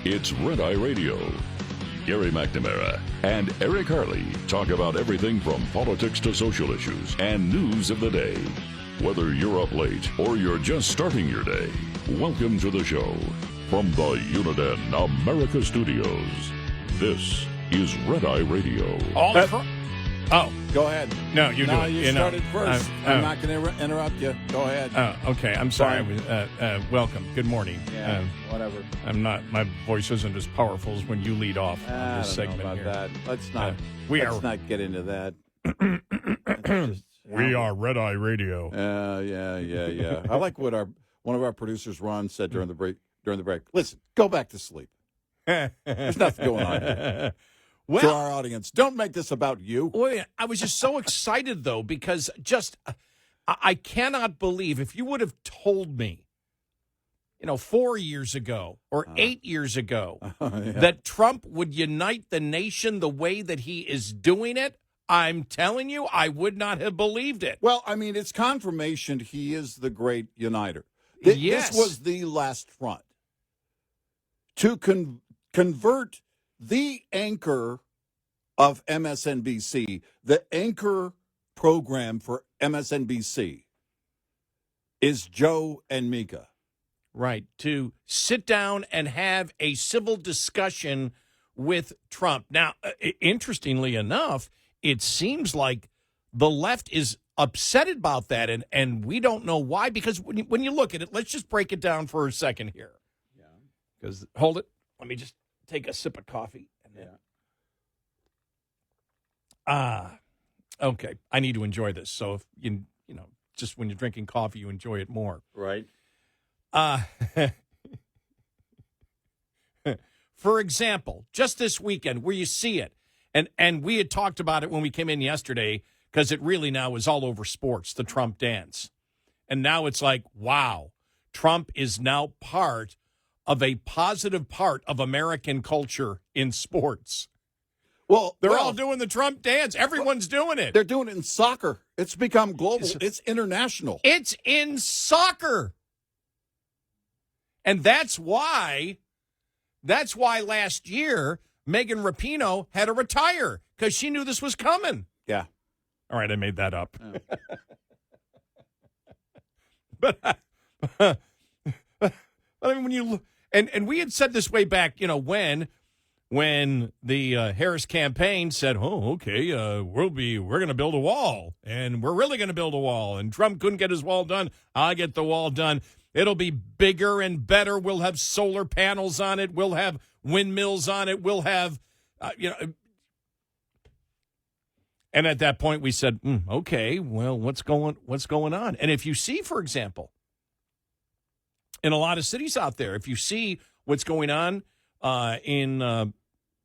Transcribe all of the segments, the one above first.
It's Red Eye Radio. Gary McNamara and Eric Harley talk about everything from politics to social issues and news of the day. Whether you're up late or you're just starting your day, welcome to the show. From the Uniden America Studios, this is Red Eye Radio. Oh, go ahead. No, you do it. You started first. I'm not going to interrupt you. Go ahead. Okay. I'm sorry. Welcome. Good morning. Yeah, whatever. I'm not. My voice isn't as powerful as when you lead off on this segment know about here. that. Let's not. Let's not get into that. We are Red Eye Radio. Yeah. I like what one of our producers, Ron, said during the break. Listen, go back to sleep. There's nothing going on here. Well, to our audience, don't make this about you. Well, I was just so excited, though, because I cannot believe if you would have told me, 4 years ago or 8 years ago that Trump would unite the nation the way that he is doing it, I'm telling you, I would not have believed it. Well, I mean, it's confirmation he is the great uniter. Yes. This was the last front to convert the anchor of MSNBC, the anchor program for MSNBC is Joe and Mika. Right, to sit down and have a civil discussion with Trump. Now, interestingly enough, it seems like the left is upset about that, and we don't know why, because when you look at it, let's just break it down for a second here. Yeah. Because, hold it, let me just take a sip of coffee. Okay. I need to enjoy this. So if just when you're drinking coffee, you enjoy it more. Right. For example, just this weekend where you see it, and we had talked about it when we came in yesterday, because it really now is all over sports, the Trump dance. And now it's like, wow, Trump is now part of a positive part of American culture in sports. Well, they're all doing the Trump dance. Everyone's doing it. They're doing it in soccer. It's become global. It's international. It's in soccer. And that's why last year Megan Rapinoe had to retire, because she knew this was coming. Yeah. All right, I made that up. Oh. But I mean, when you look, and we had said this way back, when the Harris campaign said, "Oh, okay, we're going to build a wall, and we're really going to build a wall," and Trump couldn't get his wall done. I get the wall done. It'll be bigger and better. We'll have solar panels on it. We'll have windmills on it. We'll have, And at that point, we said, "Okay, well, what's going on?" And if you see, for example, in a lot of cities out there, if you see what's going on in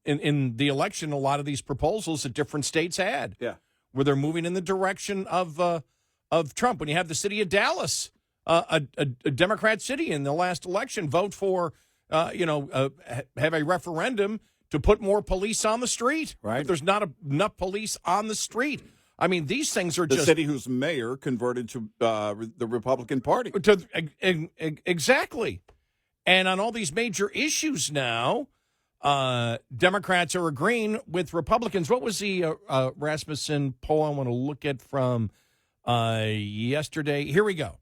the election, a lot of these proposals that different states had, where they're moving in the direction of Trump. When you have the city of Dallas, a Democrat city in the last election, vote for, have a referendum to put more police on the street. Right. If there's not enough police on the street. I mean, these things are the just... city whose mayor converted to the Republican Party. Exactly. And on all these major issues now, Democrats are agreeing with Republicans. What was the Rasmussen poll I want to look at from yesterday? Here we go.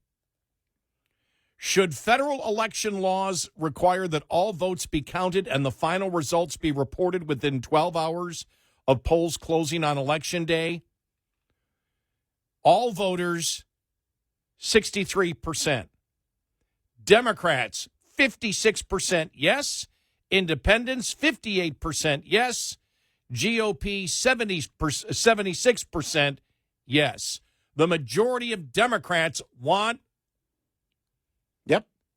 Should federal election laws require that all votes be counted and the final results be reported within 12 hours of polls closing on Election Day? All voters, 63%. Democrats, 56% yes. Independents, 58% yes. GOP, 76% yes. The majority of Democrats want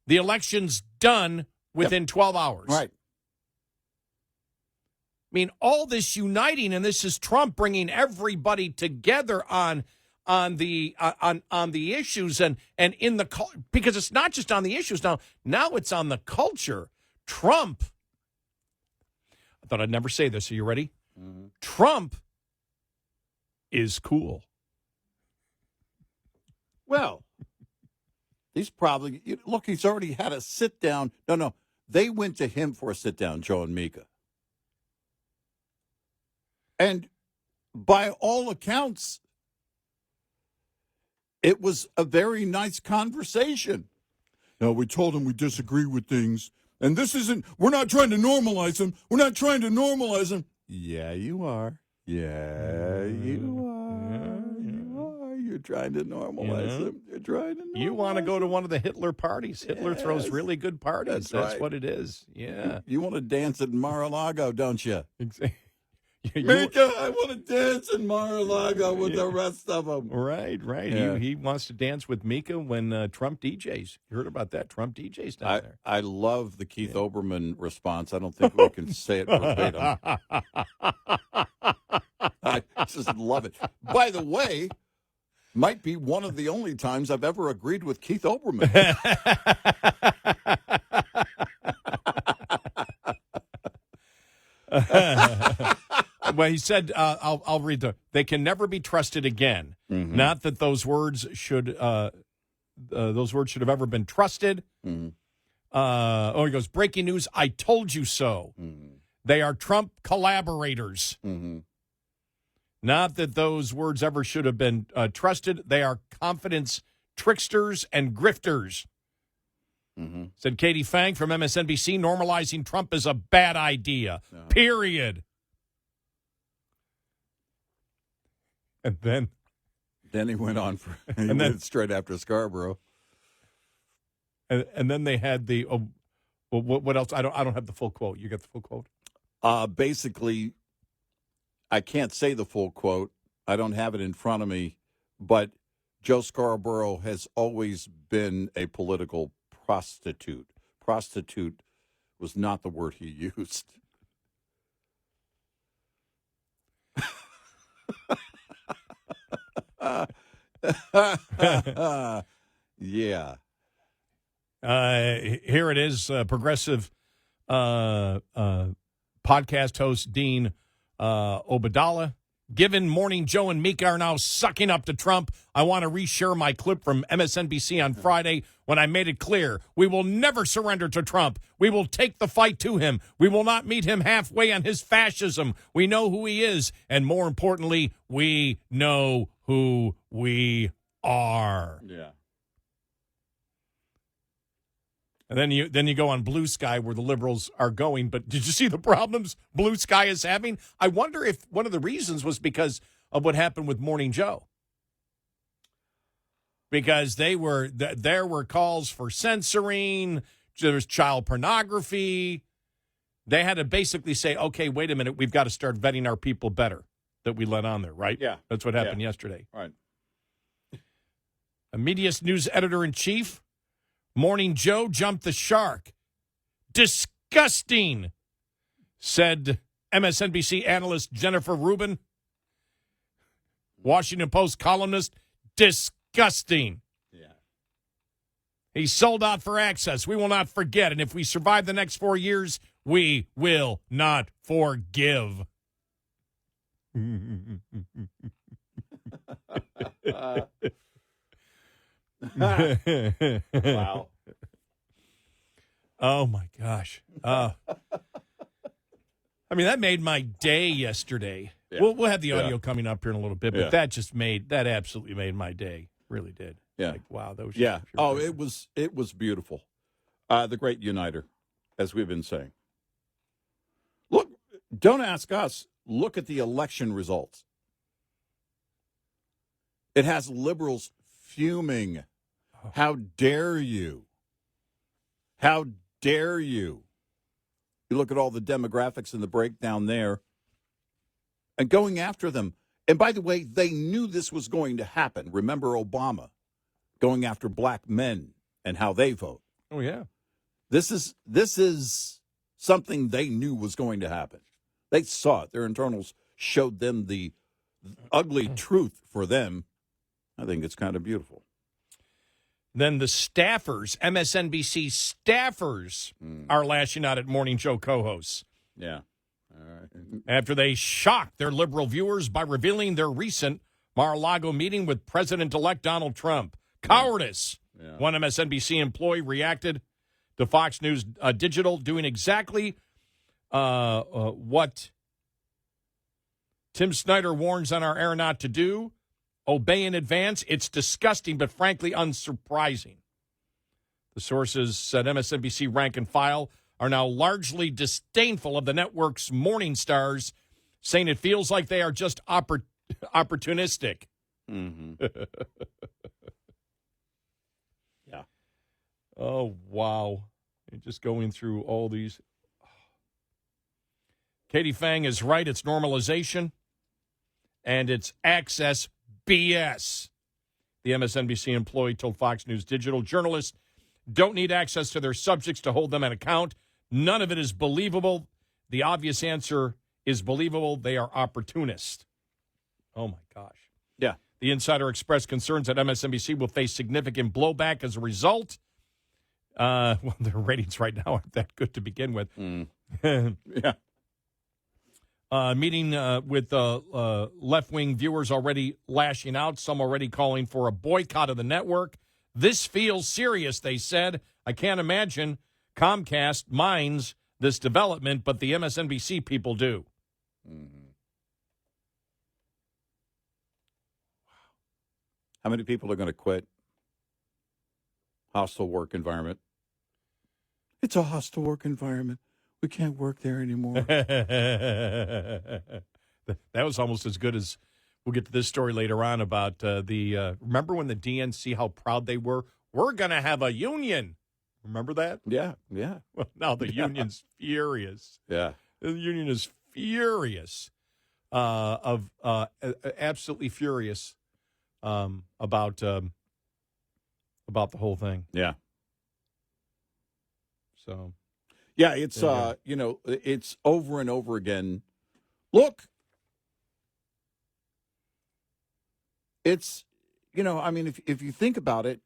the election's done within 12 hours. Right. I mean, all this uniting, and this is Trump bringing everybody together on the issues and in the, because it's not just on the issues now it's on the culture. Trump, I thought I'd never say this. Are you ready? Mm-hmm. Trump is cool. Well, he's probably, he's already had a sit down. No, They went to him for a sit-down, Joe and Mika. And by all accounts, it was a very nice conversation. No, we told him we disagree with things. And this isn't, we're not trying to normalize them. We're not trying to normalize them. Yeah, you are. Yeah, you are. You are. You're trying to normalize them. You're trying to normalize You want to go to one of the Hitler parties. Hitler throws really good parties. That's right. what it is. Yeah. You want to dance at Mar-a-Lago, don't you? Exactly. Mika, I want to dance in Mar-a-Lago with the rest of them. Right. Yeah. He wants to dance with Mika when Trump DJs. You heard about that? Trump DJs down there. I love the Keith Olbermann response. I don't think we can say it verbatim. I just love it. By the way, might be one of the only times I've ever agreed with Keith Olbermann. Well, he said, I'll read they can never be trusted again. Mm-hmm. Not that those words should have ever been trusted. Mm-hmm. He goes, breaking news, I told you so. Mm-hmm. They are Trump collaborators. Mm-hmm. Not that those words ever should have been trusted. They are confidence tricksters and grifters. Mm-hmm. Said Katie Fang from MSNBC, normalizing Trump is a bad idea. No. Period. And then he went on went straight after Scarborough. And then they had the what else? I don't have the full quote. You got the full quote? Basically, I can't say the full quote. I don't have it in front of me, but Joe Scarborough has always been a political prostitute. Prostitute was not the word he used. Yeah. Here it is. Progressive podcast host Dean Obadala. Given Morning Joe and Mika are now sucking up to Trump, I want to reshare my clip from MSNBC on Friday when I made it clear we will never surrender to Trump. We will take the fight to him. We will not meet him halfway on his fascism. We know who he is, and more importantly, we know who we are. Yeah. And then you go on Blue Sky where the liberals are going. But did you see the problems Blue Sky is having? I wonder if one of the reasons was because of what happened with Morning Joe. Because there were calls for censoring, there's child pornography. They had to basically say, okay, wait a minute, we've got to start vetting our people better that we let on there, right? Yeah. That's what happened yesterday. Right. A media news editor-in-chief, Morning Joe jumped the shark. Disgusting, said MSNBC analyst Jennifer Rubin. Washington Post columnist, disgusting. Yeah. He sold out for access. We will not forget. And if we survive the next 4 years, we will not forgive. Wow. Oh, my gosh. I mean, that made my day yesterday. Yeah. We'll have the audio coming up here in a little bit, but that absolutely made my day. Really did. Yeah. Like, wow. That was Yeah. Oh, it was beautiful. The great uniter, as we've been saying. Look, don't ask us. Look at the election results. It has liberals fuming. How dare you? How dare you? You look at all the demographics and the breakdown there and going after them. And by the way, they knew this was going to happen. Remember Obama going after black men and how they vote. Oh, yeah. This is something they knew was going to happen. They saw it. Their internals showed them the ugly truth for them. I think it's kind of beautiful. Then the staffers, MSNBC staffers, are lashing out at Morning Joe co-hosts. Yeah. All right. After they shocked their liberal viewers by revealing their recent Mar-a-Lago meeting with President-elect Donald Trump. Cowardice. Yeah. One MSNBC employee reacted to Fox News Digital, doing exactly what Tim Snyder warns on our air not to do. Obey in advance. It's disgusting, but frankly unsurprising. The sources said MSNBC rank and file are now largely disdainful of the network's morning stars, saying it feels like they are just opportunistic. Mm-hmm. Yeah. Oh, wow. You're just going through all these. Katie Fang is right. It's normalization, and it's access BS. The MSNBC employee told Fox News Digital journalists don't need access to their subjects to hold them an account. None of it is believable. The obvious answer is believable. They are opportunists. Oh, my gosh. Yeah. The insider expressed concerns that MSNBC will face significant blowback as a result. Well, their ratings right now aren't that good to begin with. Yeah. Meeting with left-wing viewers already lashing out, some already calling for a boycott of the network. This feels serious, they said. I can't imagine Comcast minds this development, but the MSNBC people do. Mm-hmm. How many people are going to quit? Hostile work environment. It's a hostile work environment. We can't work there anymore. That was almost as good as, we'll get to this story later on about remember when the DNC, how proud they were? We're going to have a union. Remember that? Yeah. Well, now the union's furious. Yeah. The union is furious, absolutely furious about the whole thing. Yeah. So. Yeah, it's it's over and over again. Look, it's if you think about it,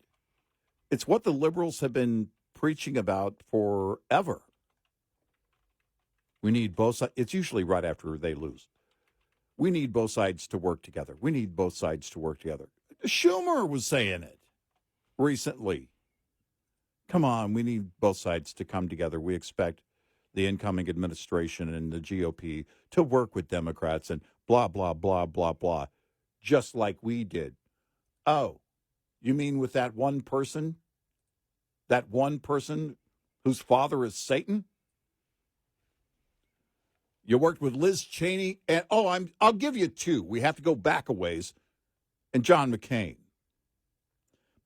it's what the liberals have been preaching about forever. We need both sides. It's usually right after they lose. We need both sides to work together. We need both sides to work together. Schumer was saying it recently. Come on, we need both sides to come together. We expect the incoming administration and the GOP to work with Democrats and blah, blah, blah, blah, blah, just like we did. Oh, you mean with that one person? That one person whose father is Satan? You worked with Liz Cheney and, I'll give you two. We have to go back a ways. And John McCain.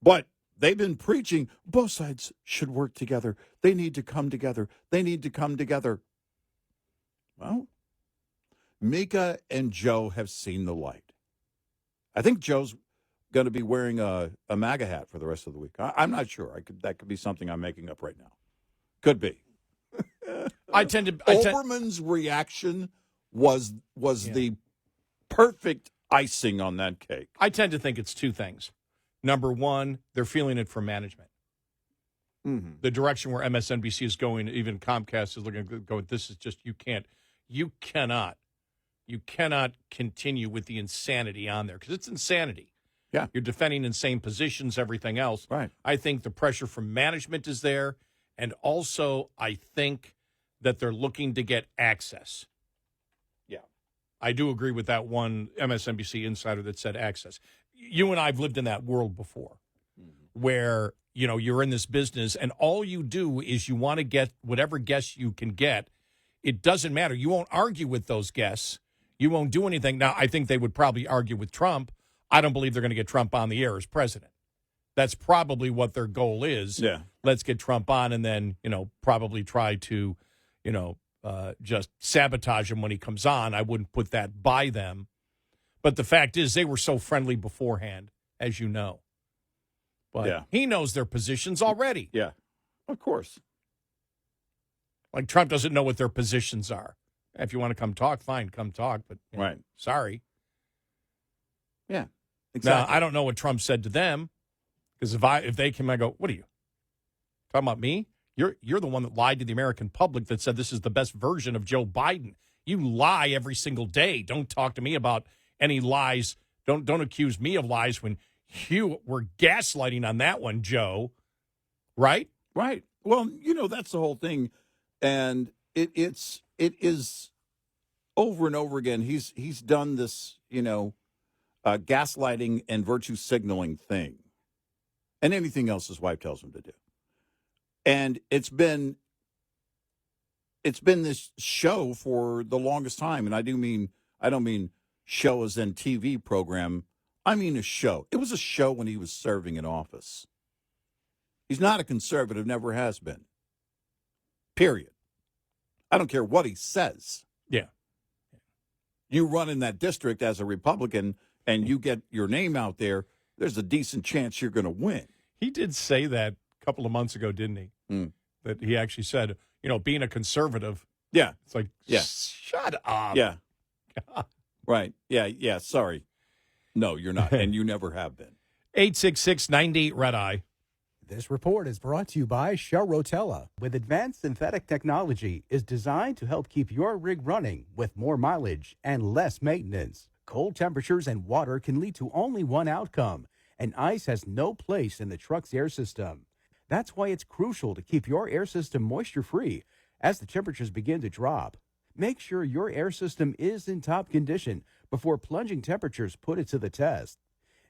But they've been preaching both sides should work together. They need to come together. They need to come together. Well, Mika and Joe have seen the light. I think Joe's going to be wearing a MAGA hat for the rest of the week. I'm not sure. That could be something I'm making up right now. Could be. Olbermann's reaction was the perfect icing on that cake. I tend to think it's two things. Number one, they're feeling it from management. Mm-hmm. The direction where MSNBC is going, even Comcast is looking at going, this is just, you cannot continue with the insanity on there because it's insanity. Yeah. You're defending insane positions, everything else. Right. I think the pressure from management is there. And also, I think that they're looking to get access. Yeah. I do agree with that one MSNBC insider that said access. You and I have lived in that world before where, you're in this business and all you do is you want to get whatever guests you can get. It doesn't matter. You won't argue with those guests. You won't do anything. Now, I think they would probably argue with Trump. I don't believe they're going to get Trump on the air as president. That's probably what their goal is. Yeah. Let's get Trump on and then, probably try to, just sabotage him when he comes on. I wouldn't put that by them. But the fact is they were so friendly beforehand, as you know. But he knows their positions already. Yeah, of course. Like Trump doesn't know what their positions are. If you want to come talk, fine, come talk. But right. Sorry. Yeah, exactly. Now, I don't know what Trump said to them. Because if they came, I go, what are you? Talking about me? You're the one that lied to the American public that said this is the best version of Joe Biden. You lie every single day. Don't talk to me about any lies. Don't accuse me of lies when you were gaslighting on that one, Joe. Right? Right. Well, that's the whole thing, and it is over and over again. He's done this, gaslighting and virtue signaling thing, and anything else his wife tells him to do. And it's been this show for the longest time, and I don't mean show as in TV program. I mean a show. It was a show when he was serving in office. He's not a conservative, never has been. Period. I don't care what he says. Yeah. You run in that district as a Republican and you get your name out there, there's a decent chance you're going to win. He did say that a couple of months ago, didn't he? That he actually said, being a conservative. Yeah. It's like, shut up. Yeah. God. Right. Yeah. Sorry. No, you're not. And you never have been. 866-98-RED-EYE. This report is brought to you by Shell Rotella. With advanced synthetic technology, is designed to help keep your rig running with more mileage and less maintenance. Cold temperatures and water can lead to only one outcome, and ice has no place in the truck's air system. That's why it's crucial to keep your air system moisture-free as the temperatures begin to drop. Make sure your air system is in top condition before plunging temperatures put it to the test.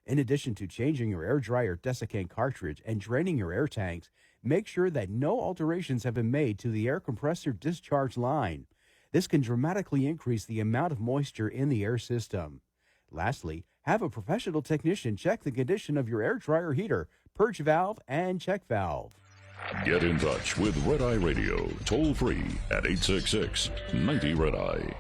In addition to changing your air dryer desiccant cartridge and draining your air tanks, make sure that no alterations have been made to the air compressor discharge line. This can dramatically increase the amount of moisture in the air system. Lastly, have a professional technician check the condition of your air dryer heater, purge valve, and check valve. Get in touch with Red Eye Radio, toll free at 866-90-RED-EYE.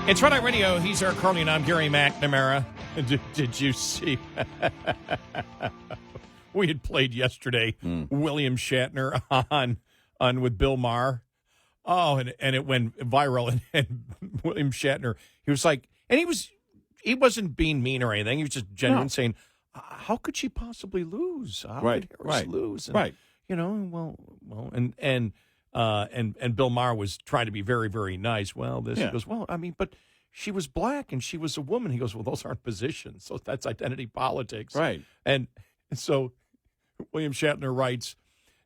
It's Red Eye Radio. He's Eric Harley, and I'm Gary McNamara. Did you see? We had played yesterday William Shatner on with Bill Maher. Oh, and it went viral. And William Shatner, he was like, and he wasn't being mean or anything. He was just genuine, saying, "How could she possibly lose? How could Harris lose?" And, and Bill Maher was trying to be very, very nice. Well, he goes, but she was black and she was a woman. He goes, well, those aren't positions. So that's identity politics. Right. And so William Shatner writes,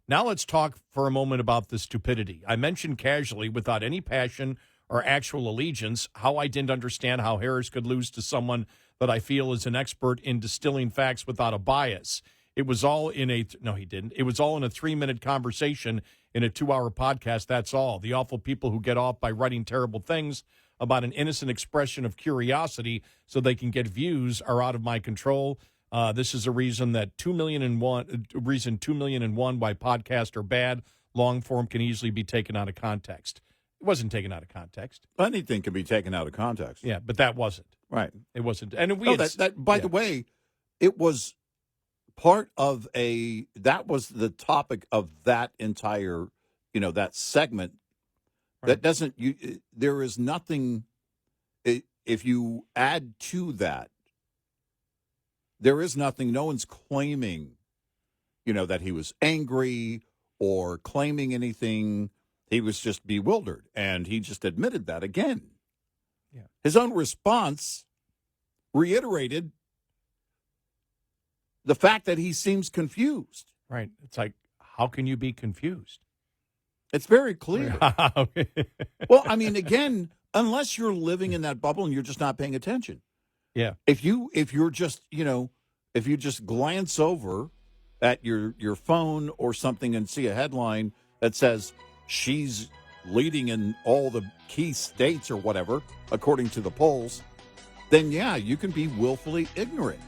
now let's talk for a moment about the stupidity. I mentioned casually, without any passion or actual allegiance, how I didn't understand how Harris could lose to someone that I feel is an expert in distilling facts without a bias. It was all in no, he didn't. It was all in a 3-minute conversation in a 2-hour podcast. That's all. The awful people who get off by writing terrible things about an innocent expression of curiosity so they can get views are out of my control. This is a reason that 2 million and one why podcasts are bad. Long form can easily be taken out of context. It wasn't taken out of context. Anything can be taken out of context. Yeah, but that wasn't. Right. It wasn't. And by the way, it was part of that was the topic of that entire, that segment. Right. That doesn't, there is nothing, if you add to that, there is nothing, no one's claiming, that he was angry or claiming anything. He was just bewildered, and he just admitted that again. Yeah. His own response reiterated the fact that he seems confused. Right. It's like, how can you be confused? It's very clear. Well, I mean, again, unless you're living in that bubble and you're just not paying attention. Yeah. If you just glance over at your phone or something and see a headline that says she's leading in all the key states or whatever, according to the polls, then yeah, you can be willfully ignorant.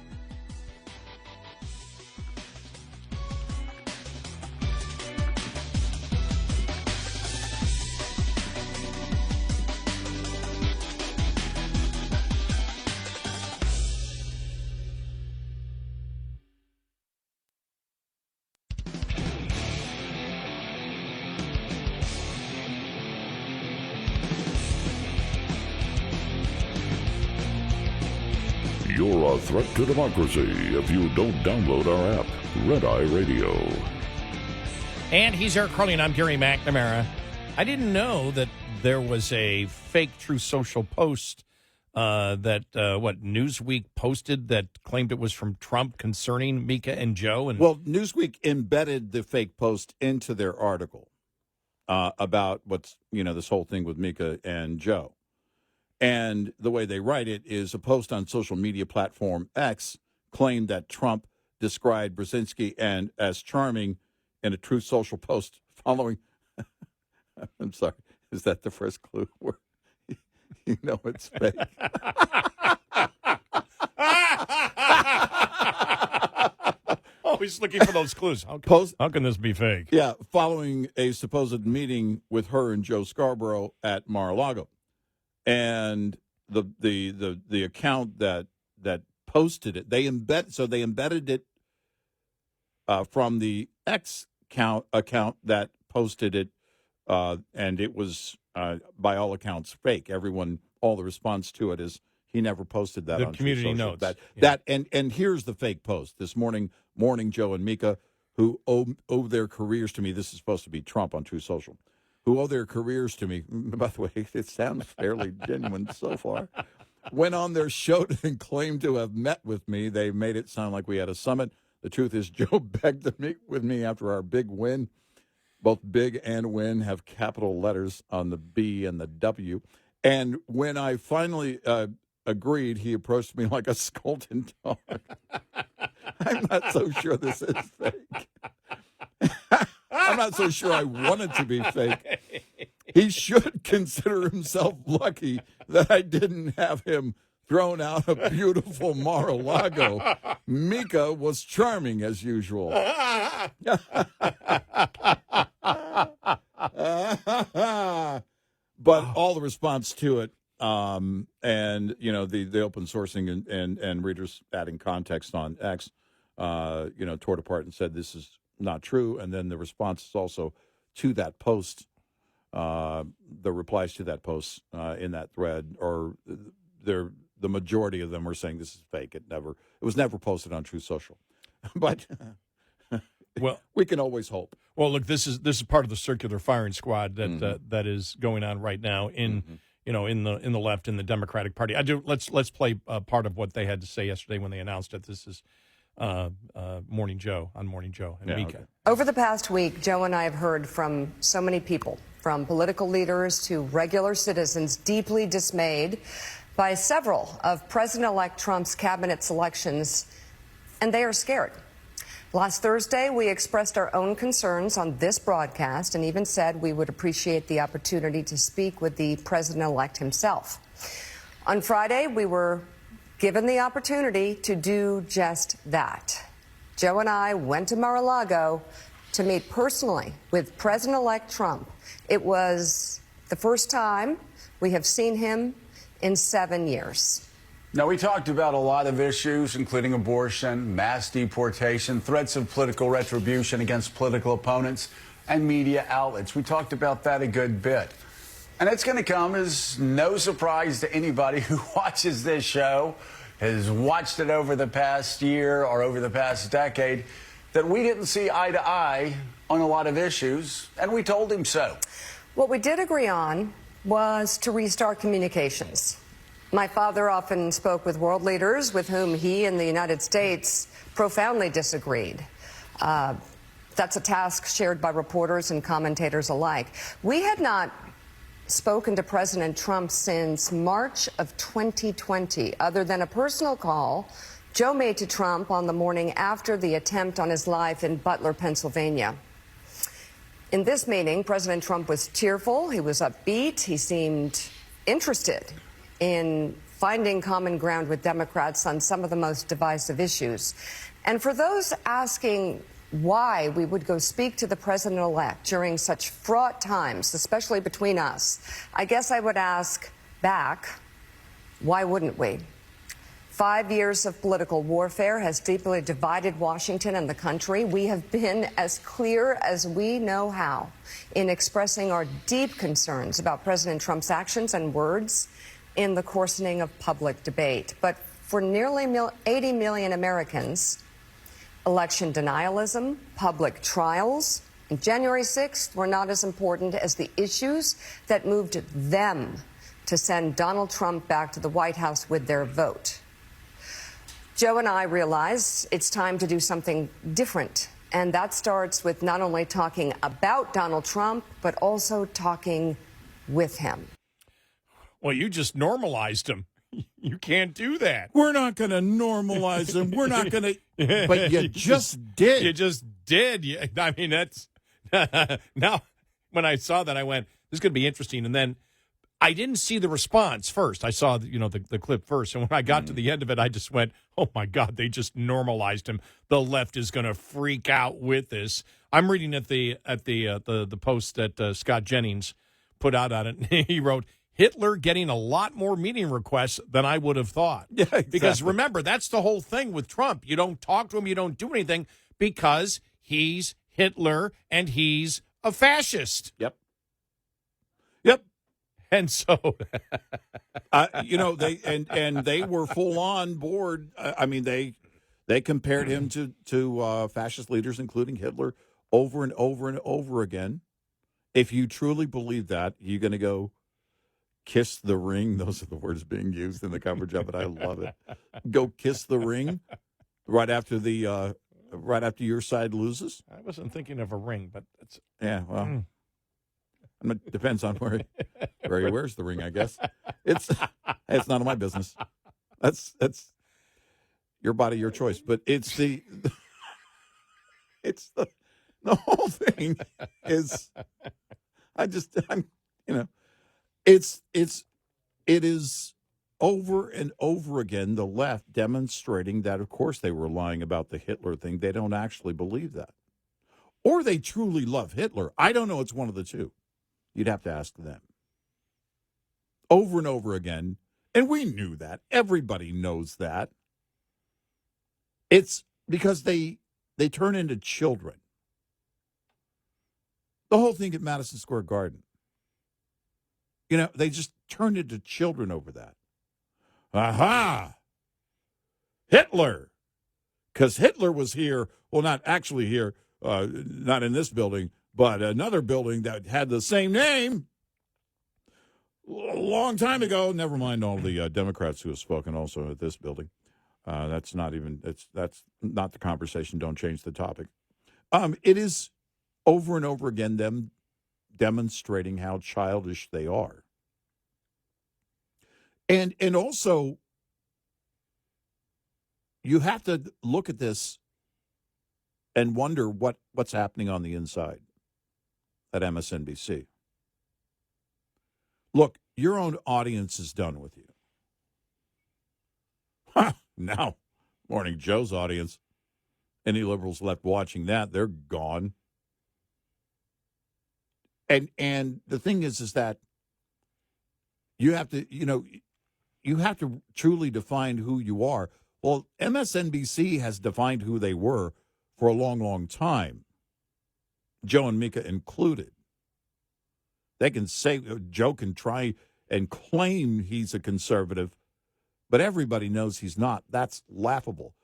You're a threat to democracy if you don't download our app, Red Eye Radio. And he's Eric Harley, and I'm Gary McNamara. I didn't know that there was a fake True Social post that Newsweek posted that claimed it was from Trump concerning Mika and Joe. And well, Newsweek embedded the fake post into their article about what's, this whole thing with Mika and Joe. And the way they write it is a post on social media platform X claimed that Trump described Brzezinski as charming in a Truth Social post following. I'm sorry. Is that the first clue? Where it's fake. Always looking for those clues. How can this be fake? Yeah, following a supposed meeting with her and Joe Scarborough at Mar-a-Lago. And the account that posted it, they embedded it from the X account that posted it, and it was by all accounts fake. All the response to it is he never posted that. The on community social. notes And here's the fake post this morning Joe and Mika, who owe their careers to me. This is supposed to be Trump on True Social. Who owe their careers to me. By the way, it sounds fairly genuine so far. Went on their show and claimed to have met with me. They made it sound like we had a summit. The truth is, Joe begged to meet with me after our big win. Both big and win have capital letters on the B and the W. And when I finally agreed, he approached me like a scolding dog. I'm not so sure this is fake. I'm not so sure I want it to be fake. He should consider himself lucky that I didn't have him thrown out a beautiful Mar-a-Lago. Mika was charming as usual. But all the response to it, and the open sourcing and readers adding context on X, tore it apart and said this is not true. And then the responses also to that post, the replies to that post in that thread, or the majority of them are saying this is fake. It was never posted on True Social. But well, we can always hope. Well, look, this is part of the circular firing squad that that is going on right now in in the left, in the Democratic Party. Let's play part of what they had to say yesterday when they announced it. This is Morning Joe and Mika. Okay. Over the past week, Joe and I have heard from so many people, from political leaders to regular citizens, deeply dismayed by several of President-elect Trump's cabinet selections, and they are scared. Last Thursday, we expressed our own concerns on this broadcast and even said we would appreciate the opportunity to speak with the president-elect himself. On Friday, we were given the opportunity to do just that. Joe and I went to Mar-a-Lago to meet personally with President-elect Trump. It was the first time we have seen him in 7 years. Now, we talked about a lot of issues, including abortion, mass deportation, threats of political retribution against political opponents, and media outlets. We talked about that a good bit. And it's going to come as no surprise to anybody who watches this show, has watched it over the past year or over the past decade, that we didn't see eye to eye on a lot of issues, and we told him so. What we did agree on was to restart communications. My father often spoke with world leaders with whom he and the United States profoundly disagreed. That's a task shared by reporters and commentators alike. We had not spoken to President Trump since March of 2020, other than a personal call Joe made to Trump on the morning after the attempt on his life in Butler, Pennsylvania. In this meeting, President Trump was cheerful, he was upbeat, he seemed interested in finding common ground with Democrats on some of the most divisive issues. And for those asking why we would go speak to the president-elect during such fraught times, especially between us, I guess I would ask back, why wouldn't we? 5 years of political warfare has deeply divided Washington and the country. We have been as clear as we know how in expressing our deep concerns about President Trump's actions and words in the coarsening of public debate. But for nearly 80 million Americans, election denialism, public trials, and January 6th were not as important as the issues that moved them to send Donald Trump back to the White House with their vote. Joe and I realize it's time to do something different. And that starts with not only talking about Donald Trump, but also talking with him. Well, you just normalized him. You can't do that. We're not going to normalize him. We're not going to. But you just did. You just did. I mean, that's. Now, when I saw that, I went, this is going to be interesting. And then I didn't see the response first. I saw, the clip first. And when I got to the end of it, I just went, oh, my God, they just normalized him. The left is going to freak out with this. I'm reading at the post that Scott Jennings put out on it. He wrote, Hitler getting a lot more meeting requests than I would have thought. Yeah, exactly. Because remember, that's the whole thing with Trump. You don't talk to him. You don't do anything because he's Hitler and he's a fascist. Yep. And so, they were full on board. I mean, they compared him to fascist leaders, including Hitler, over and over and over again. If you truly believe that, you're going to go kiss the ring. Those are the words being used in the coverage of it. I love it. Go kiss the ring right after your side loses. I wasn't thinking of a ring, but it's well. It depends on where he wears the ring, I guess. It's none of my business. That's your body, your choice. But it's the whole thing is it is over and over again the left demonstrating that, of course, they were lying about the Hitler thing. They don't actually believe that. Or they truly love Hitler. I don't know. It's one of the two. You'd have to ask them. Over and over again. And we knew that. Everybody knows that. It's because they turn into children. The whole thing at Madison Square Garden. They just turned into children over that. Aha! Hitler! Because Hitler was here, well, not actually here, not in this building, but another building that had the same name a long time ago. Never mind all the Democrats who have spoken also at this building. That's not the conversation. Don't change the topic. It is over and over again them demonstrating how childish they are. And also, you have to look at this and wonder what's happening on the inside at MSNBC. Look, your own audience is done with you. Now, Morning Joe's audience, any liberals left watching that, they're gone. And the thing is that you have to truly define who you are. Well, MSNBC has defined who they were for a long, long time. Joe and Mika included. They can say, Joe can try and claim he's a conservative, but everybody knows he's not. That's laughable.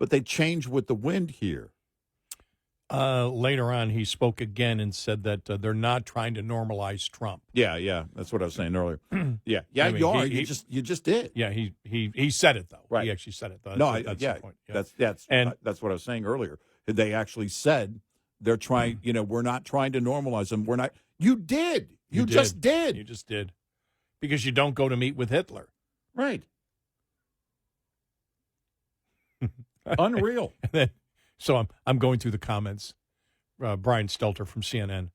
But they change with the wind here. Later on, he spoke again and said that they're not trying to normalize Trump. Yeah. That's what I was saying earlier. Yeah, I mean, you are. You just did. Yeah, he said it, though. Right. He actually said it, though. That's the point. Yeah. That's what I was saying earlier. They actually said they're trying, we're not trying to normalize them. We're not. You did. You just did. You just did. Because you don't go to meet with Hitler. Right. Unreal. So I'm going through the comments. Brian Stelter from CNN,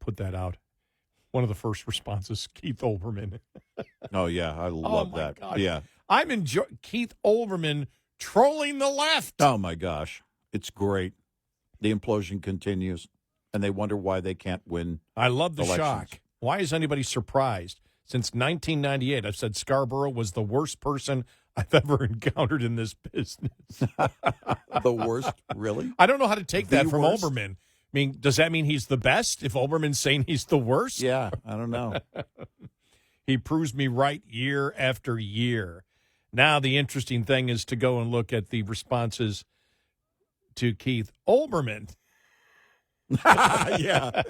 put that out. One of the first responses, Keith Olbermann. Oh yeah, I love that. Gosh. Yeah, I'm enjoying Keith Olbermann trolling the left. Oh my gosh, it's great. The implosion continues, and they wonder why they can't win. I love the elections. shock. Why is anybody surprised? Since 1998, I've said Scarborough was the worst person I've ever encountered in this business. The worst, really? I don't know how to take that from worst? Olbermann. I mean, does that mean he's the best if Olbermann's saying he's the worst? Yeah, I don't know. He proves me right year after year. Now the interesting thing is to go and look at the responses to Keith Olbermann. Yeah.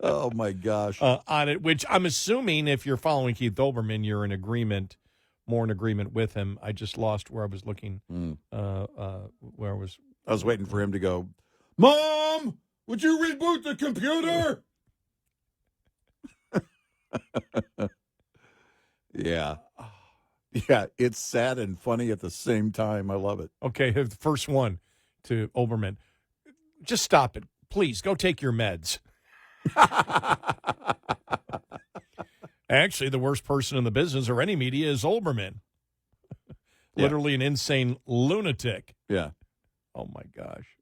Oh, my gosh. On it, which I'm assuming if you're following Keith Olbermann, you're in agreement, more in agreement with him. I just lost where I was looking, where I was. I was waiting for him to go, Mom, would you reboot the computer? Yeah. Yeah, it's sad and funny at the same time. I love it. Okay, the first one to Olbermann. Just stop it. Please, go take your meds. Actually, the worst person in the business or any media is Olbermann. Literally an insane lunatic. Yeah. Oh, my gosh.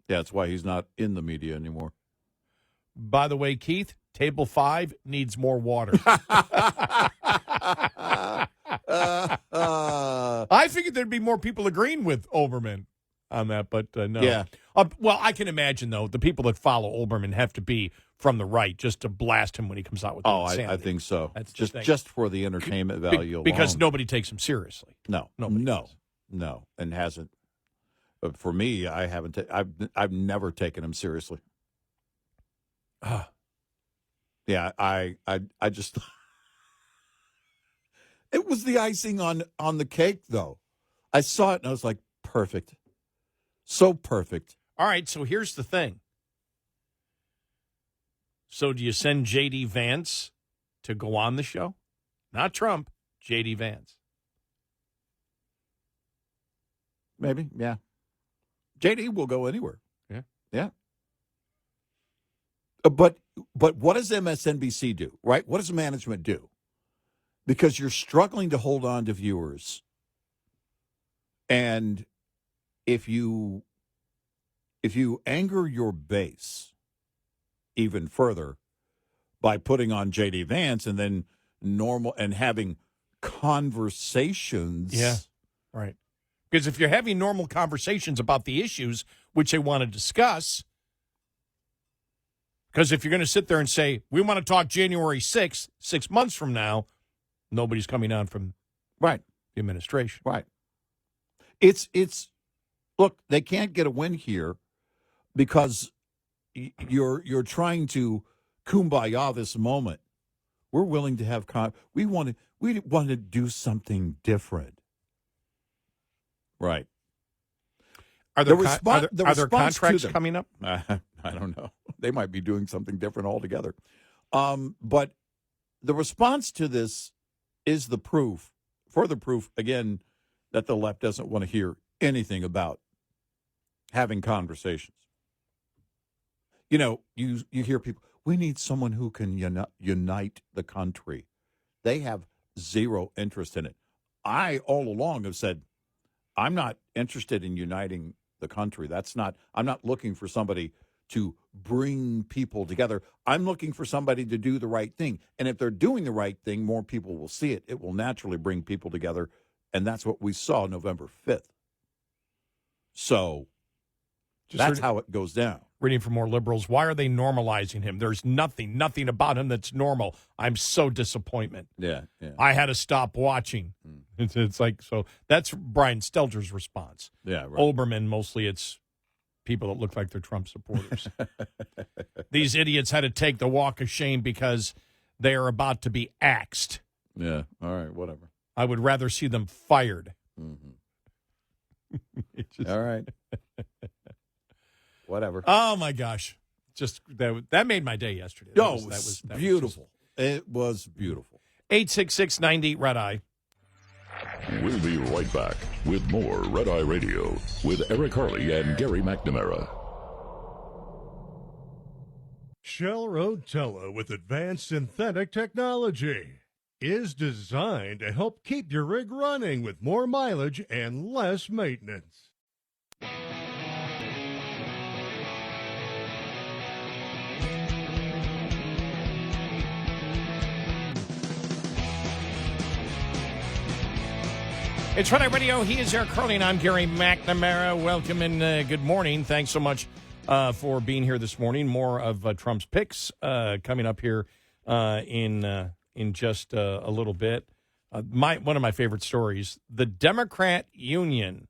Yeah, that's why he's not in the media anymore. By the way, Keith, table 5 needs more water. I figured there'd be more people agreeing with Olbermann on that, but no. Yeah. Well, I can imagine, though, the people that follow Olbermann have to be from the right just to blast him when he comes out with insanity. I think so. That's just for the entertainment value alone. Because nobody takes him seriously. No, and hasn't. But for me, I haven't. I've never taken him seriously. Yeah, I just. It was the icing on the cake, though. I saw it and I was like, perfect, so perfect. All right, so here's the thing. So do you send J.D. Vance to go on the show? Not Trump, J.D. Vance. Maybe, yeah. J.D. will go anywhere. Yeah. But what does MSNBC do, right? What does management do? Because you're struggling to hold on to viewers. And if you anger your base even further by putting on J.D. Vance and then having conversations. Yeah, right. Because if you're having normal conversations about the issues which they want to discuss, because if you're going to sit there and say, we want to talk January 6th, 6 months from now, nobody's coming on from the administration. Right. It's look, they can't get a win here because you're trying to kumbaya this moment. We're willing to have we want to do something different. Right. Are there contracts coming up? I don't know. They might be doing something different altogether. But the response to this is the further proof, again, that the left doesn't want to hear anything about having conversations. You know, you hear people, we need someone who can unite the country. They have zero interest in it. I, all along, have said, I'm not interested in uniting the country. I'm not looking for somebody to bring people together. I'm looking for somebody to do the right thing. And if they're doing the right thing, more people will see it. It will naturally bring people together. And that's what we saw November 5th. So that's how it goes down. Reading from more liberals, why are they normalizing him? There's nothing about him that's normal. I'm so disappointed. Yeah. I had to stop watching. It's like, so that's Brian Stelter's response. Yeah, right. Olbermann, mostly it's people that look like they're Trump supporters. These idiots had to take the walk of shame because they are about to be axed. Yeah, all right, whatever. I would rather see them fired. Mm-hmm. All right. Whatever. Oh, my gosh. Just that made my day yesterday. That was beautiful. It was beautiful. 866-98 Red Eye. We'll be right back with more Red Eye Radio with Eric Harley and Gary McNamara. Shell Rotella with advanced synthetic technology is designed to help keep your rig running with more mileage and less maintenance. It's Red Eye Radio. He is Eric Harley, and I'm Gary McNamara. Welcome and good morning. Thanks so much for being here this morning. More of Trump's picks coming up here in just a little bit. One of my favorite stories: the Democrat Union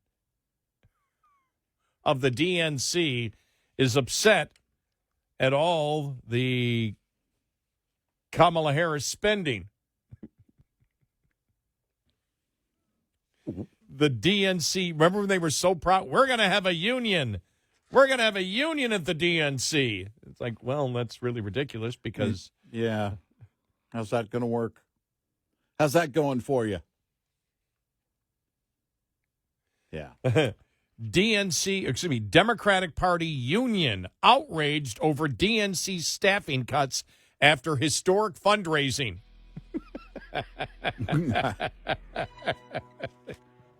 of the DNC is upset at all the Kamala Harris spending. The DNC, remember when they were so proud? We're going to have a union. We're going to have a union at the DNC. It's like, well, that's really ridiculous because... Yeah. How's that going to work? How's that going for you? Yeah. Democratic Party union outraged over DNC staffing cuts after historic fundraising.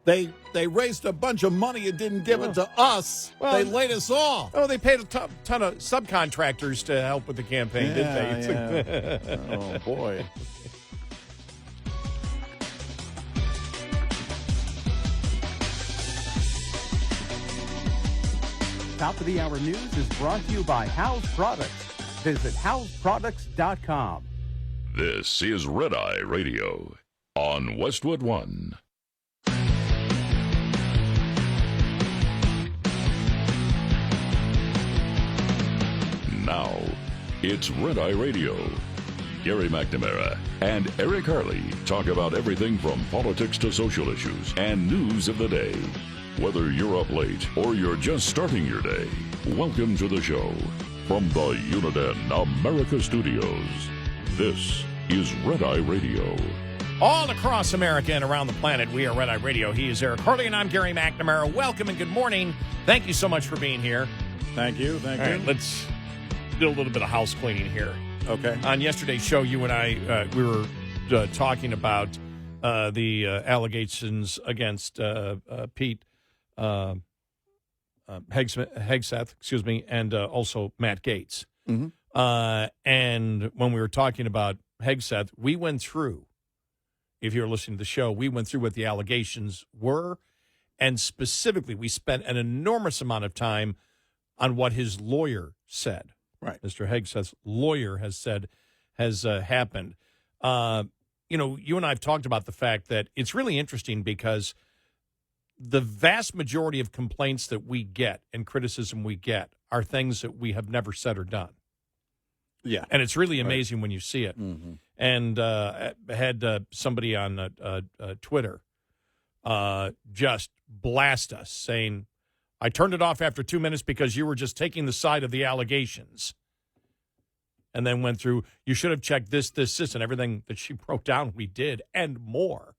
They raised a bunch of money and didn't give it to us. Well, they laid us off. Oh, they paid a ton of subcontractors to help with the campaign, didn't they? Yeah. Oh, boy. Top of the Hour News is brought to you by House Products. Visit houseproducts.com. This is Red Eye Radio on Westwood One. Now, it's Red Eye Radio. Gary McNamara and Eric Harley talk about everything from politics to social issues and news of the day. Whether you're up late or you're just starting your day, welcome to the show. From the Uniden America Studios, this is Red Eye Radio. All across America and around the planet, we are Red Eye Radio. He is Eric Harley, and I'm Gary McNamara. Welcome and good morning. Thank you so much for being here. Thank you. Thank you. All right, let's do a little bit of house cleaning here. Okay. On yesterday's show, you and I, we were talking about the allegations against Pete Hegseth, and also Matt Gaetz. Mm-hmm. And when we were talking about Hegseth, we went through, if you're listening to the show, we went through what the allegations were, and specifically, we spent an enormous amount of time on what his lawyer said. Right. Mr. Hegseth's lawyer has said has happened. You know, you and I have talked about the fact that it's really interesting because the vast majority of complaints that we get and criticism we get are things that we have never said or done. Yeah. And it's really amazing when you see it. Mm-hmm. And I had somebody on Twitter just blast us saying, I turned it off after 2 minutes because you were just taking the side of the allegations. And then went through, you should have checked this, and everything that she wrote down, we did, and more.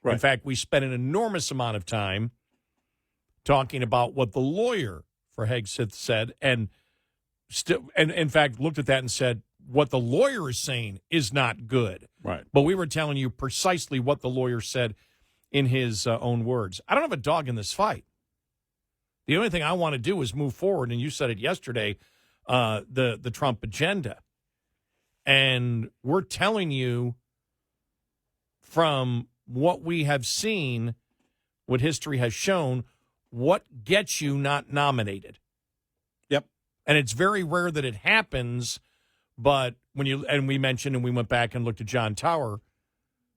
Right. In fact, we spent an enormous amount of time talking about what the lawyer for Hegseth said, and in fact, looked at that and said, what the lawyer is saying is not good. Right. But we were telling you precisely what the lawyer said in his own words. I don't have a dog in this fight. The only thing I want to do is move forward, and you said it yesterday, the Trump agenda. And we're telling you from what we have seen, what history has shown, what gets you not nominated. Yep. And it's very rare that it happens, but when you, and we mentioned, and we went back and looked at John Tower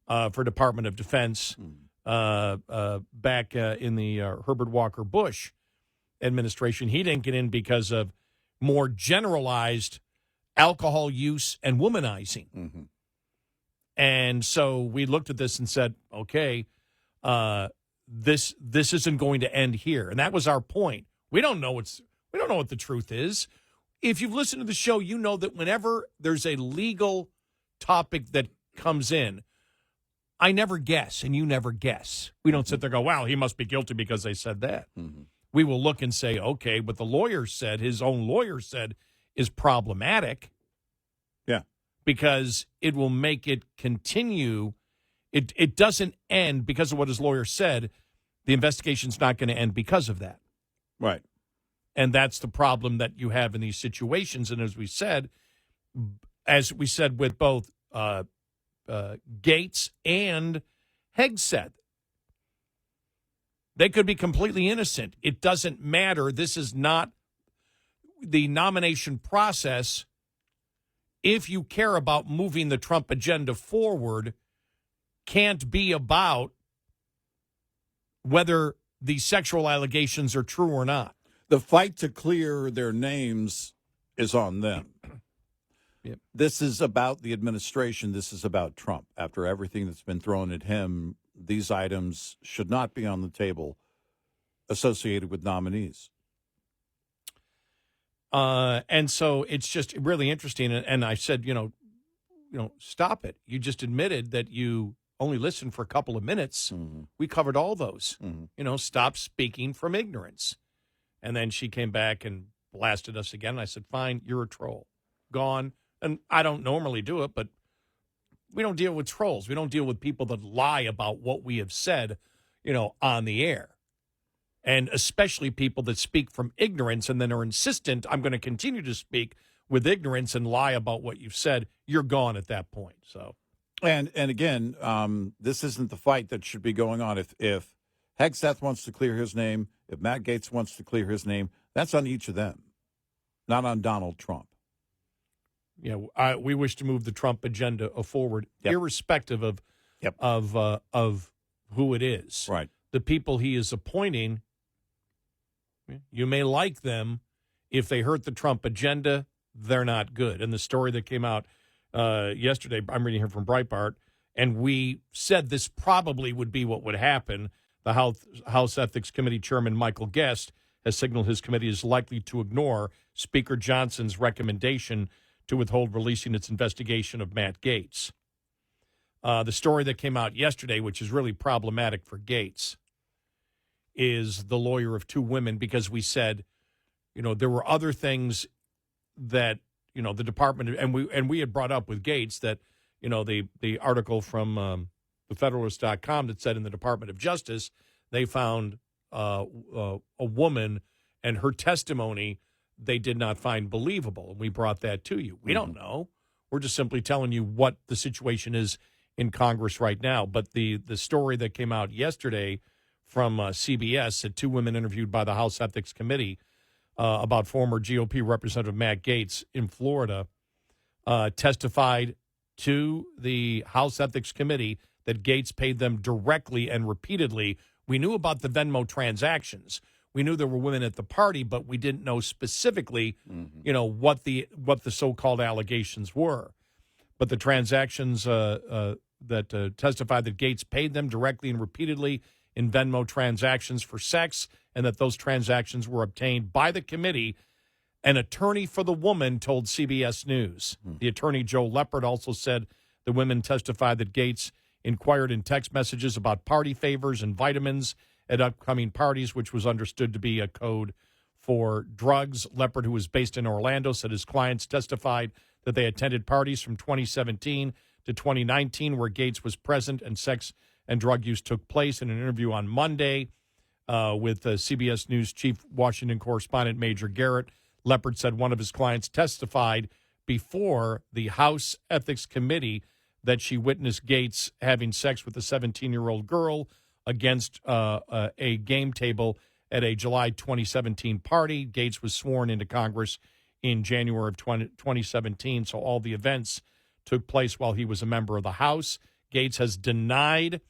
for Department of Defense back in the Herbert Walker Bush administration. He didn't get in because of more generalized alcohol use and womanizing. Mm-hmm. And so we looked at this and said, okay, this isn't going to end here. And that was our point. We don't know what the truth is. If you've listened to the show, you know that whenever there's a legal topic that comes in, I never guess, and you never guess. We don't sit there and go, well, he must be guilty because they said that. Mm-hmm. We will look and say, okay, what the lawyer said, his own lawyer said, is problematic. Yeah. Because it will make it continue. It doesn't end because of what his lawyer said. The investigation's not going to end because of that. Right. And that's the problem that you have in these situations. And as we said with both Gaetz and Hegseth, they could be completely innocent. It doesn't matter. This is not the nomination process if you care about moving the Trump agenda forward, can't be about whether the sexual allegations are true or not. The fight to clear their names is on them. Yep. This is about the administration. This is about Trump. After everything that's been thrown at him, these items should not be on the table associated with nominees. And so it's just really interesting. And I said, stop it. You just admitted that you only listened for a couple of minutes. Mm-hmm. We covered all those. Mm-hmm. Stop speaking from ignorance. And then she came back and blasted us again. And I said, fine, you're a troll. Gone. And I don't normally do it, but we don't deal with trolls. We don't deal with people that lie about what we have said, on the air. And especially people that speak from ignorance and then are insistent, I'm going to continue to speak with ignorance and lie about what you've said. You're gone at that point. So, And again, this isn't the fight that should be going on. If Hegseth wants to clear his name, if Matt Gaetz wants to clear his name, that's on each of them, not on Donald Trump. Yeah, we wish to move the Trump agenda forward, irrespective of who it is. Right. The people he is appointing, you may like them. If they hurt the Trump agenda, they're not good. And the story that came out yesterday, I'm reading here from Breitbart, and we said this probably would be what would happen. The House Ethics Committee Chairman Michael Guest has signaled his committee is likely to ignore Speaker Johnson's recommendation to withhold releasing its investigation of Matt Gaetz. The story that came out yesterday, which is really problematic for Gaetz, is the lawyer of two women, because we said, there were other things that, the department, and we had brought up with Gaetz that, the article from the Federalist.com that said in the Department of Justice, they found a woman and her testimony they did not find believable. And we brought that to you. We don't know. We're just simply telling you what the situation is in Congress right now. But the story that came out yesterday from CBS said two women interviewed by the House Ethics Committee about former GOP Representative Matt Gaetz in Florida testified to the House Ethics Committee that Gaetz paid them directly and repeatedly. We knew about the Venmo transactions. We knew there were women at the party, but we didn't know specifically, what the so-called allegations were. But the transactions that testified that Gaetz paid them directly and repeatedly in Venmo transactions for sex, and that those transactions were obtained by the committee. An attorney for the woman told CBS News. The attorney, Joe Leppard, also said the women testified that Gaetz inquired in text messages about party favors and vitamins at upcoming parties, which was understood to be a code for drugs. Leppard, who was based in Orlando, said his clients testified that they attended parties from 2017 to 2019 where Gaetz was present and sex and drug use took place. In an interview on Monday with CBS News chief Washington correspondent Major Garrett, Leppard said one of his clients testified before the House Ethics Committee that she witnessed Gaetz having sex with a 17-year-old girl against a game table at a July 2017 party. Gaetz was sworn into Congress in January of 2017, so all the events took place while he was a member of the House. Gaetz has denied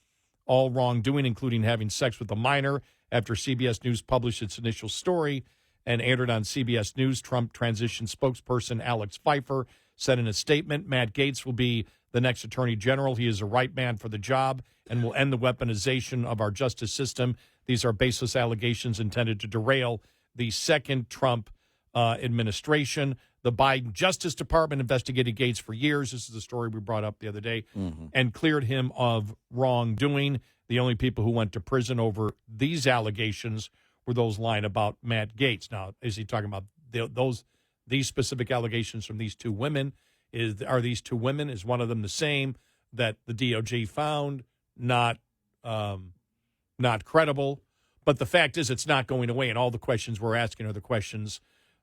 all wrongdoing, including having sex with a minor, after CBS News published its initial story and aired on CBS News. Trump transition spokesperson Alex Pfeiffer said in a statement, Matt Gaetz will be the next attorney general. He is the right man for the job and will end the weaponization of our justice system. These are baseless allegations intended to derail the second Trump administration. The Biden Justice Department investigated Gaetz for years. This is the story we brought up the other day, and cleared him of wrongdoing. The only people who went to prison over these allegations were those lying about Matt Gaetz. Now, is he talking about these specific allegations from these two women? Are these two women? Is one of them the same that the DOJ found not credible? But the fact is, it's not going away, and all the questions we're asking are the questions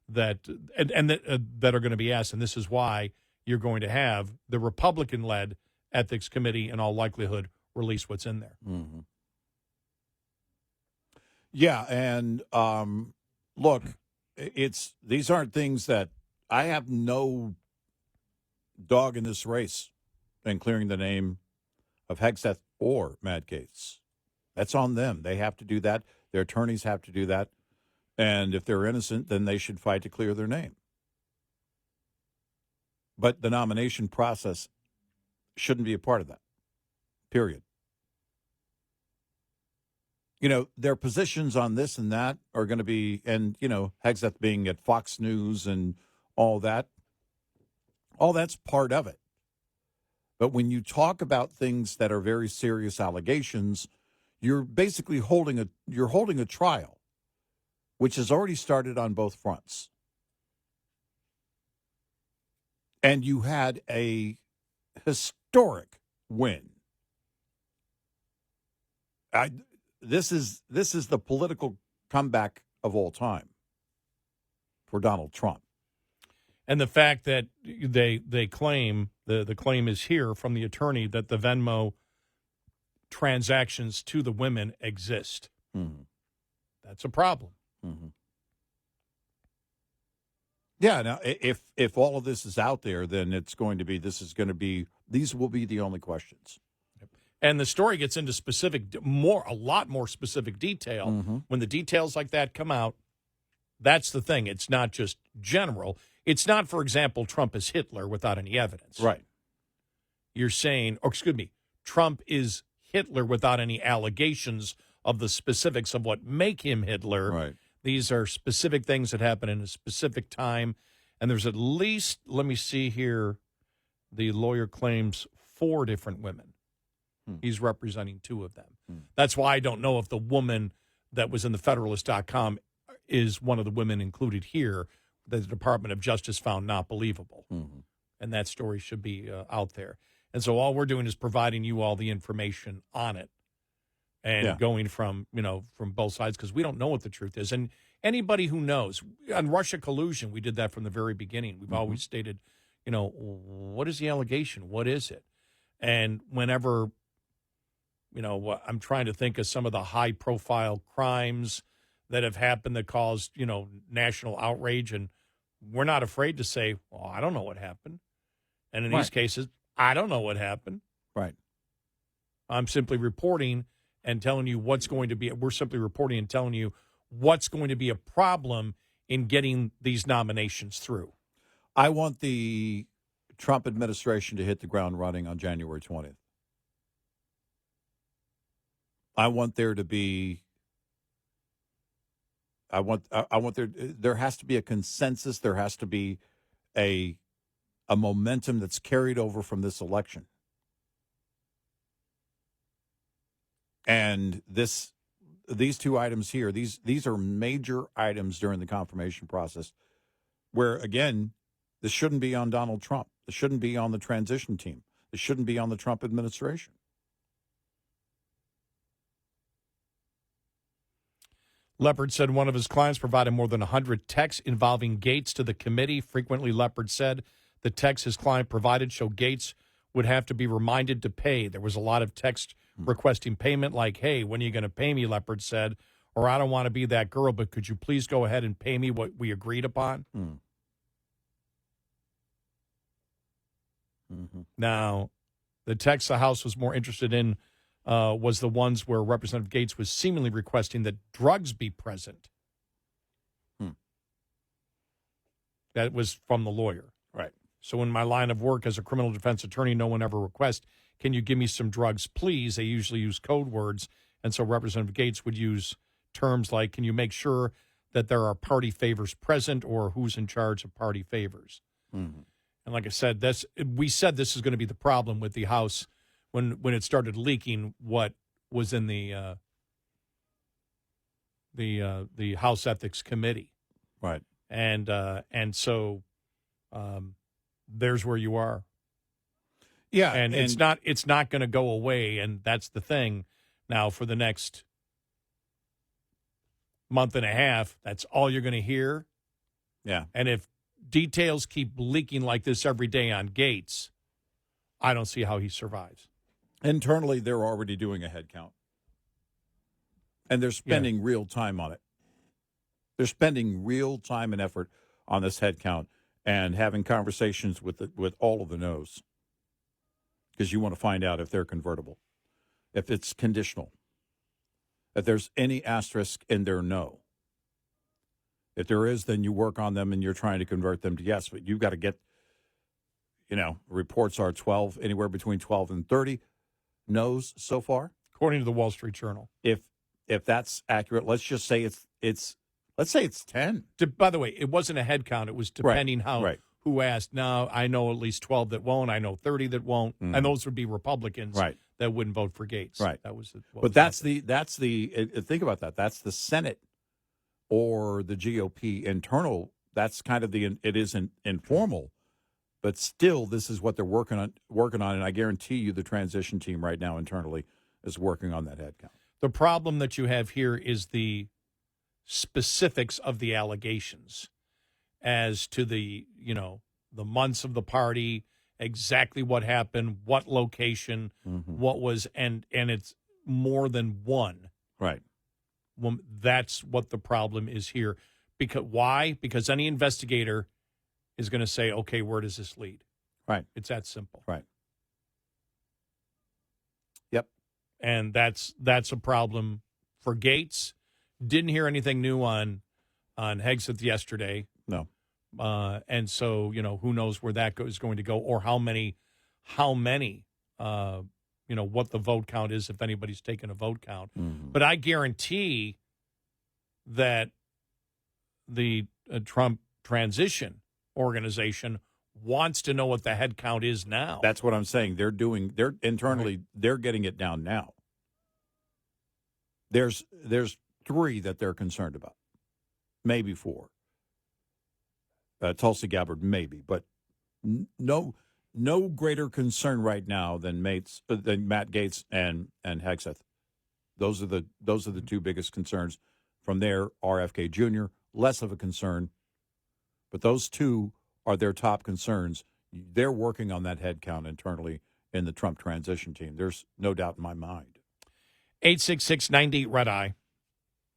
that are going to be asked, and this is why you're going to have the Republican-led Ethics Committee, in all likelihood, release what's in there. Yeah, and look, these aren't things that I have no dog in this race and clearing the name of Hegseth or Matt Gaetz. That's on them. They have to do that. Their attorneys have to do that. And if they're innocent, then they should fight to clear their name. But the nomination process shouldn't be a part of that, period. You know, their positions on this and that are going to be, and, you know, Hegseth being at Fox News and all that's part of it. But when you talk about things that are very serious allegations, you're basically holding a trial, which has already started on both fronts. And you had a historic win. This is the political comeback of all time for Donald Trump. And the fact that they claim, the claim is here from the attorney, that the Venmo transactions to the women exist. Mm-hmm. That's a problem. Mm-hmm. Yeah, now, if all of this is out there, then these will be the only questions. And the story gets into a lot more specific detail. Mm-hmm. When the details like that come out, that's the thing. It's not just general. It's not, for example, Trump is Hitler without any evidence. Right. You're saying, Trump is Hitler without any allegations of the specifics of what make him Hitler. Right. These are specific things that happen in a specific time. And there's at least, let me see here, the lawyer claims 4 different women. He's representing 2 of them. That's why I don't know if the woman that was in the Federalist.com is one of the women included here that the Department of Justice found not believable. Mm-hmm. And that story should be out there. And so all we're doing is providing you all the information on it and going from both sides, because we don't know what the truth is. And anybody who knows, on Russia collusion, we did that from the very beginning. We've always stated, what is the allegation? What is it? And whenever, I'm trying to think of some of the high-profile crimes that have happened that caused, national outrage, and we're not afraid to say, well, I don't know what happened. And in these cases, I don't know what happened. Right. I'm simply reporting and telling you what's going to be. We're simply reporting and telling you what's going to be a problem in getting these nominations through. I want the Trump administration to hit the ground running on January 20th. I want there to be. I want there has to be a consensus. There has to be a momentum that's carried over from this election. And these 2 items here, these are major items during the confirmation process where, again, this shouldn't be on Donald Trump. This shouldn't be on the transition team. This shouldn't be on the Trump administration. Leopard said one of his clients provided more than 100 texts involving Gaetz to the committee. Frequently, Leopard said the texts his client provided show Gaetz would have to be reminded to pay. There was a lot of text requesting payment like, hey, when are you going to pay me, Leopard said, or I don't want to be that girl, but could you please go ahead and pay me what we agreed upon? Mm-hmm. Now, the text the House was more interested in was the ones where Representative Gaetz was seemingly requesting that drugs be present. That was from the lawyer. Right. So in my line of work as a criminal defense attorney, no one ever requests, can you give me some drugs, please? They usually use code words. And so Representative Gaetz would use terms like, can you make sure that there are party favors present, or who's in charge of party favors? Mm-hmm. And like I said, we said this is going to be the problem with the House when it started leaking what was in the House Ethics Committee. Right. And so there's where you are. Yeah, and it's not going to go away, and that's the thing. Now for the next month and a half, that's all you're going to hear. Yeah. And if details keep leaking like this every day on Gaetz, I don't see how he survives. Internally, they're already doing a head count, and they're spending real time on it. They're spending real time and effort on this head count, and having conversations with all of the no's, because you want to find out if they're convertible, if it's conditional, if there's any asterisk in their no. If there is, then you work on them and you're trying to convert them to yes. But you've got to get, reports are 12, anywhere between 12 and 30 no's so far. According to the Wall Street Journal. If that's accurate, let's just say let's say it's 10. By the way, it wasn't a head count. It was depending who asked. Now, I know at least 12 that won't. I know 30 that won't. Mm-hmm. And those would be Republicans that wouldn't vote for Gates. Right. That was that's the think about that. That's the Senate or the GOP internal. That's kind of it isn't informal, but still this is what they're working on. And I guarantee you the transition team right now internally is working on that head count. The problem that you have here is the specifics of the allegations as to the months of the party, exactly what happened, what location, what was, and it's more than one. Right. Well, that's what the problem is here. Why? Because any investigator is going to say, okay, where does this lead? Right. It's that simple. Right. Yep. And that's a problem for Gates. Didn't hear anything new on Hegseth yesterday. No. And so, who knows where that is going to go, or how many, what the vote count is, if anybody's taken a vote count. Mm-hmm. But I guarantee that the Trump transition organization wants to know what the head count is now. That's what I'm saying. They're internally, they're getting it down now. There's 3 that they're concerned about, maybe 4. Tulsi Gabbard, maybe, but no greater concern right now than Matt Gaetz and Hegseth. Those are the 2 biggest concerns. From there, RFK Jr., less of a concern, but those 2 are their top concerns. They're working on that head count internally in the Trump transition team. There's no doubt in my mind. 866-90 Red Eye.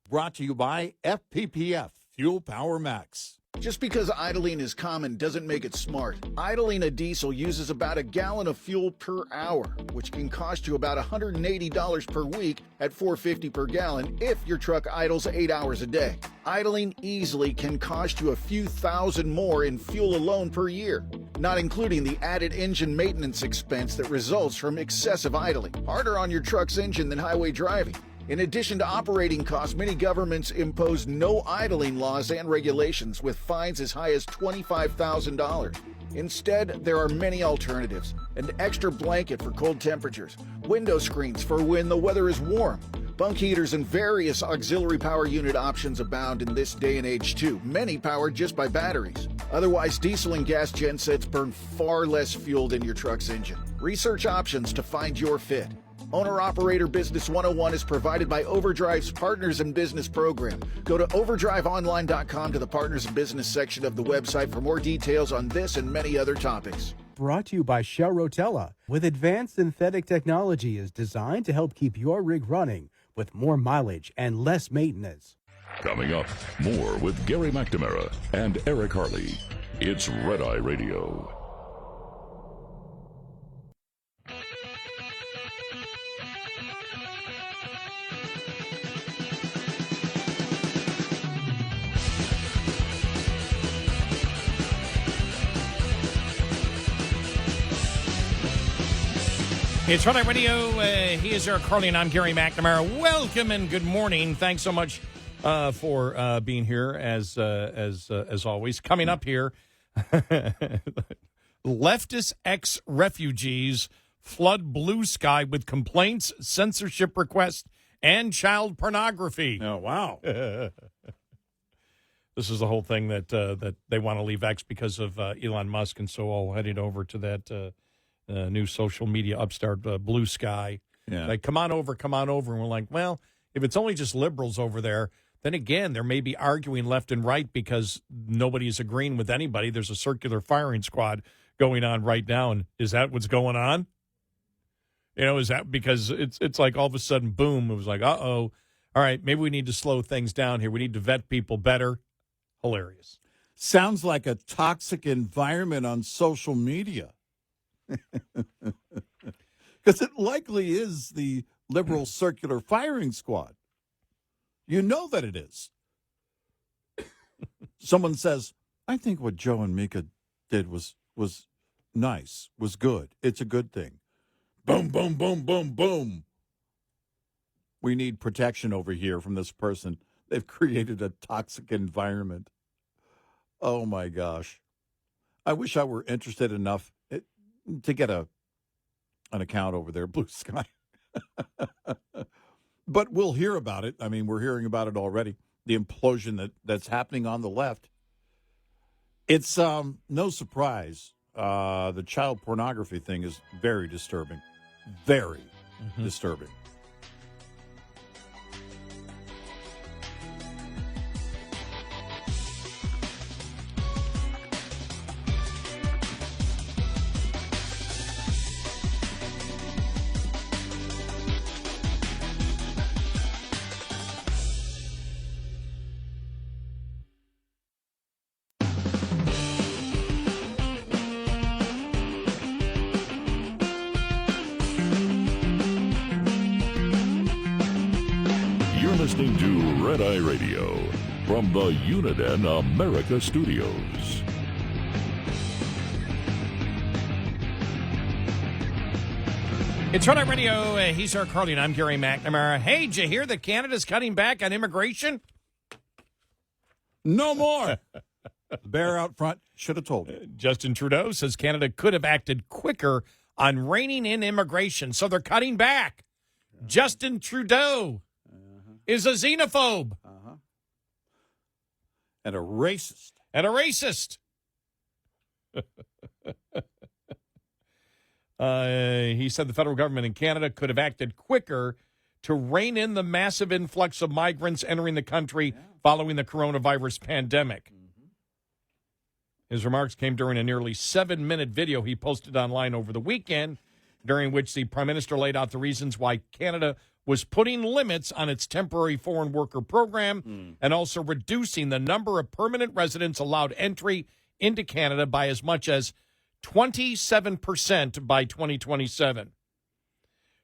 Brought to you by FPPF, Fuel Power Max. Just because idling is common doesn't make it smart. Idling a diesel uses about a gallon of fuel per hour, which can cost you about $180 per week at $4.50 per gallon if your truck idles 8 hours a day. Idling easily can cost you a few thousand more in fuel alone per year, not including the added engine maintenance expense that results from excessive idling. Harder on your truck's engine than highway driving. In addition to operating costs, many governments impose no idling laws and regulations with fines as high as $25,000. Instead, there are many alternatives. An extra blanket for cold temperatures, window screens for when the weather is warm, bunk heaters, and various auxiliary power unit options abound in this day and age too, many powered just by batteries. Otherwise, diesel and gas gensets burn far less fuel than your truck's engine. Research options to find your fit. Owner-Operator Business 101 is provided by Overdrive's Partners in Business program. Go to overdriveonline.com to the Partners in Business section of the website for more details on this and many other topics. Brought to you by Shell Rotella. With advanced synthetic technology is designed to help keep your rig running with more mileage and less maintenance. Coming up, more with Gary McNamara and Eric Harley. It's Red Eye Radio. It's Red Eye Radio. He is Eric Harley, and I'm Gary McNamara. Welcome and good morning. Thanks so much for being here, as always. Coming up here, leftist ex-refugees flood blue sky with complaints, censorship requests, and child pornography. Oh, wow. This is the whole thing that they want to leave X because of Elon Musk, and so all headed over to that new social media upstart, Blue Sky. Yeah. Like, come on over. And we're like, well, if it's only just liberals over there, then again, there may be arguing left and right because nobody's agreeing with anybody. There's a circular firing squad going on right now. And is that what's going on? Is that because it's like all of a sudden, boom, it was like, uh-oh. All right, maybe we need to slow things down here. We need to vet people better. Hilarious. Sounds like a toxic environment on social media. Because it likely is the liberal circular firing squad. You know that it is. Someone says, I think what Joe and Mika did was nice, was good. It's a good thing. Boom, boom, boom, boom, boom. We need protection over here from this person. They've created a toxic environment. Oh, my gosh. I wish I were interested enough to get an account over there, Blue Sky. But we'll hear about it. I mean, we're hearing about it already, the implosion that's happening on the left. It's no surprise. The child pornography thing is very disturbing. Very disturbing. Listening to Red Eye Radio from the Uniden America Studios. It's Red Eye Radio. He's Eric Harley, and I'm Gary McNamara. Hey, did you hear that Canada's cutting back on immigration? No more. The bear out front should have told you. Justin Trudeau says Canada could have acted quicker on reining in immigration, so they're cutting back. Justin Trudeau is a xenophobe. And a racist. He said the federal government in Canada could have acted quicker to rein in the massive influx of migrants entering the country following the coronavirus pandemic. His remarks came during a nearly 7-minute video he posted online over the weekend, during which the Prime Minister laid out the reasons why Canada was putting limits on its temporary foreign worker program and also reducing the number of permanent residents allowed entry into Canada by as much as 27% by 2027.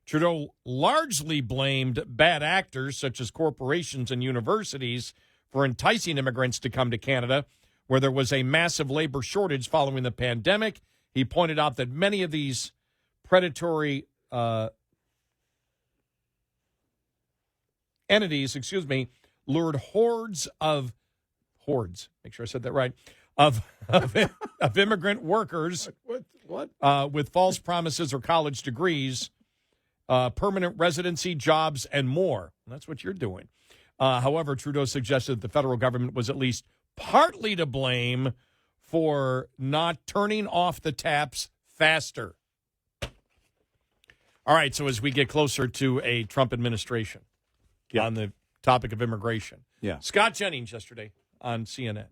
Trudeau largely blamed bad actors such as corporations and universities for enticing immigrants to come to Canada, where there was a massive labor shortage following the pandemic. He pointed out that many of these predatory entities, lured hordes, make sure I said that right, of immigrant workers with false promises or college degrees, permanent residency, jobs, and more. That's what you're doing. However, Trudeau suggested that the federal government was at least partly to blame for not turning off the taps faster. All right, so as we get closer to a Trump administration on the topic of immigration. Yeah. Scott Jennings yesterday on CNN.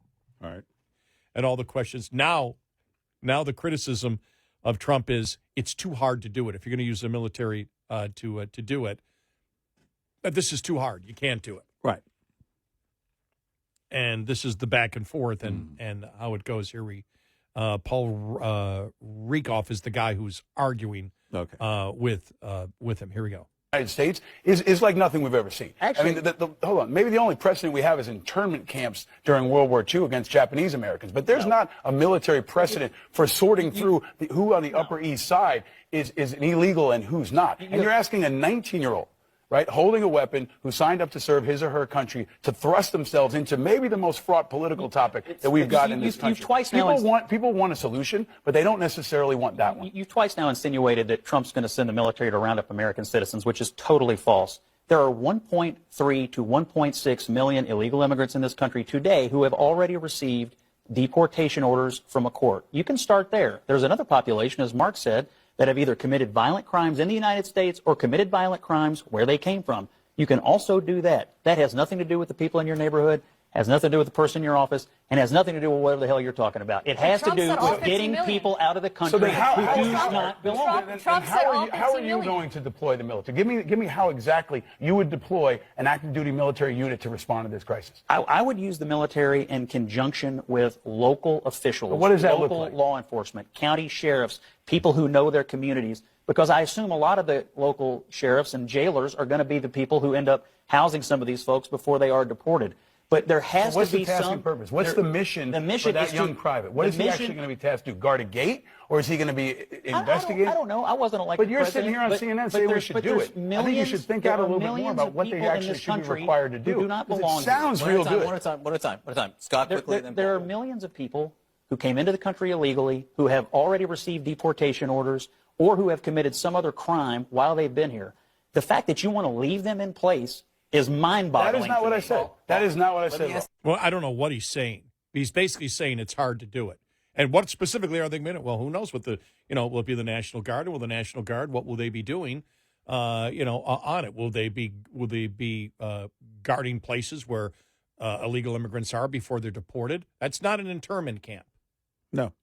All right. And all the questions. Now the criticism of Trump is it's too hard to do it. If you're going to use the military to do it, but this is too hard. You can't do it. Right. And this is the back and forth and how it goes here. Paul Rieckhoff is the guy who's arguing with him. Here we go. United States is like nothing we've ever seen. Actually, I mean, hold on. Maybe the only precedent we have is internment camps during World War II against Japanese Americans. But there's not a military precedent for sorting through who on the Upper East Side is an illegal and who's not. And you're asking a 19-year-old, right, holding a weapon, who signed up to serve his or her country, to thrust themselves into maybe the most fraught political topic that we've got in this country. People want a solution, but they don't necessarily want that one. You've twice now insinuated that Trump's going to send the military to round up American citizens, which is totally false. There are 1.3 to 1.6 million illegal immigrants in this country today who have already received deportation orders from a court. You can start there. There's another population, as Mark said, that have either committed violent crimes in the United States or committed violent crimes where they came from. You can also do that. That has nothing to do with the people in your neighborhood. has nothing to do with the person in your office, and has nothing to do with whatever the hell you're talking about. It has to do with getting people out of the country who do not belong. How are you going to deploy the military? Give me how exactly you would deploy an active duty military unit to respond to this crisis. I would use the military in conjunction with local officials, what does that look local like? law enforcement, county sheriffs, people who know their communities, because I assume a lot of the local sheriffs and jailers are going to be the people who end up housing some of these folks before they are deported. But there has what's to be the task some and purpose? What's the mission for that young private? What is he actually going to be tasked to do? Guard a gate, or is he going to be investigating? I don't know. I wasn't elected. But you're sitting here on CNN saying we should do it. I think you should think out a little bit more about what they actually should be required to do. Do not belong. It sounds real good. One at a time. Scott, quickly. There are millions of people who came into the country illegally, who have already received deportation orders, or who have committed some other crime while they've been here. The fact that you want to leave them in place is mind-boggling. That is not what I said. That is not what I said. Well, I don't know what he's saying. He's basically saying it's hard to do it. And what specifically are they going to? Well, who knows what will it be the National Guard? Or will the National Guard, what will they be doing, on it? Will they be guarding places where illegal immigrants are before they're deported? That's not an internment camp. No.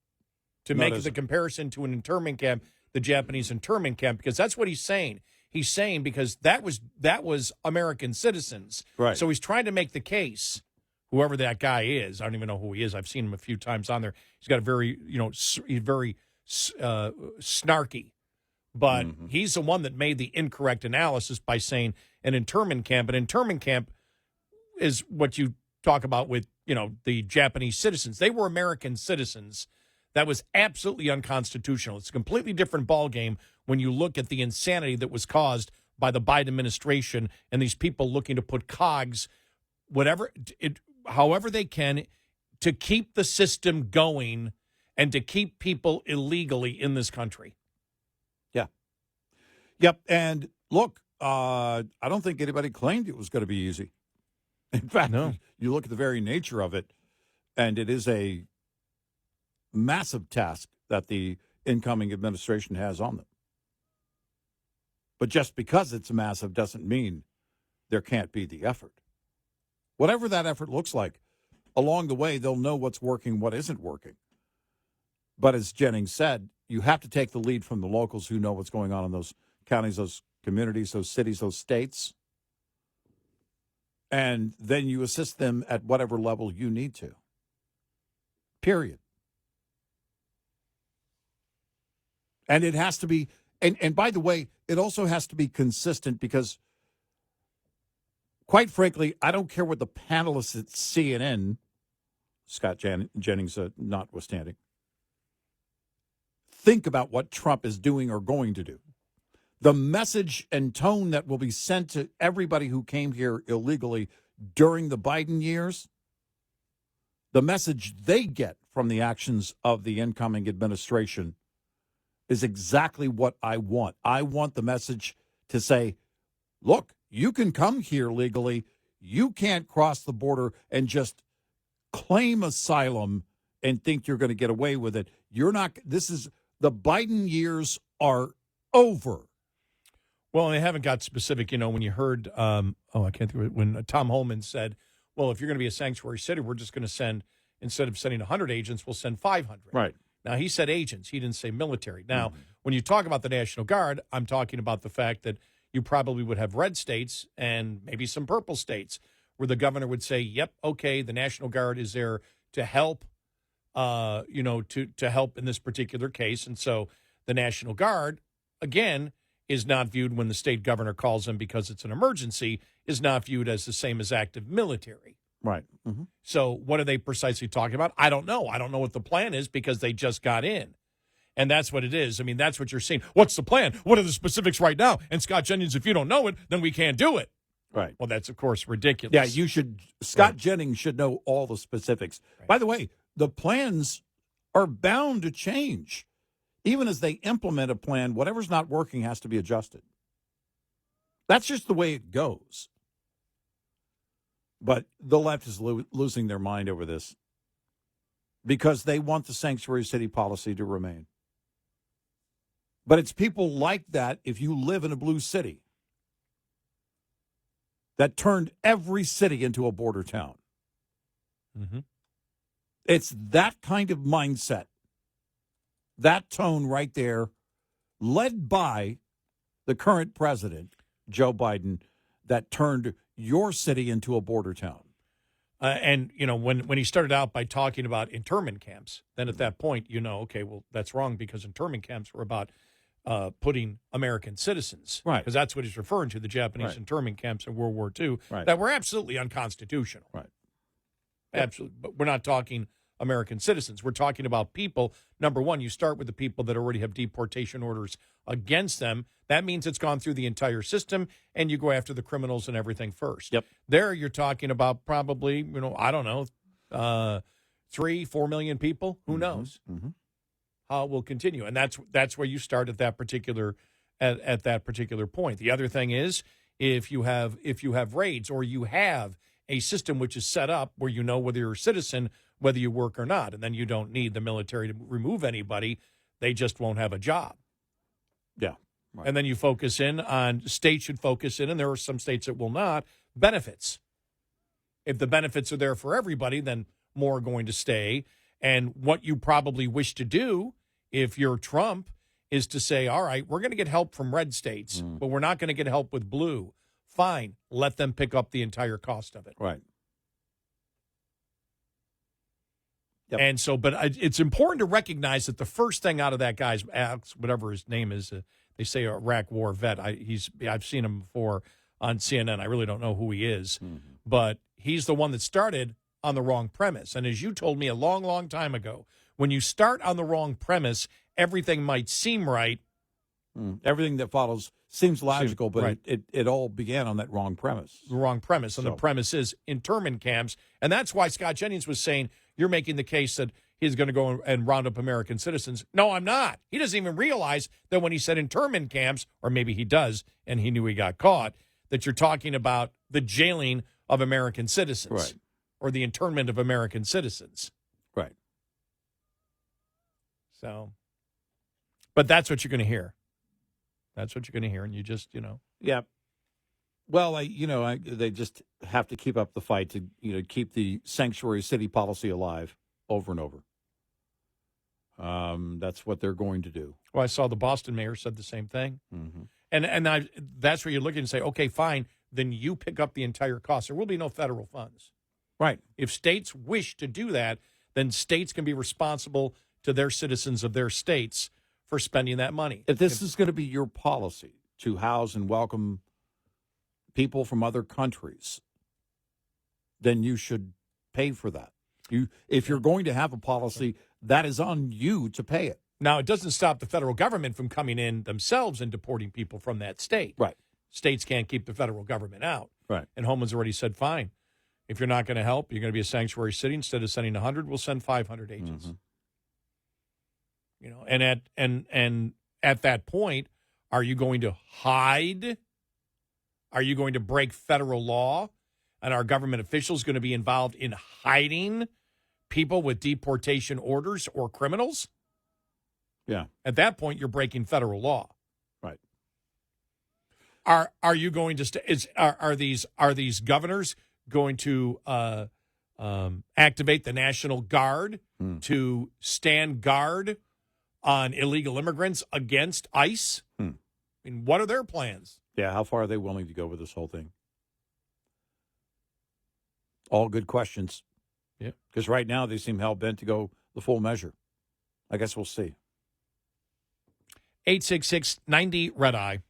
To make the comparison to an internment camp, the Japanese internment camp, because that's what he's saying. He's saying because that was American citizens. Right. So he's trying to make the case, whoever that guy is. I don't even know who he is. I've seen him a few times on there. He's got a very snarky. But he's the one that made the incorrect analysis by saying an internment camp. An internment camp is what you talk about with, the Japanese citizens. They were American citizens. That was absolutely unconstitutional. It's a completely different ballgame when you look at the insanity that was caused by the Biden administration and these people looking to put cogs, however they can, to keep the system going and to keep people illegally in this country. Yeah. Yep. And look, I don't think anybody claimed it was going to be easy. In fact, no. You look at the very nature of it, and it is a massive task that the incoming administration has on them. But just because it's massive doesn't mean there can't be the effort. Whatever that effort looks like, along the way, they'll know what's working, what isn't working. But as Jennings said, you have to take the lead from the locals who know what's going on in those counties, those communities, those cities, those states. And then you assist them at whatever level you need to. Period. And it has to be, and by the way, it also has to be consistent because, quite frankly, I don't care what the panelists at CNN, Scott Jennings notwithstanding, think about what Trump is doing or going to do. The message and tone that will be sent to everybody who came here illegally during the Biden years, the message they get from the actions of the incoming administration is exactly what I want. I want the message to say, look, you can come here legally. You can't cross the border and just claim asylum and think you're going to get away with it. You're not. The Biden years are over. Well, they haven't got specific, when you heard, I can't think of it, when Tom Homan said, well, if you're going to be a sanctuary city, we're just going to send, instead of sending 100 agents, we'll send 500. Right. Now, he said agents. He didn't say military. Now, when you talk about the National Guard, I'm talking about the fact that you probably would have red states and maybe some purple states where the governor would say, yep, okay, the National Guard is there to help, to help in this particular case. And so the National Guard, again, is not viewed when the state governor calls them because it's an emergency, is not viewed as the same as active military. Right. Mm-hmm. So what are they precisely talking about? I don't know. I don't know what the plan is because they just got in. And that's what it is. I mean, that's what you're saying. What's the plan? What are the specifics right now? And Scott Jennings, if you don't know it, then we can't do it. Right. Well, that's, of course, ridiculous. Yeah, you should. Scott Jennings should know all the specifics. Right. By the way, the plans are bound to change. Even as they implement a plan, whatever's not working has to be adjusted. That's just the way it goes. But the left is losing their mind over this because they want the sanctuary city policy to remain. But it's people like that, if you live in a blue city, that turned every city into a border town. Mm-hmm. It's that kind of mindset, that tone right there, led by the current president, Joe Biden, that turned your city into a border town. And, you know, when he started out by talking about internment camps, then at that point, you know, okay, well, that's wrong because internment camps were about putting American citizens. Right. Because that's what he's referring to, the Japanese Right. internment camps in World War II Right. that were absolutely unconstitutional. Right. Absolutely. But we're not talking American citizens. We're talking about people. Number one, you start with the people that already have deportation orders against them. That means it's gone through the entire system, and you go after the criminals and everything first. Yep. There you're talking about probably, you know, I don't know, 3-4 million people. Who knows how it will continue? And that's where you start at that particular at that particular point. The other thing is if you have raids or you have a system which is set up where you know whether you're a citizen, whether you work or not, and then you don't need the military to remove anybody. They just won't have a job. Yeah. Right. And then you focus in on, states should focus in, and there are some states that will not, benefits. If the benefits are there for everybody, then more are going to stay. And what you probably wish to do, if you're Trump, is to say, all right, we're going to get help from red states, but we're not going to get help with blue. Fine. Let them pick up the entire cost of it. Right. Yep. And so, but it's important to recognize that the first thing out of that guy's, whatever his name is, they say a Iraq War vet. I've seen him before on CNN. I really don't know who he is, but he's the one that started on the wrong premise. And as you told me a long, long time ago, when you start on the wrong premise, everything might seem right. Everything that follows seems logical, but right. it all began on that wrong premise. The wrong premise. And the premise is internment camps. And that's why Scott Jennings was saying, you're making the case that he's going to go and round up American citizens. No, I'm not. He doesn't even realize that when he said internment camps, or maybe he does, and he knew he got caught, that you're talking about the jailing of American citizens. Right. Or the internment of American citizens. Right. So, but that's what you're going to hear. That's what you're going to hear, and you just, you know. Yeah. Well, they just have to keep up the fight to, keep the sanctuary city policy alive over and over. That's what they're going to do. Well, I saw the Boston mayor said the same thing. And that's where you're looking and say, okay, fine, then you pick up the entire cost. There will be no federal funds. Right. If states wish to do that, then states can be responsible to their citizens of their states for spending that money. If this is going to be your policy to house and welcome people from other countries, then you should pay for that. If you're going to have a policy, that is on you to pay it. Now, it doesn't stop the federal government from coming in themselves and deporting people from that state. Right. States can't keep the federal government out. Right. And Homeland's already said, fine, if you're not going to help, you're going to be a sanctuary city. Instead of sending 100, we'll send 500 agents. You know, and at that point, are you going to hide? Are you going to break federal law? And are government officials going to be involved in hiding people with deportation orders or criminals? Yeah. At that point, you're breaking federal law. Right. Are you going to are these governors going to activate the National Guard to stand guard on illegal immigrants against ICE? I mean, what are their plans? Yeah, how far are they willing to go with this whole thing? All good questions. Yeah. Because right now they seem hell-bent to go the full measure. I guess we'll see. 866-90-RED-EYE.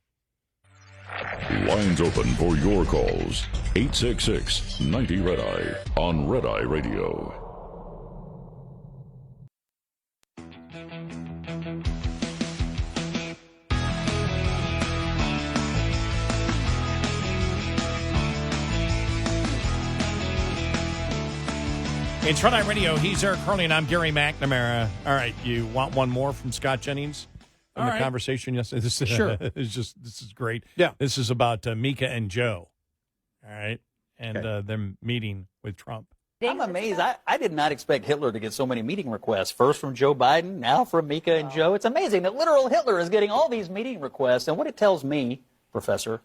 Lines open for your calls. 866-90-RED-EYE on Red Eye Radio. It's Red Eye Radio. He's Eric Harley, and I'm Gary McNamara. All right, you want one more from Scott Jennings in the conversation yesterday? This is, sure. This is great. Yeah. This is about Mika and Joe. All right, and them meeting with Trump. I'm amazed. I did not expect Hitler to get so many meeting requests. First from Joe Biden, now from Mika and Joe. It's amazing that literal Hitler is getting all these meeting requests. And what it tells me, Professor,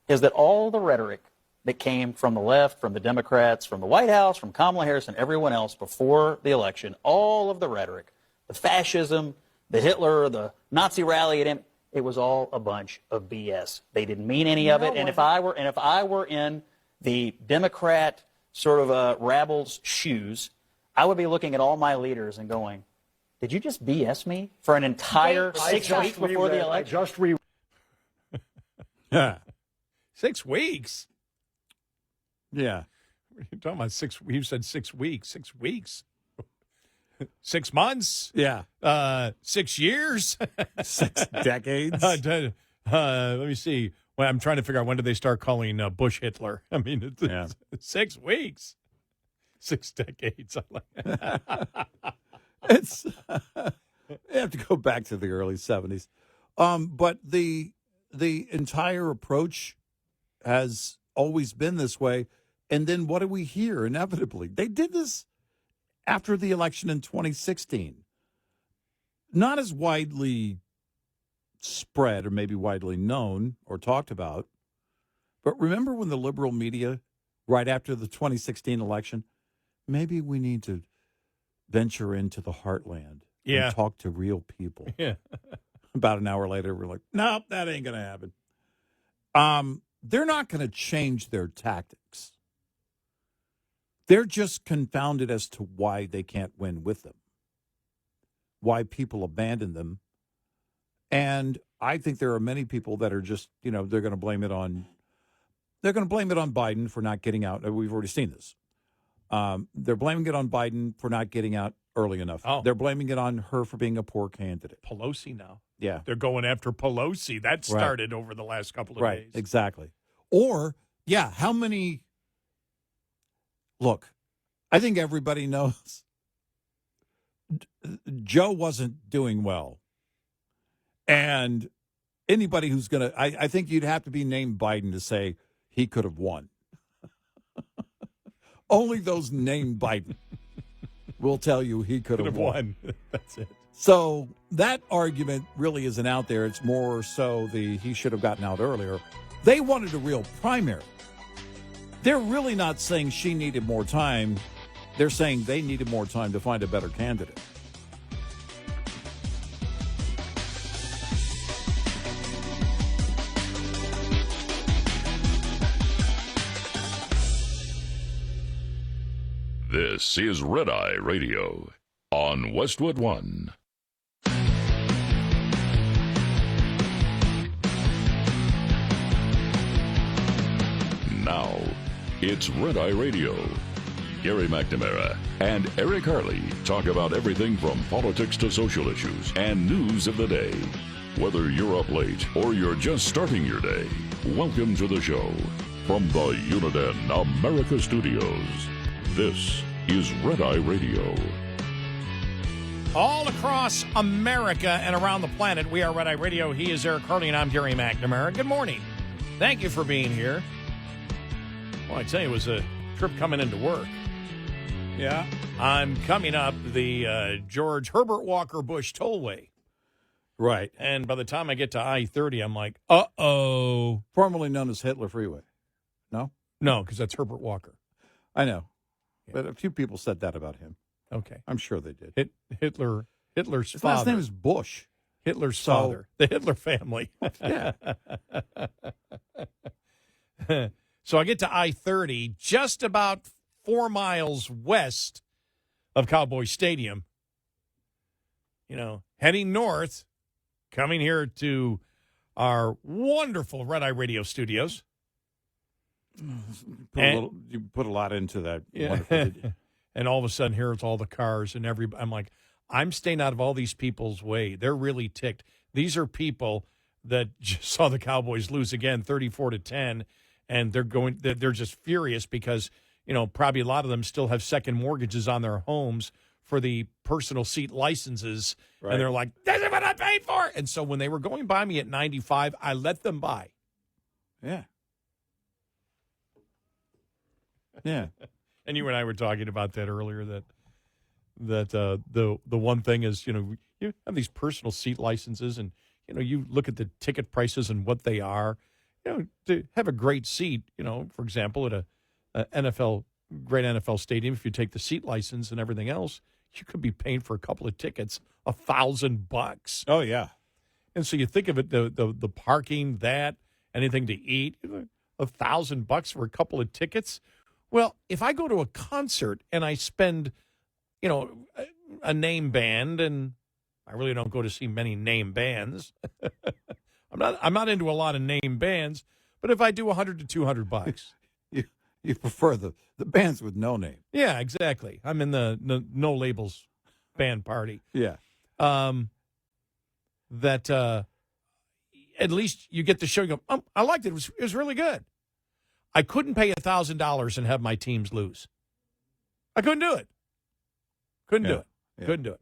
is that all the rhetoric that came from the left, from the Democrats, from the White House, from Kamala Harris, and everyone else before the election, all of the rhetoric, the fascism, the Hitler, the Nazi rally at him, it was all a bunch of BS. They didn't mean any of it. And if I were in the Democrat sort of rabble's shoes, I would be looking at all my leaders and going, did you just BS me for an entire 6 weeks before the election? Yeah. 6 weeks? Yeah. You're talking about you said 6 weeks. 6 weeks. 6 months? Yeah. 6 years? 6 decades? Let me see. Well, I'm trying to figure out, when did they start calling Bush Hitler? I mean, it's 6 weeks. 6 decades. It's you have to go back to the early 70s. But the entire approach has always been this way. And then what do we hear inevitably? They did this after the election in 2016. Not as widely spread or maybe widely known or talked about. But remember when the liberal media, right after the 2016 election, maybe we need to venture into the heartland and talk to real people. Yeah. About an hour later, we're like, nope, that ain't going to happen. They're not going to change their tactics. They're just confounded as to why they can't win with them, why people abandon them. And I think there are many people that are just, they're going to blame it on Biden for not getting out. We've already seen this. They're blaming it on Biden for not getting out early enough. Oh. They're blaming it on her for being a poor candidate. Pelosi now. Yeah. They're going after Pelosi. That started over the last couple of days. Exactly. Or, how many... Look, I think everybody knows Joe wasn't doing well. And anybody who's going to... I think you'd have to be named Biden to say he could have won. Only those named Biden will tell you he could have won. That's it. So that argument really isn't out there. It's more so he should have gotten out earlier. They wanted a real primary. They're really not saying she needed more time. They're saying they needed more time to find a better candidate. This is Red Eye Radio on Westwood One. Now, it's Red Eye Radio. Gary McNamara and Eric Harley talk about everything from politics to social issues and news of the day. Whether you're up late or you're just starting your day, welcome to the show. From the Uniden America Studios, this is Red Eye Radio. All across America and around the planet, we are Red Eye Radio. He is Eric Harley, and I'm Gary McNamara. Good morning. Thank you for being here. Well, I tell you, it was a trip coming into work. Yeah. I'm coming up the George Herbert Walker Bush Tollway. Right. And by the time I get to I-30, I'm like, uh-oh. Formerly known as Hitler Freeway. No? No, because that's Herbert Walker. I know. Yeah. But a few people said that about him. Okay. I'm sure they did. Hitler's His father. last name is Bush. Hitler's father. The Hitler family. Yeah. So I get to I-30, just about 4 miles west of Cowboy Stadium. Heading north, coming here to our wonderful Red Eye Radio studios. You put a lot into that. Yeah. And all of a sudden, here's all the cars and I'm like, I'm staying out of all these people's way. They're really ticked. These are people that just saw the Cowboys lose again, 34-10, and they're just furious because, probably a lot of them still have second mortgages on their homes for the personal seat licenses. Right. And they're like, this is what I paid for. And so when they were going by me at 95, I let them by. Yeah. Yeah. And you and I were talking about that earlier, that the one thing is, you have these personal seat licenses and, you look at the ticket prices and what they are. to have a great seat, for example, at a great NFL stadium, if you take the seat license and everything else, you could be paying for a couple of tickets $1,000. Oh, yeah. And so you think of it, the parking, anything to eat, $1,000 for a couple of tickets. Well, if I go to a concert and I spend, a name band, and I really don't go to see many name bands. I'm not into a lot of name bands, but if I do $100 to $200, you prefer the bands with no name. Yeah, exactly. I'm in the no labels band party. Yeah. That at least you get the show. You go, I liked it. It was really good. I couldn't pay $1,000 and have my teams lose. I couldn't do it. Couldn't do it.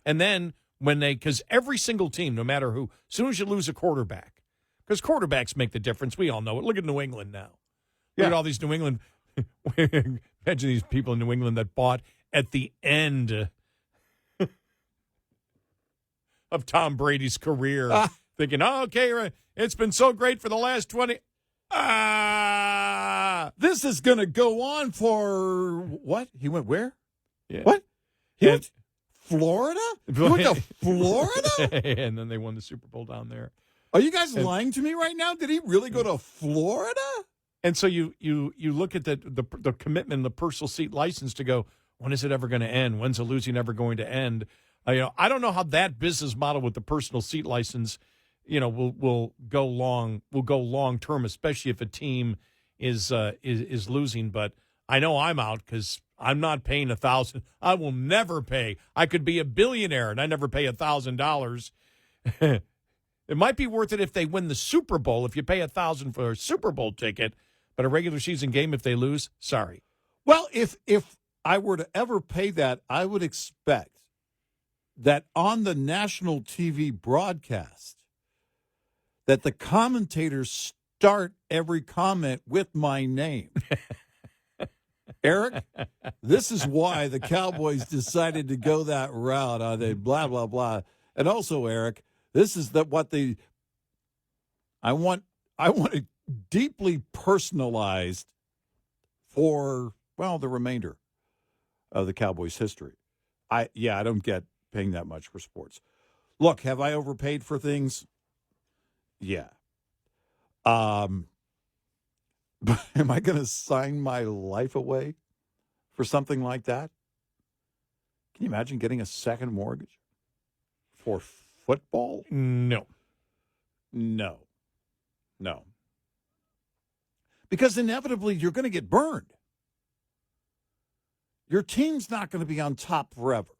And then because every single team, no matter who, as soon as you lose a quarterback, because quarterbacks make the difference. We all know it. Look at New England now. Look at all these New England. Imagine these people in New England that bought at the end of Tom Brady's career, thinking, okay, it's been so great for the last 20. This is going to go on for what? He went where? Yeah. What? He went Florida? He went to Florida? And then they won the Super Bowl down there. Are you guys lying to me right now? Did he really go to Florida? And so you look at the commitment, the personal seat license to go, when is it ever going to end? When's the losing ever going to end? I don't know how that business model with the personal seat license, will go long term, especially if a team is losing. But I know I'm out because I'm not paying $1,000. I will never pay. I could be a billionaire and I never pay $1,000. It might be worth it if they win the Super Bowl. If you pay $1,000 for a Super Bowl ticket, but a regular season game, if they lose, sorry. Well, if I were to ever pay that, I would expect that on the national TV broadcast, that the commentators start every comment with my name. Eric, this is why the Cowboys decided to go that route. They blah, blah, blah. And also, Eric, this is I want it deeply personalized for, the remainder of the Cowboys' history. I don't get paying that much for sports. Look, have I overpaid for things? Yeah. But am I going to sign my life away for something like that? Can you imagine getting a second mortgage for football? No. Because inevitably you're going to get burned. Your team's not going to be on top forever.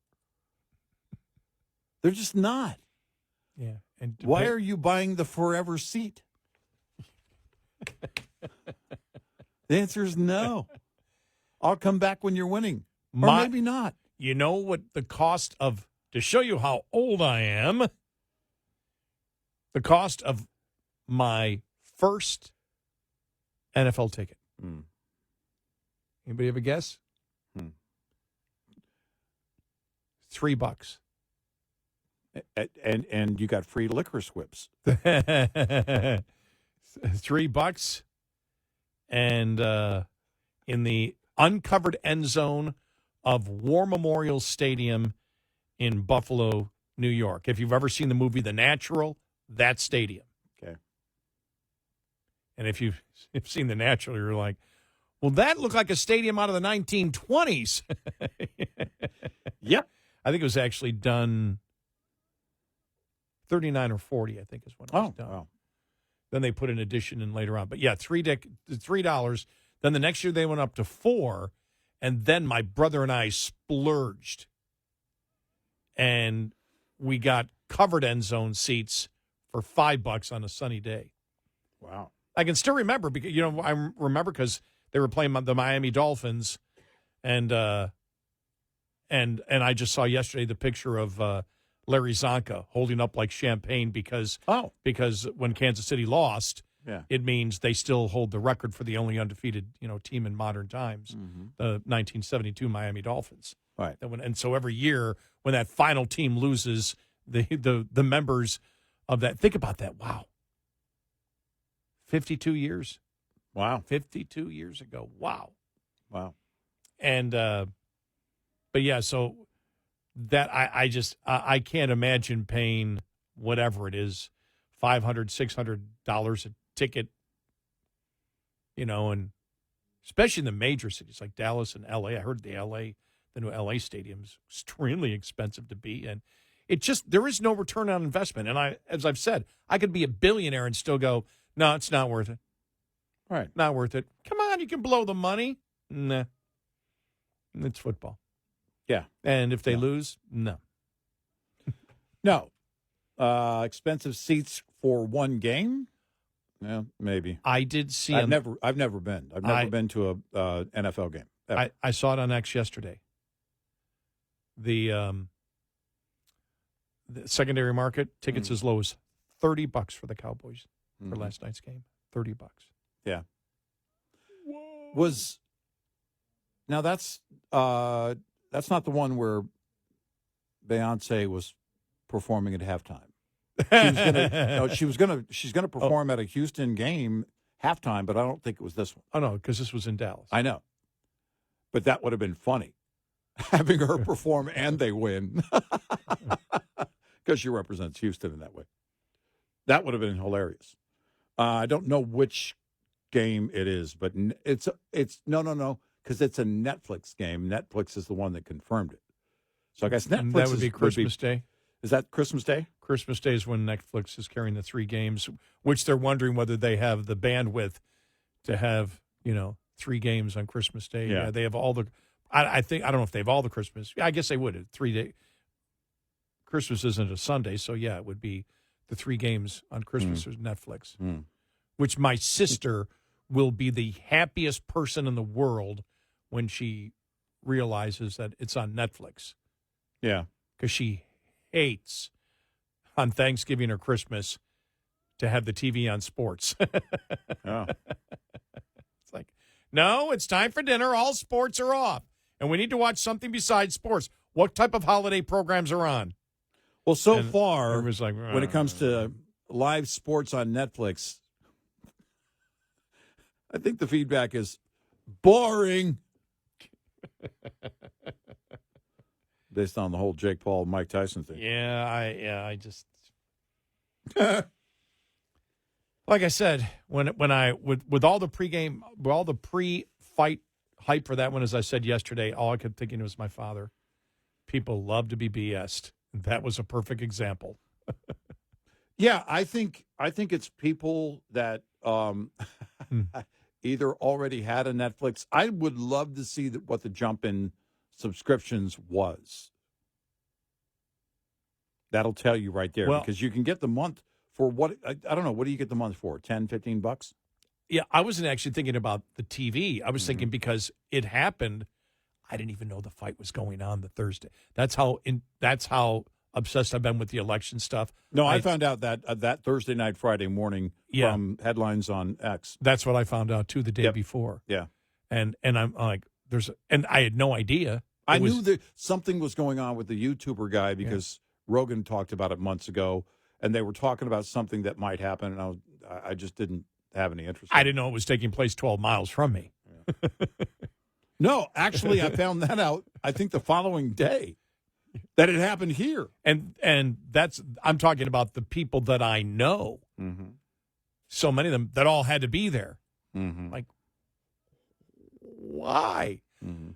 They're just not. Yeah. And why are you buying the forever seat? The answer is no. I'll come back when you're winning. Or maybe not. You know what the cost of, to show you how old I am, the cost of my first NFL ticket. Anybody have a guess? $3. And you got free licorice whips. $3, and in the uncovered end zone of War Memorial Stadium in Buffalo, New York. If you've ever seen the movie The Natural, that stadium. Okay. And if you've seen The Natural, you're like, well, that looked like a stadium out of the 1920s. Yep. I think it was actually done 39 or 40, I think is when it was done. Wow. Then they put an addition in later on. But yeah, $3. Then the next year they went up to $4, and then my brother and I splurged, and we got covered end zone seats for $5 on a sunny day. Wow. I can still remember because I remember because they were playing the Miami Dolphins, and I just saw yesterday the picture of Larry Zonka holding up like champagne because when Kansas City lost, it means they still hold the record for the only undefeated team in modern times, the 1972 Miami Dolphins. Right. And so every year when that final team loses, the members of that, think about that. Wow. 52 years. Wow. 52 years ago. Wow. And but yeah, so that I can't imagine paying whatever it is, $500, $600 a ticket, and especially in the major cities like Dallas and L.A. I heard the new L.A. stadium's extremely expensive to be in. There is no return on investment. And as I've said, I could be a billionaire and still go, no, it's not worth it. right. Not worth it. Come on, you can blow the money. Nah. It's football. Yeah. And if they lose, no. No. Expensive seats for one game? Yeah, maybe. I did see. I've never been. I've never been to a NFL game. I saw it on X yesterday. The secondary market tickets as low as $30 for the Cowboys for last night's game. $30. Yeah. Whoa. Now that's not the one where Beyonce was performing at halftime. She's gonna perform at a Houston game halftime, but I don't think it was this one. Oh no, because this was in Dallas. I know, but that would have been funny, having her perform and they win, because she represents Houston in that way. That would have been hilarious. I don't know which game it is, but it's no, because it's a Netflix game. Netflix is the one that confirmed it. So I guess Netflix that would be Christmas Day. Is that Christmas Day? Christmas Day is when Netflix is carrying the 3 games, which they're wondering whether they have the bandwidth to have 3 games on Christmas Day. Yeah, they have all the. I don't know if they have all the Christmas. Yeah, I guess they would. 3 day. Christmas isn't a Sunday, so yeah, it would be the 3 games on Christmas or Netflix. Which my sister will be the happiest person in the world when she realizes that it's on Netflix. Yeah, because she hates on Thanksgiving or Christmas to have the TV on sports. Oh. It's like, no, it's time for dinner. All sports are off. And we need to watch something besides sports. What type of holiday programs are on? Well, so far, like, when it comes to live sports on Netflix, I think the feedback is boring. Based on the whole Jake Paul, Mike Tyson thing. I just like I said, with all the pregame, with all the pre-fight hype for that one, as I said yesterday, all I kept thinking was my father. People love to be BS'd. That was a perfect example. Yeah, I think it's people that either already had a Netflix. I would love to see what the jump in subscriptions was. That'll tell you right there, because you can get the month for what I don't know. What do you get the month for? $10, $15? Yeah, I wasn't actually thinking about the TV. I was thinking because it happened, I didn't even know the fight was going on the Thursday. That's how obsessed I've been with the election stuff. No, I found out that Thursday night, Friday morning from headlines on X. That's what I found out too the day before. Yeah, and I'm like, and I had no idea. I knew that something was going on with the YouTuber guy because Rogan talked about it months ago, and they were talking about something that might happen, and I just didn't have any interest. I didn't know it was taking place 12 miles from me. Yeah. No, actually, I found that out, I think, the following day that it happened here. And I'm talking about the people that I know. Mm-hmm. So many of them that all had to be there. Mm-hmm. Like, why? Mm-hmm.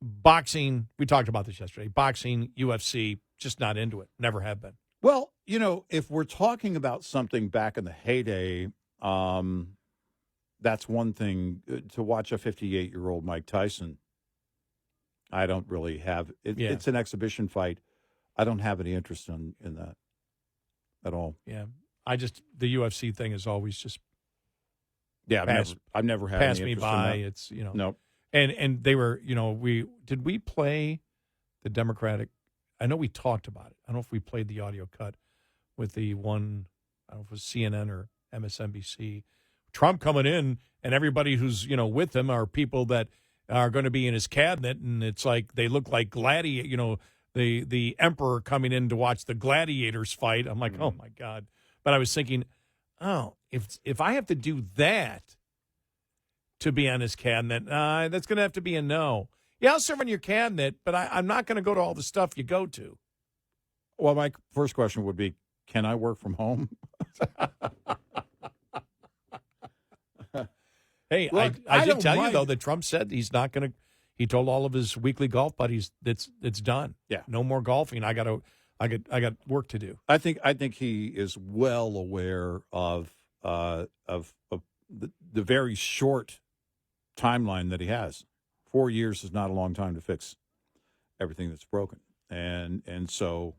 Boxing, we talked about this yesterday. Boxing, UFC, just not into it. Never have been. Well, if we're talking about something back in the heyday, that's one thing. To watch a 58-year-old Mike Tyson, I don't really have it. Yeah. It's an exhibition fight. I don't have any interest in that at all. Yeah, the UFC thing is always just I've never had passed any me interest by. in that. It's nope. And they were we play the Democratic? I know we talked about it. I don't know if we played the audio cut with the one. I don't know if it was CNN or MSNBC. Trump coming in, and everybody who's with him are people that are going to be in his cabinet, and it's like they look like the emperor coming in to watch the gladiators fight. I'm like, oh my God, But I was thinking, oh, if I have to do that to be on his cabinet, that's going to have to be a no. Yeah, I'll serve on your cabinet, but I'm not going to go to all the stuff you go to. Well, my first question would be, can I work from home? Hey, Look, I did don't tell you, mind. though, that Trump said he's not going to – he told all of his weekly golf buddies it's done. Yeah. No more golfing. I got work to do. I think he is well aware of the very short timeline that he has. 4 years is not a long time to fix everything that's broken, and so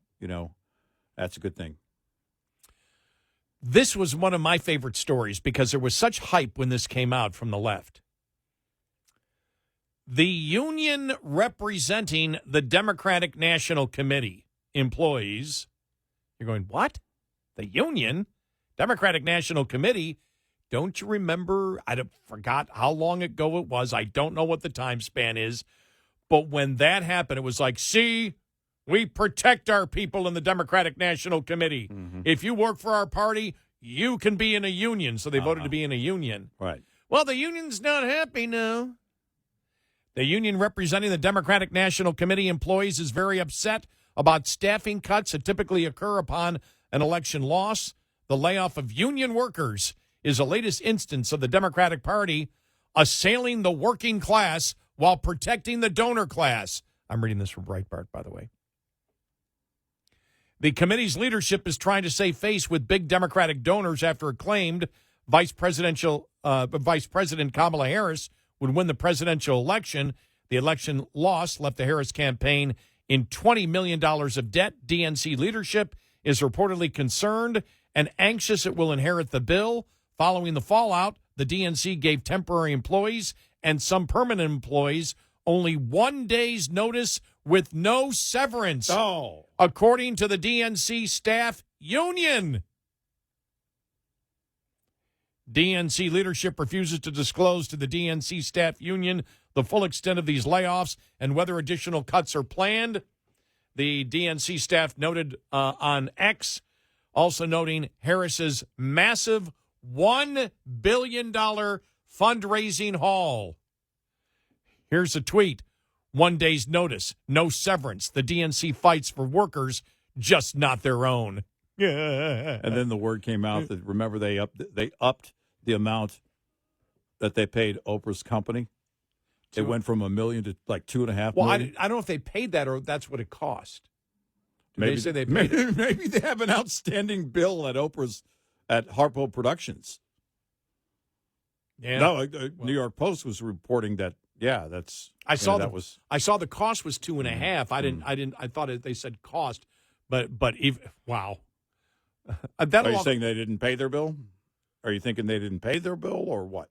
that's a good thing. This was one of my favorite stories because there was such hype when this came out from the left. The union representing the Democratic National Committee employees, you're going, what? The union? Democratic National Committee? Don't you remember? I forgot how long ago it was. I don't know what the time span is. But when that happened, it was like, see, we protect our people in the Democratic National Committee. Mm-hmm. If you work for our party, you can be in a union. So they voted to be in a union. Right. Well, the union's not happy now. The union representing the Democratic National Committee employees is very upset about staffing cuts that typically occur upon an election loss. The layoff of union workers is the latest instance of the Democratic Party assailing the working class while protecting the donor class. I'm reading this from Breitbart, by the way. The committee's leadership is trying to save face with big Democratic donors after it claimed Vice President Kamala Harris would win the presidential election. The election loss left the Harris campaign in $20 million of debt. DNC leadership is reportedly concerned and anxious it will inherit the bill. Following the fallout, the DNC gave temporary employees and some permanent employees only 1 day's notice with no severance, according to the DNC staff union. DNC leadership refuses to disclose to the DNC staff union the full extent of these layoffs and whether additional cuts are planned. The DNC staff noted on X, also noting Harris's massive $1 billion fundraising haul. Here's a tweet. 1 day's notice, no severance. The DNC fights for workers, just not their own. And then the word came out that, remember, they upped the amount that they paid Oprah's company. It went from $1 million to like $2.5 million. Well, I don't know if they paid that or that's what it cost. Maybe they say they paid it? Maybe they have an outstanding bill at Harpo Productions. Yeah. No, New York Post was reporting that. Yeah, that's. I saw the cost was 2.5. I thought they said cost, but wow. Are you saying they didn't pay their bill? Are you thinking they didn't pay their bill or what?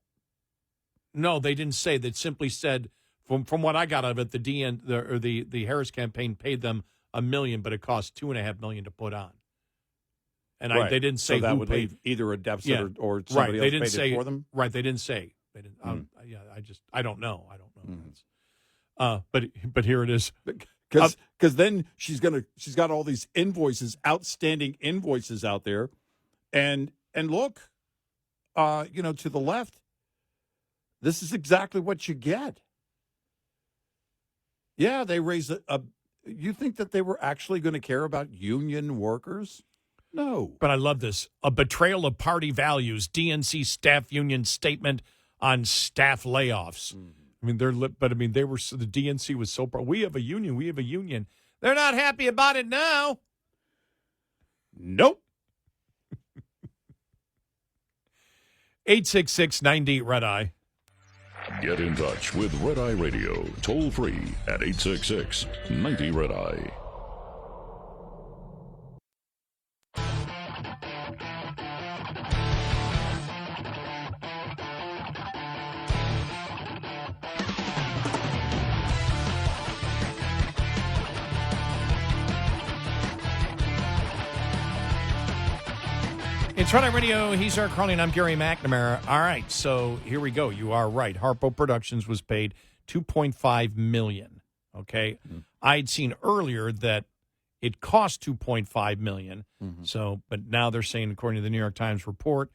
No, they didn't say. They simply said, from what I got out of it, the Harris campaign paid them $1 million, but it cost $2.5 million to put on. And right. They didn't say so that who would paid. leave either a deficit or somebody else paid it for them. Right, they didn't say. They didn't. I don't know. But here it is. Because then she's got all these outstanding invoices out there, and look, to the left, this is exactly what you get. Yeah, they raised you think that they were actually going to care about union workers? No. But I love this. A betrayal of party values. DNC staff union statement on staff layoffs. Mm-hmm. I mean, the DNC was so proud. We have a union. We have a union. They're not happy about it now. Nope. 866-98-RED-EYE. Get in touch with Red Eye Radio, toll free at 866-90-RED-EYE. It's Red Eye Radio. He's Eric Harley, and I'm Gary McNamara. All right, so here we go. You are right. Harpo Productions was paid $2.5 million. Okay, I'd seen earlier that It cost $2.5 million. So, but now they're saying, according to the New York Times report,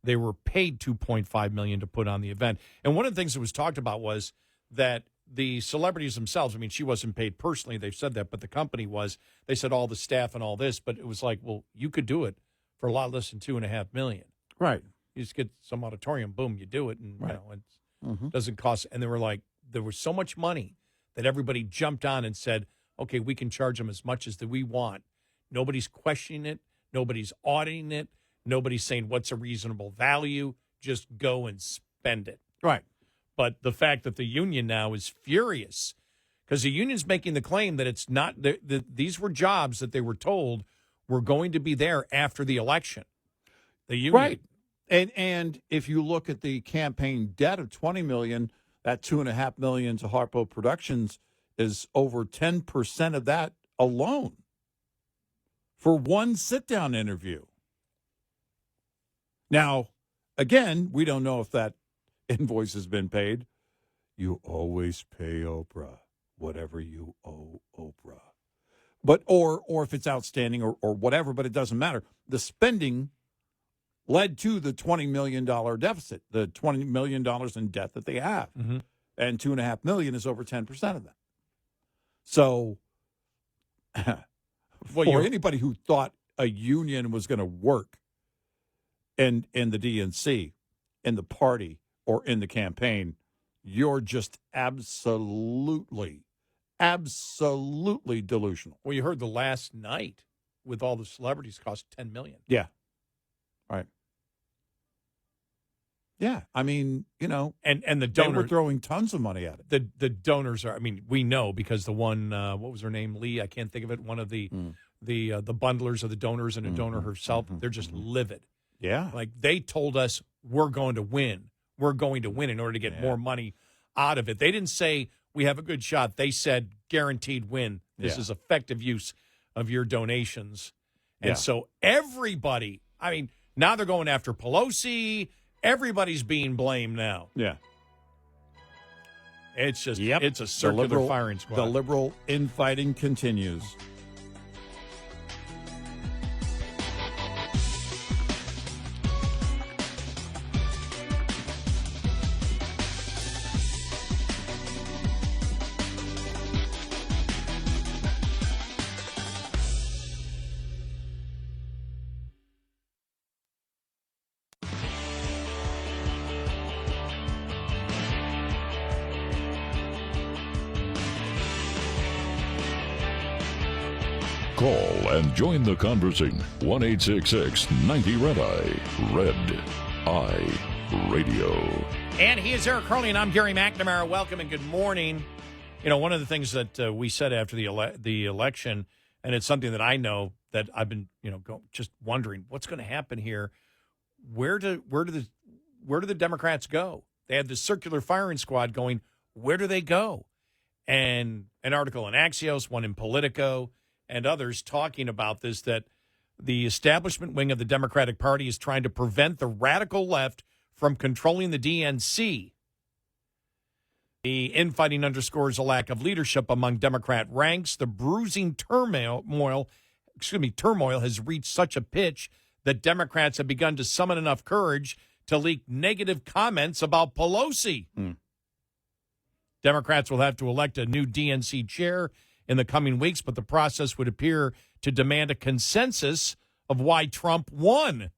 they were paid $2.5 million to put on the event. And one of the things that was talked about was that the celebrities themselves, I mean, she wasn't paid personally, they've said that, but the company was. They said all the staff and all this, but it was like, well, you could do it for a lot less than $2.5 million. Right. You just get some auditorium, boom, you do it, and Right. it doesn't cost. And they were like, there was so much money that everybody jumped on and said, okay, we can charge them as much as that we want. Nobody's questioning it. Nobody's auditing it. Nobody's saying what's a reasonable value. Just go and spend it. Right. But the fact that the union now is furious because the union's making the claim that it's not these were jobs that they were told were going to be there after the election. The union, Right. And if you look at the campaign debt of $20 million, that $2.5 million to Harpo Productions is over 10% of that alone for one sit-down interview. Now, again, we don't know if that invoice has been paid. You always pay Oprah whatever you owe Oprah. But or if it's outstanding or whatever, but it doesn't matter. The spending led to the $20 million deficit, the $20 million in debt that they have. Mm-hmm. And $2.5 million is over 10% of that. So for anybody who thought a union was going to work in the DNC, in the party, or in the campaign, you're just absolutely delusional. Well, you heard the last night with all the celebrities cost $10 million. Yeah. Right. Yeah. I mean, you know, and the they donor were throwing tons of money at it. The donors are. I mean, we know because the one, what was her name? Lee. I can't think of it. One of the bundlers of the donors and a donor herself. They're just livid. Yeah. Like they told us we're going to win. We're going to win in order to get more money out of it. They didn't say we have a good shot. They said guaranteed win. This is effective use of your donations. And so everybody, I mean, now they're going after Pelosi. Everybody's being blamed now. Yeah. It's just, it's a circular firing squad. The liberal infighting continues. Call and join the conversation. 1-866-90-RED-I. Red Eye Radio. And he is Eric Harley, and I'm Gary McNamara. Welcome and good morning. You know, one of the things that we said after the election, and it's something that I know that I've been, just wondering what's going to happen here. Where do the Democrats go? They have this circular firing squad going. Where do they go? And an article in Axios, one in Politico, and others talking about this, that the establishment wing of the Democratic Party is trying to prevent the radical left from controlling the DNC. The infighting underscores a lack of leadership among Democrat ranks. The bruising turmoil has reached such a pitch that Democrats have begun to summon enough courage to leak negative comments about Pelosi. Democrats will have to elect a new DNC chair in the coming weeks, but the process would appear to demand a consensus of why Trump won.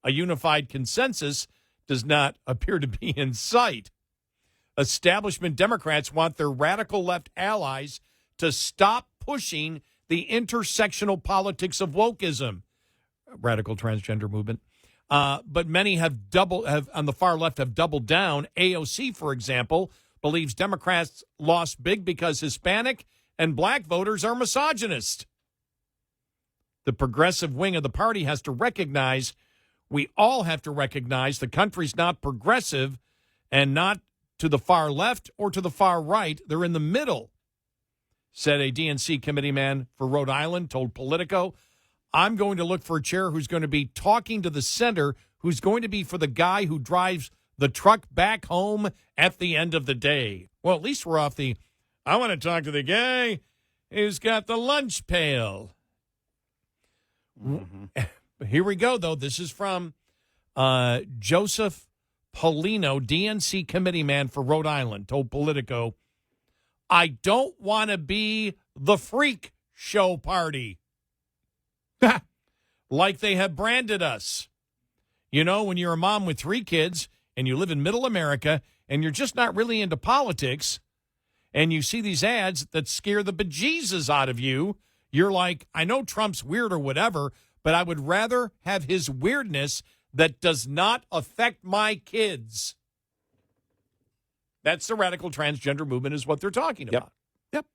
A unified consensus does not appear to be in sight. Establishment Democrats want their radical left allies to stop pushing the intersectional politics of wokeism, radical transgender movement. But many have on the far left have doubled down. AOC, for example, believes Democrats lost big because Hispanic and black voters are misogynist. The progressive wing of the party has to recognize, we all have to recognize, the country's not progressive and not to the far left or to the far right. They're in the middle, said a DNC committeeman for Rhode Island, told Politico. I'm going to look for a chair who's going to be talking to the center, who's going to be for the guy who drives the truck back home at the end of the day. Well, at least we're off the, I want to talk to the guy Who's got the lunch pail? Here we go, though. This is from Joseph Polino, DNC committee man for Rhode Island, told Politico, I don't want to be the freak show party. Like they have branded us. You know, when you're a mom with 3 kids and you live in middle America and you're just not really into politics and you see these ads that scare the bejesus out of you, you're like, I know Trump's weird or whatever, but I would rather have his weirdness that does not affect my kids. That's the radical transgender movement is what they're talking about. Yep.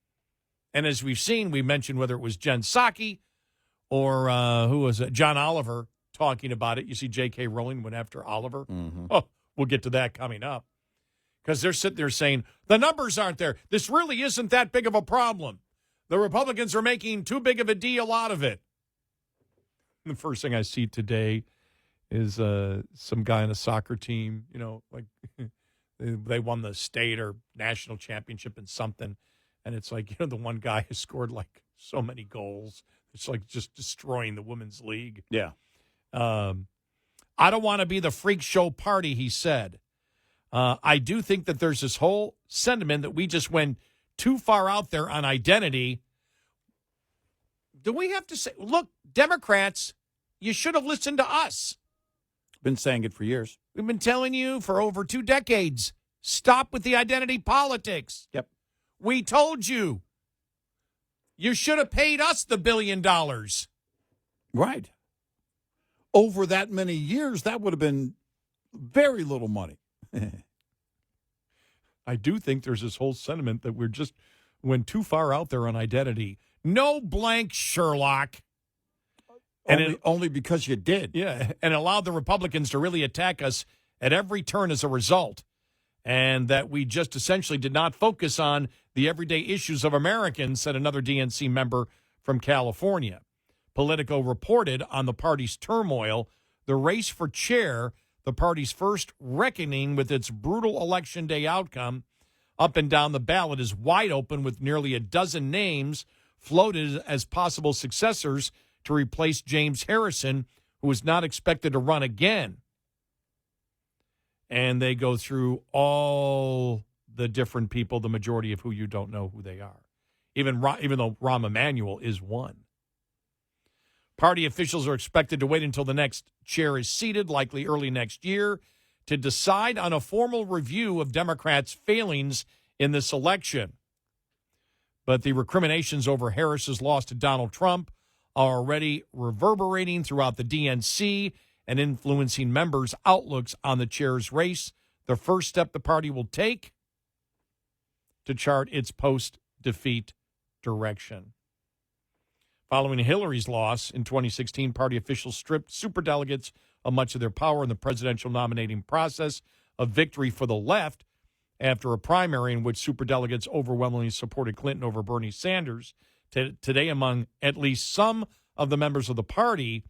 And as we've seen, we mentioned whether it was Jen Psaki or who was it? John Oliver talking about it. You see J.K. Rowling went after Oliver. Oh, we'll get to that coming up. Because they're sitting there saying, the numbers aren't there. This really isn't that big of a problem. The Republicans are making too big of a deal out of it. The first thing I see today is some guy on a soccer team, you know, like they won the state or national championship in something. And it's like, you know, the one guy has scored like so many goals. It's like just destroying the women's league. Yeah. I don't want to be the freak show party, he said. I do think that there's this whole sentiment that we just went too far out there on identity. Do we have to say, look, Democrats, you should have listened to us. Been saying it for years. We've been telling you for over 2 decades, stop with the identity politics. Yep. We told you. You should have paid us the $1 billion. Right. Over that many years, that would have been very little money. I do think there's this whole sentiment that we're just went too far out there on identity. No blank Sherlock. And only because you did. Yeah, and allowed the Republicans to really attack us at every turn as a result. And that we just essentially did not focus on the everyday issues of Americans, said another DNC member from California. Politico reported on the party's turmoil, the race for chair, the party's first reckoning with its brutal Election Day outcome. Up and down the ballot is wide open with nearly a dozen names floated as possible successors to replace James Harrison, who is not expected to run again. And they go through all the different people, the majority of who you don't know who they are, even though Rahm Emanuel is one. Party officials are expected to wait until the next chair is seated, likely early next year, to decide on a formal review of Democrats' failings in this election. But the recriminations over Harris's loss to Donald Trump are already reverberating throughout the DNC and influencing members' outlooks on the chair's race. The first step the party will take to chart its post-defeat direction. Following Hillary's loss in 2016, party officials stripped superdelegates of much of their power in the presidential nominating process, a victory for the left after a primary in which superdelegates overwhelmingly supported Clinton over Bernie Sanders. Today, among at least some of the members of the party,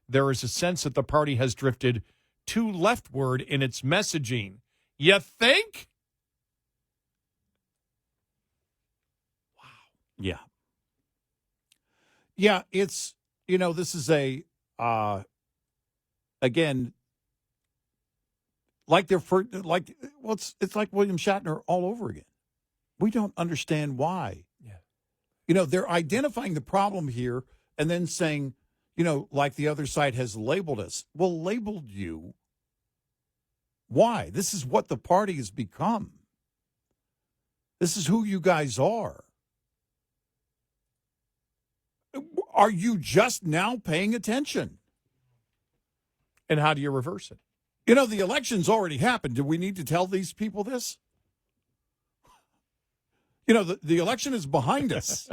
there is a sense that the party has drifted too leftward in its messaging. You think? Wow. Yeah. Yeah, it's, you know, this is a, again, like it's like William Shatner all over again. We don't understand why. Yeah. You know, they're identifying the problem here and then saying, you know, like the other side has labeled us. Well, labeled you. Why? This is what the party has become. This is who you guys are. Are you just now paying attention? And how do you reverse it? You know, the election's already happened. Do we need to tell these people this? You know, the election is behind us.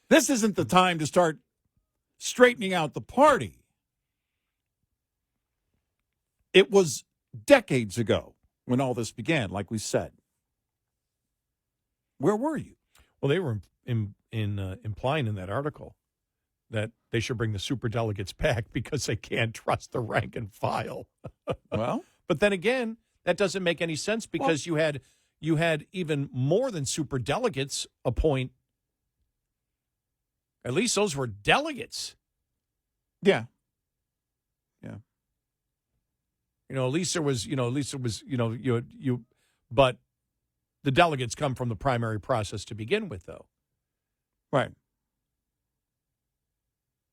This isn't the time to start straightening out the party. It was decades ago when all this began, like we said. Where were you? Well, they were implying in that article that they should bring the superdelegates back because they can't trust the rank and file. Well, but then again, that doesn't make any sense because you had even more than superdelegates appoint At least those were delegates. Yeah. At least there was, but the delegates come from the primary process to begin with, though. Right.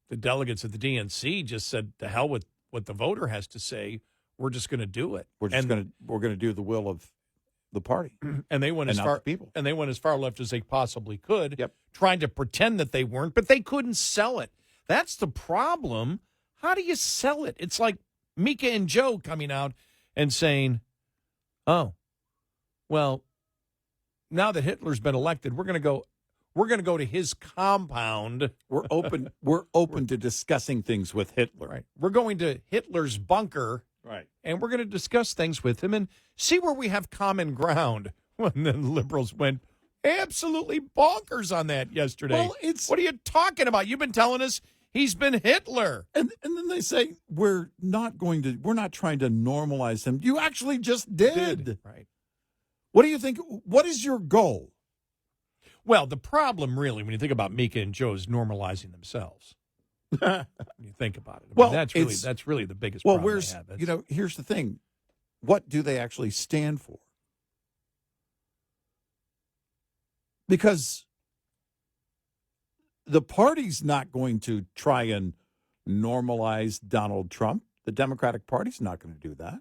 The delegates at the DNC just said, to hell with what the voter has to say. We're just going to do it. We're going to do the will of the party. And they went as far people. And they went as far left as they possibly could, Yep. trying to pretend that they weren't, but they couldn't sell it. That's the problem. How do you sell it? It's like Mika and Joe coming out and saying, "Oh, well, now that Hitler's been elected, we're going to go to his compound. We're open to discussing things with Hitler. Right. We're going to Hitler's bunker." Right. And we're going to discuss things with him and see where we have common ground. And then liberals went absolutely bonkers on that yesterday. Well, what are you talking about? You've been telling us he's been Hitler. And then they say we're not trying to normalize him. You actually just did. Right. What do you think? What is your goal? Well, the problem really, when you think about Mika and Joe, is normalizing themselves. When you think about it. That's really the biggest problem they have. Here's the thing. What do they actually stand for? Because the party's not going to try and normalize Donald Trump. The Democratic Party's not going to do that.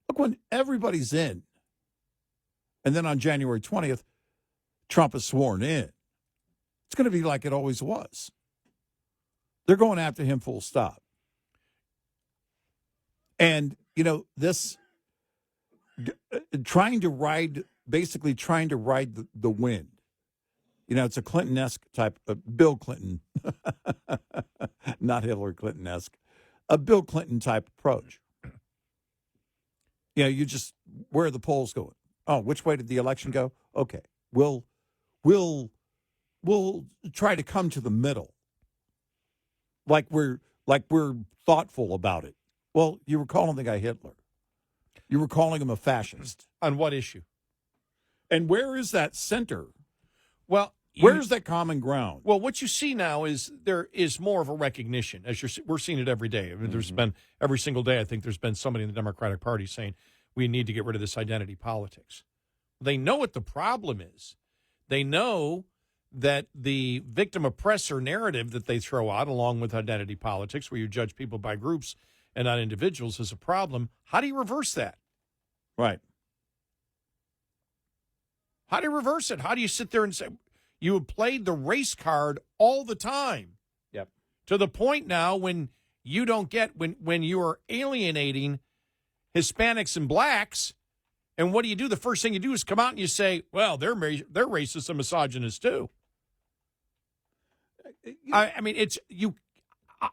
Look, when everybody's in, and then on January 20th, Trump is sworn in, it's going to be like it always was. They're going after him full stop. And, this trying to ride the wind. It's a Clinton-esque type, Bill Clinton, not Hillary Clinton-esque, a Bill Clinton type approach. You just, where are the polls going? Oh, which way did the election go? Okay, we'll try to come to the middle. Like we're thoughtful about it. Well, you were calling the guy Hitler. You were calling him a fascist. On what issue? And where is that center? Well, where's that common ground? Well, what you see now is there is more of a recognition. We're seeing it every day. I mean, there's been every single day. I think there's been somebody in the Democratic Party saying we need to get rid of this identity politics. They know what the problem is. They know that the victim oppressor narrative that they throw out, along with identity politics, where you judge people by groups and not individuals, is a problem. How do you reverse that? Right. How do you reverse it? How do you sit there and say you have played the race card all the time? Yep. To the point now when you don't get when you are alienating Hispanics and blacks, and what do? The first thing you do is come out and you say, well, they're racist and misogynist too. I mean, it's you.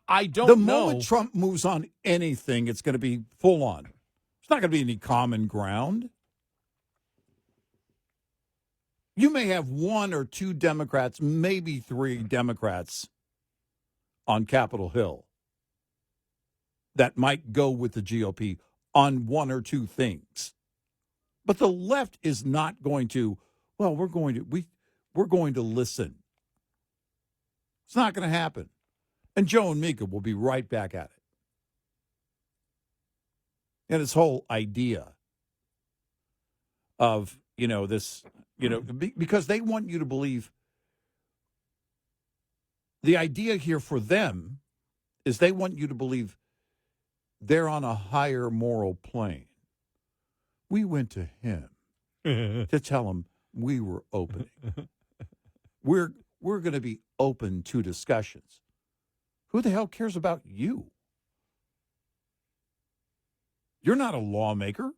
I don't know. The moment Trump moves on anything, it's going to be full on. There's not going to be any common ground. You may have one or two Democrats, maybe three Democrats on Capitol Hill that might go with the GOP on one or two things. But the left is not going to, well, we're going to listen. It's not going to happen. And Joe and Mika will be right back at it. And this whole idea of, this, because they want you to believe, the idea here for them is they want you to believe they're on a higher moral plane. We went to him to tell him we were opening. We're going to be open to discussions. Who the hell cares about you? You're not a lawmaker.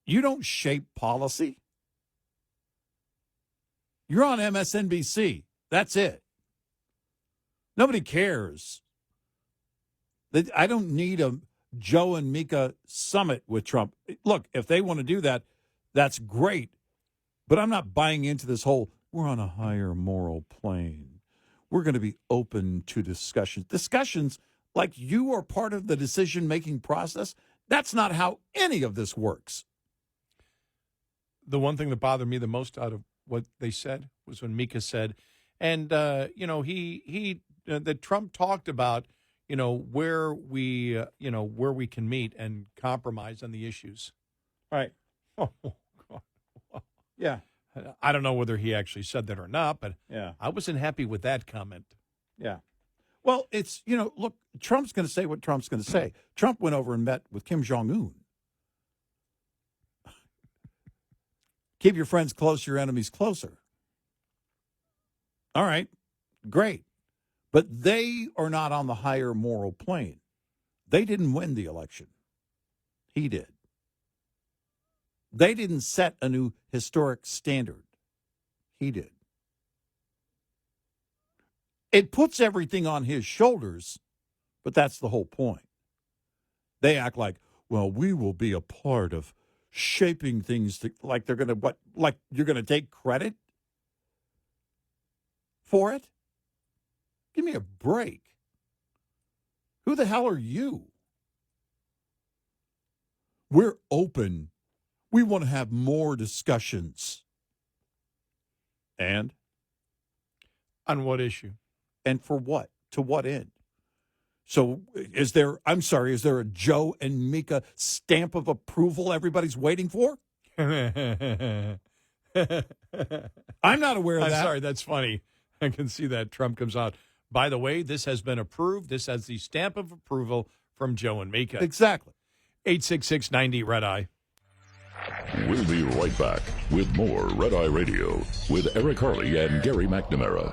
You don't shape policy. You're on MSNBC. That's it. Nobody cares. I don't need a Joe and Mika summit with Trump. Look, if they want to do that, that's great. But I'm not buying into this whole, we're on a higher moral plane. We're going to be open to discussions. Discussions like you are part of the decision-making process. That's not how any of this works. The one thing that bothered me the most out of what they said was when Mika said, and that Trump talked about where we can meet and compromise on the issues. Right. Oh, God. Yeah. I don't know whether he actually said that or not, but Yeah. I wasn't happy with that comment. Yeah. Well, it's, look, Trump's going to say what Trump's going to say. Trump went over and met with Kim Jong-un. Keep your friends close, your enemies closer. All right, great. But they are not on the higher moral plane. They didn't win the election. He did. They didn't set a new historic standard. He did. It puts everything on his shoulders, but that's the whole point. They act like, well, we will be a part of shaping things like they're going to, like you're going to take credit for it? Give me a break. Who the hell are you? We're open. We want to have more discussions. And? On what issue? And for what? To what end? So is there a Joe and Mika stamp of approval everybody's waiting for? I'm not aware of that. I'm sorry, that's funny. I can see that. Trump comes out. By the way, this has been approved. This has the stamp of approval from Joe and Mika. Exactly. 866-90 Red Eye. We'll be right back with more Red Eye Radio with Eric Harley and Gary McNamara.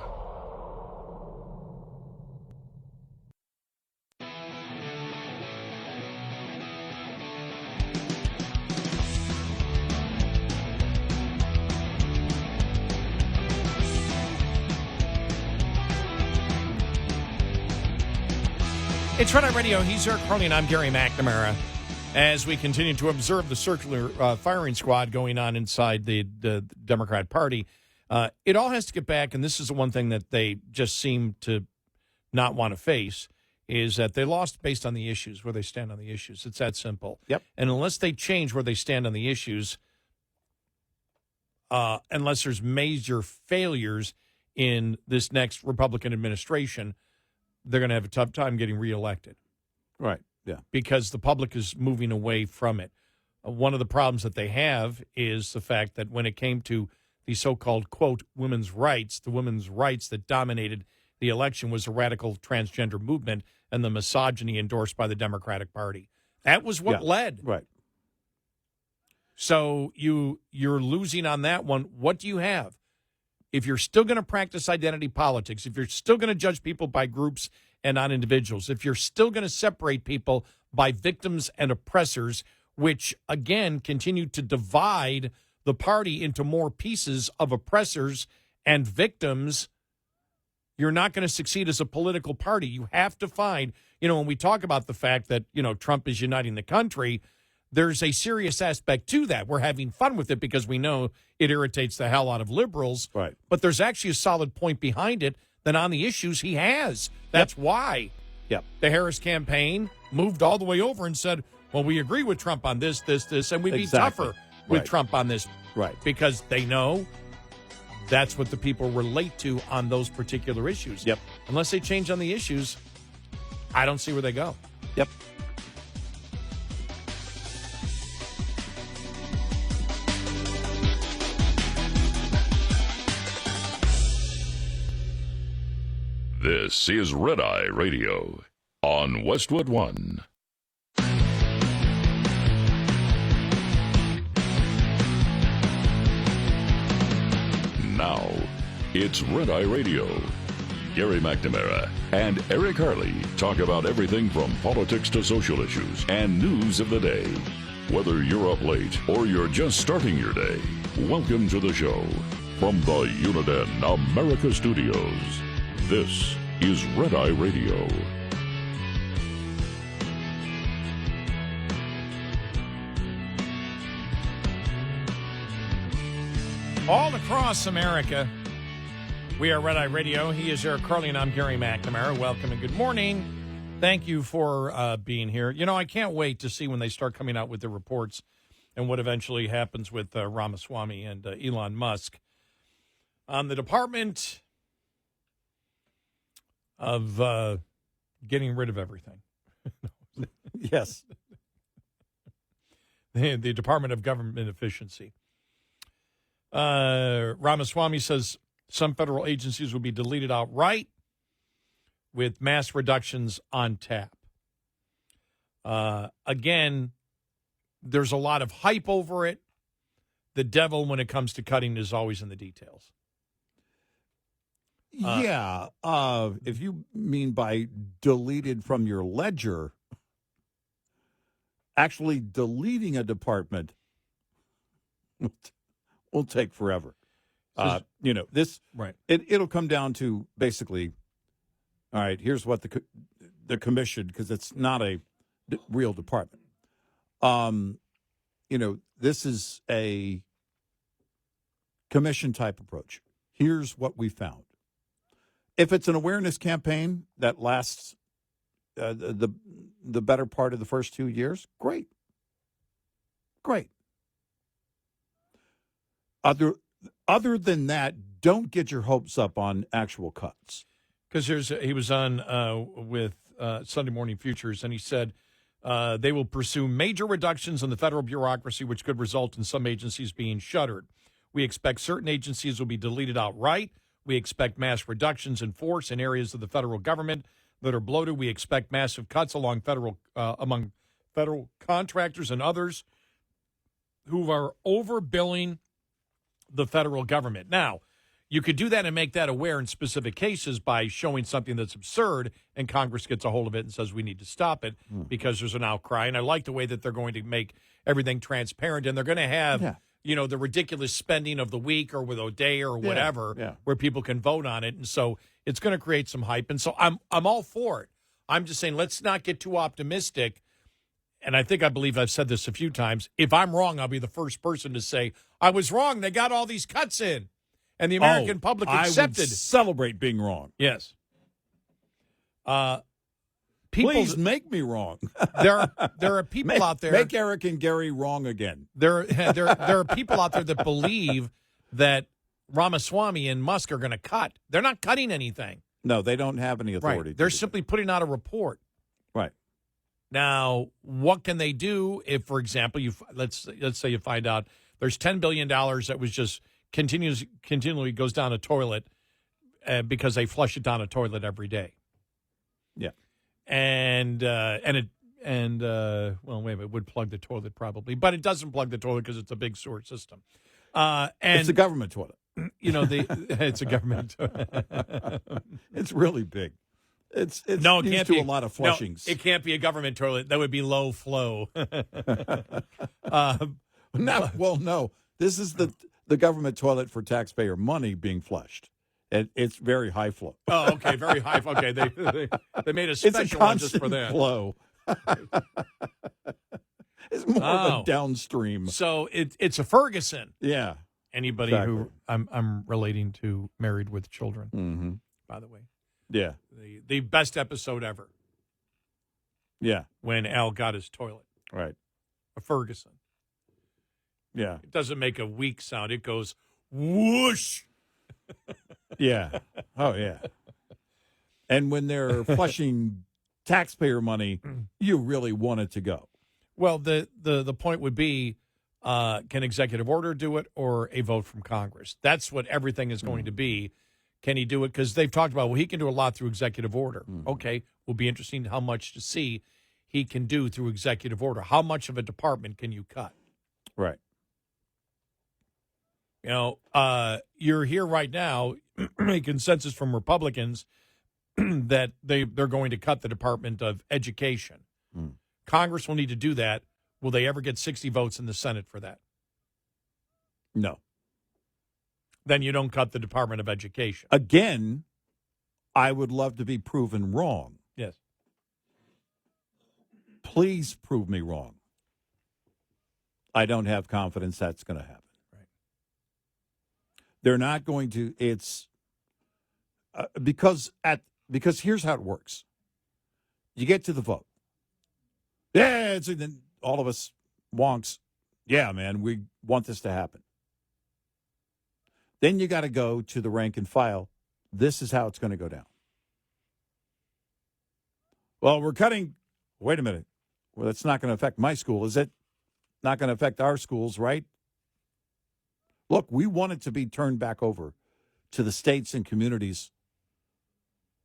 It's Red Eye Radio. He's Eric Harley, and I'm Gary McNamara. As we continue to observe the circular firing squad going on inside the Democrat Party, it all has to get back, and this is the one thing that they just seem to not want to face, is that they lost based on the issues, where they stand on the issues. It's that simple. Yep. And unless they change where they stand on the issues, unless there's major failures in this next Republican administration, they're going to have a tough time getting reelected. Right, yeah. Because the public is moving away from it. One of the problems that they have is the fact that when it came to the so-called, quote, women's rights, the women's rights that dominated the election was the radical transgender movement and the misogyny endorsed by the Democratic Party. That was what led. Right. So you're losing on that one. What do you have? If you're still going to practice identity politics, if you're still going to judge people by groups and not individuals, if you're still going to separate people by victims and oppressors, which, again, continue to divide the party into more pieces of oppressors and victims, you're not going to succeed as a political party. You have to find, when we talk about the fact that, Trump is uniting the country, there's a serious aspect to that. We're having fun with it because we know it irritates the hell out of liberals. Right. But there's actually a solid point behind it that on the issues he has. That's why the Harris campaign moved all the way over and said, well, we agree with Trump on this, and we'd be tougher with Trump on this. Right. Because they know that's what the people relate to on those particular issues. Yep. Unless they change on the issues, I don't see where they go. Yep. This is Red Eye Radio on Westwood One. Now, it's Red Eye Radio. Gary McNamara and Eric Harley talk about everything from politics to social issues and news of the day. Whether you're up late or you're just starting your day, welcome to the show. From the Uniden America Studios, this is Red Eye Radio. All across America, we are Red Eye Radio. He is Eric Harley, and I'm Gary McNamara. Welcome and good morning. Thank you for being here. I can't wait to see when they start coming out with the reports and what eventually happens with Ramaswamy and Elon Musk. on the Department of getting rid of everything. Yes. The Department of Government Efficiency. Ramaswamy says some federal agencies will be deleted outright with mass reductions on tap. Again, there's a lot of hype over it. The devil, when it comes to cutting, is always in the details. If you mean by deleted from your ledger, actually deleting a department will take forever. This right. It'll come down to basically, all right, here's what the commission, because it's not a real department. This is a commission type approach. Here's what we found. If it's an awareness campaign that lasts the better part of the first 2 years, great. Other than that, don't get your hopes up on actual cuts. Because he was on with Sunday Morning Futures, and he said they will pursue major reductions in the federal bureaucracy, which could result in some agencies being shuttered. We expect certain agencies will be deleted outright. We expect mass reductions in force in areas of the federal government that are bloated. We expect massive cuts among federal contractors and others who are overbilling the federal government. Now, you could do that and make that aware in specific cases by showing something that's absurd, and Congress gets a hold of it and says we need to stop it because there's an outcry. And I like the way that they're going to make everything transparent, and they're going to have the ridiculous spending of the week or with a day or whatever where people can vote on it. And so it's going to create some hype. And so I'm all for it. I'm just saying let's not get too optimistic. And I believe I've said this a few times. If I'm wrong, I'll be the first person to say, I was wrong. They got all these cuts in. And the American public accepted. I would celebrate being wrong. Yes. Please make me wrong. There are people out there. Make Eric and Gary wrong again. There are people out there that believe that Ramaswamy and Musk are going to cut. They're not cutting anything. No, they don't have any authority. Right. They're simply putting out a report. Right. Now, what can they do if, for example, let's say you find out there's $10 billion that was just continually goes down a toilet because they flush it down a toilet every day. Yeah. And it would plug the toilet probably, but it doesn't plug the toilet because it's a big sewer system. And it's a government toilet. It's a government toilet. It's really big. It's no, it used can't to be a lot of flushings. No, it can't be a government toilet. That would be low flow. No. This is the government toilet for taxpayer money being flushed. It's very high flow. Oh, okay, very high. Okay, they made a special one just for that. Flow. It's more of a downstream. So it's a Ferguson. Yeah. Anybody who I'm relating to, married with children. Mm-hmm. By the way. Yeah. The best episode ever. Yeah. When Al got his toilet. Right. A Ferguson. Yeah. It doesn't make a weak sound. It goes whoosh. Yeah. Oh, yeah. And when they're flushing taxpayer money, you really want it to go. Well, the point would be, can executive order do it or a vote from Congress? That's what everything is going to be. Can he do it? Because they've talked about, he can do a lot through executive order. Okay, will be interesting how much to see he can do through executive order. How much of a department can you cut? Right. You're here right now, a consensus from Republicans that they're going to cut the Department of Education. Congress will need to do that. Will they ever get 60 votes in the Senate for that? No. Then you don't cut the Department of Education. Again, I would love to be proven wrong. Yes. Please prove me wrong. I don't have confidence that's going to happen. Right. They're not going to. It's because here's how it works. You get to the vote. Yeah, then all of us wonks. Yeah, man, we want this to happen. Then you got to go to the rank and file. This is how it's going to go down. Well, we're cutting. Wait a minute. Well, that's not going to affect my school, is it? Not going to affect our schools, right? Look, we want it to be turned back over to the states and communities.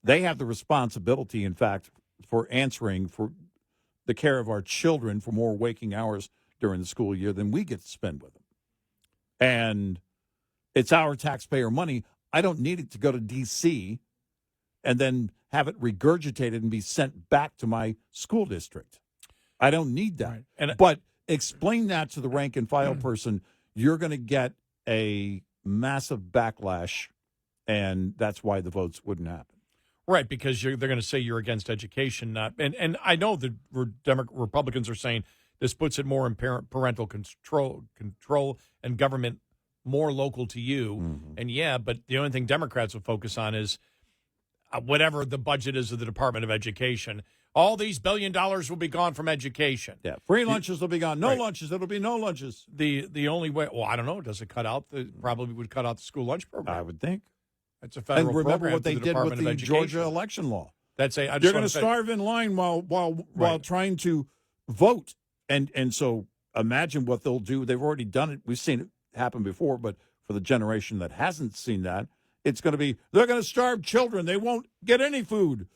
They have the responsibility, in fact, for answering for the care of our children for more waking hours during the school year than we get to spend with them. And it's our taxpayer money. I don't need it to go to D.C. and then have it regurgitated and be sent back to my school district. I don't need that. Right. But explain that to the rank and file person. You're going to get a massive backlash, and that's why the votes wouldn't happen. Right, because they're going to say you're against education. And I know the Republicans are saying this puts it more in parental control and government more local to you. Mm-hmm. And yeah, but the only thing Democrats will focus on is whatever the budget is of the Department of Education. All these $1 billion will be gone from education. Yeah, free lunches will be gone. No Right. lunches. It'll be no lunches. The only way, well, I don't know. Does it cut out? Probably would cut out the school lunch program. I would think. It's a federal And remember program what they through the did with Department of the Education. Georgia election law. That's a. You're going to starve in line while trying to vote, and so imagine what they'll do. They've already done it. We've seen it happen before, but for the generation that hasn't seen that, it's going to be they're going to starve children. They won't get any food,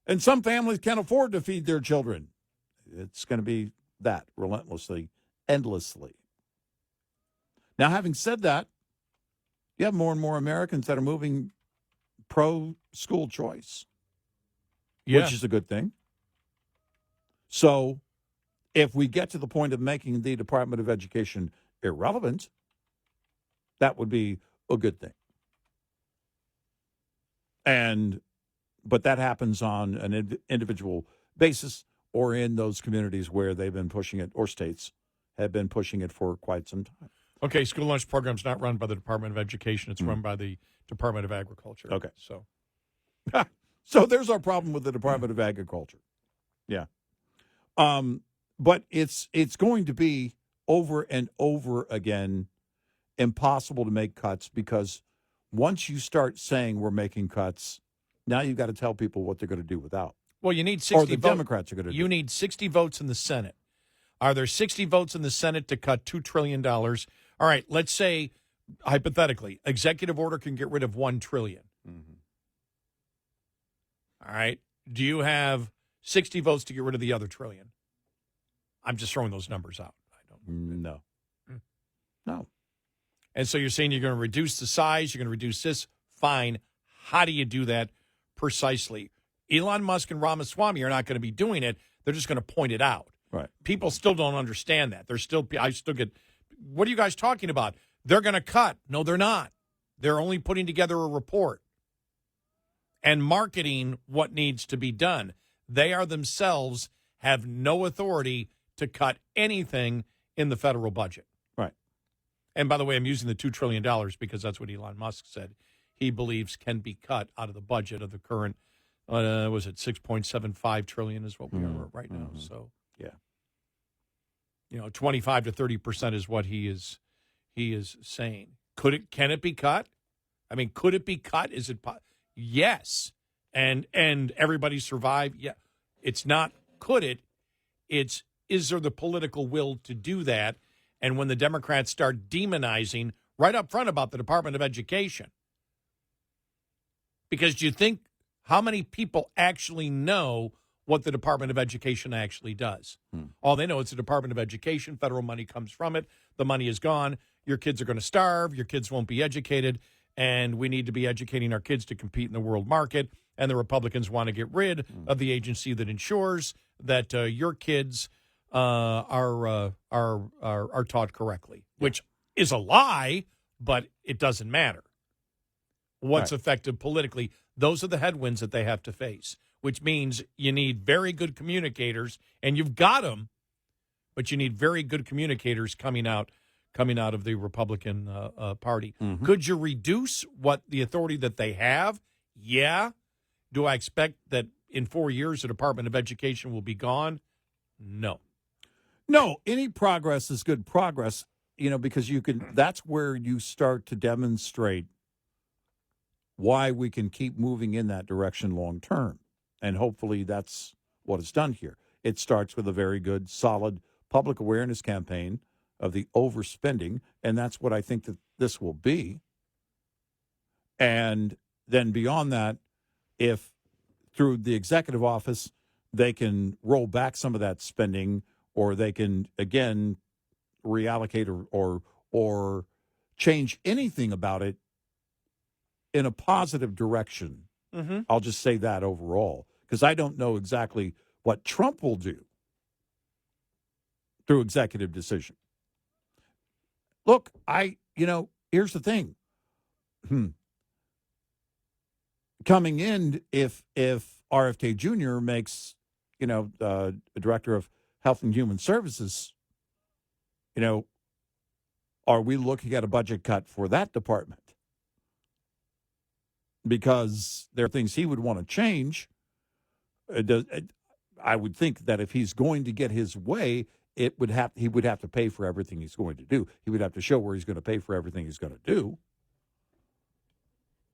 and some families can't afford to feed their children. It's going to be that relentlessly, endlessly. Now, having said that, you have more and more Americans that are moving pro-school choice, which is a good thing. So if we get to the point of making the Department of Education irrelevant, that would be a good thing. But that happens on an individual basis or in those communities where they've been pushing it, or states have been pushing it for quite some time. Okay, school lunch program's not run by the Department of Education. It's run by the Department of Agriculture. Okay. So So there's our problem with the Department of Agriculture. Yeah. But it's going to be over and over again impossible to make cuts, because once you start saying we're making cuts, now you've got to tell people what they're going to do without. well, you need 60 Or the votes. Democrats are going to do. You need 60 votes in the Senate. Are there 60 votes in the Senate to cut $2 trillion? All right, let's say, hypothetically, executive order can get rid of $1 trillion. Mm-hmm. All right. Do you have 60 votes to get rid of the other trillion? I'm just throwing those numbers out. I don't. No. No. And so you're saying you're going to reduce the size, you're going to reduce this. Fine. How do you do that precisely? Elon Musk and Ramaswamy are not going to be doing it. They're just going to point it out. Right. People still don't understand that. I still get, what are you guys talking about? They're going to cut. No, they're not. They're only putting together a report and marketing what needs to be done. They are themselves have no authority to cut anything in the federal budget. Right. And by the way, I'm using the $2 trillion because that's what Elon Musk said he believes can be cut out of the budget of the current, was it 6.75 trillion is what we are right now. So, yeah. 25 to 30% is what he is saying. Can it be cut? I mean, could it be cut? Is it yes. And everybody survive? Yeah. It's not could it? It's is there the political will to do that? And when the Democrats start demonizing right up front about the Department of Education, because do you think how many people actually know what the Department of Education actually does? All they know is the Department of Education, federal money comes from it, the money is gone, your kids are going to starve, your kids won't be educated, and we need to be educating our kids to compete in the world market, and the Republicans want to get rid of the agency that ensures that your kids are taught correctly, which is a lie, but it doesn't matter. What's effective politically, those are the headwinds that they have to face, which means you need very good communicators, and you've got them, but you need very good communicators coming out of the Republican Party. Mm-hmm. Could you reduce what the authority that they have? Yeah. Do I expect that in 4 years the Department of Education will be gone? No. No, any progress is good progress. because that's where you start to demonstrate why we can keep moving in that direction long term. And hopefully that's what is done here. It starts with a very good, solid public awareness campaign of the overspending, and that's what I think that this will be. And then beyond that, if through the executive office they can roll back some of that spending, or they can, again, reallocate or change anything about it in a positive direction. Mm-hmm. I'll just say that overall, because I don't know exactly what Trump will do through executive decision. Look, here's the thing. Coming in, if RFK Jr. makes, a director of Health and Human Services, are we looking at a budget cut for that department? Because there are things he would want to change. I would think that if he's going to get his way, he would have to pay for everything he's going to do. He would have to show where he's going to pay for everything he's going to do.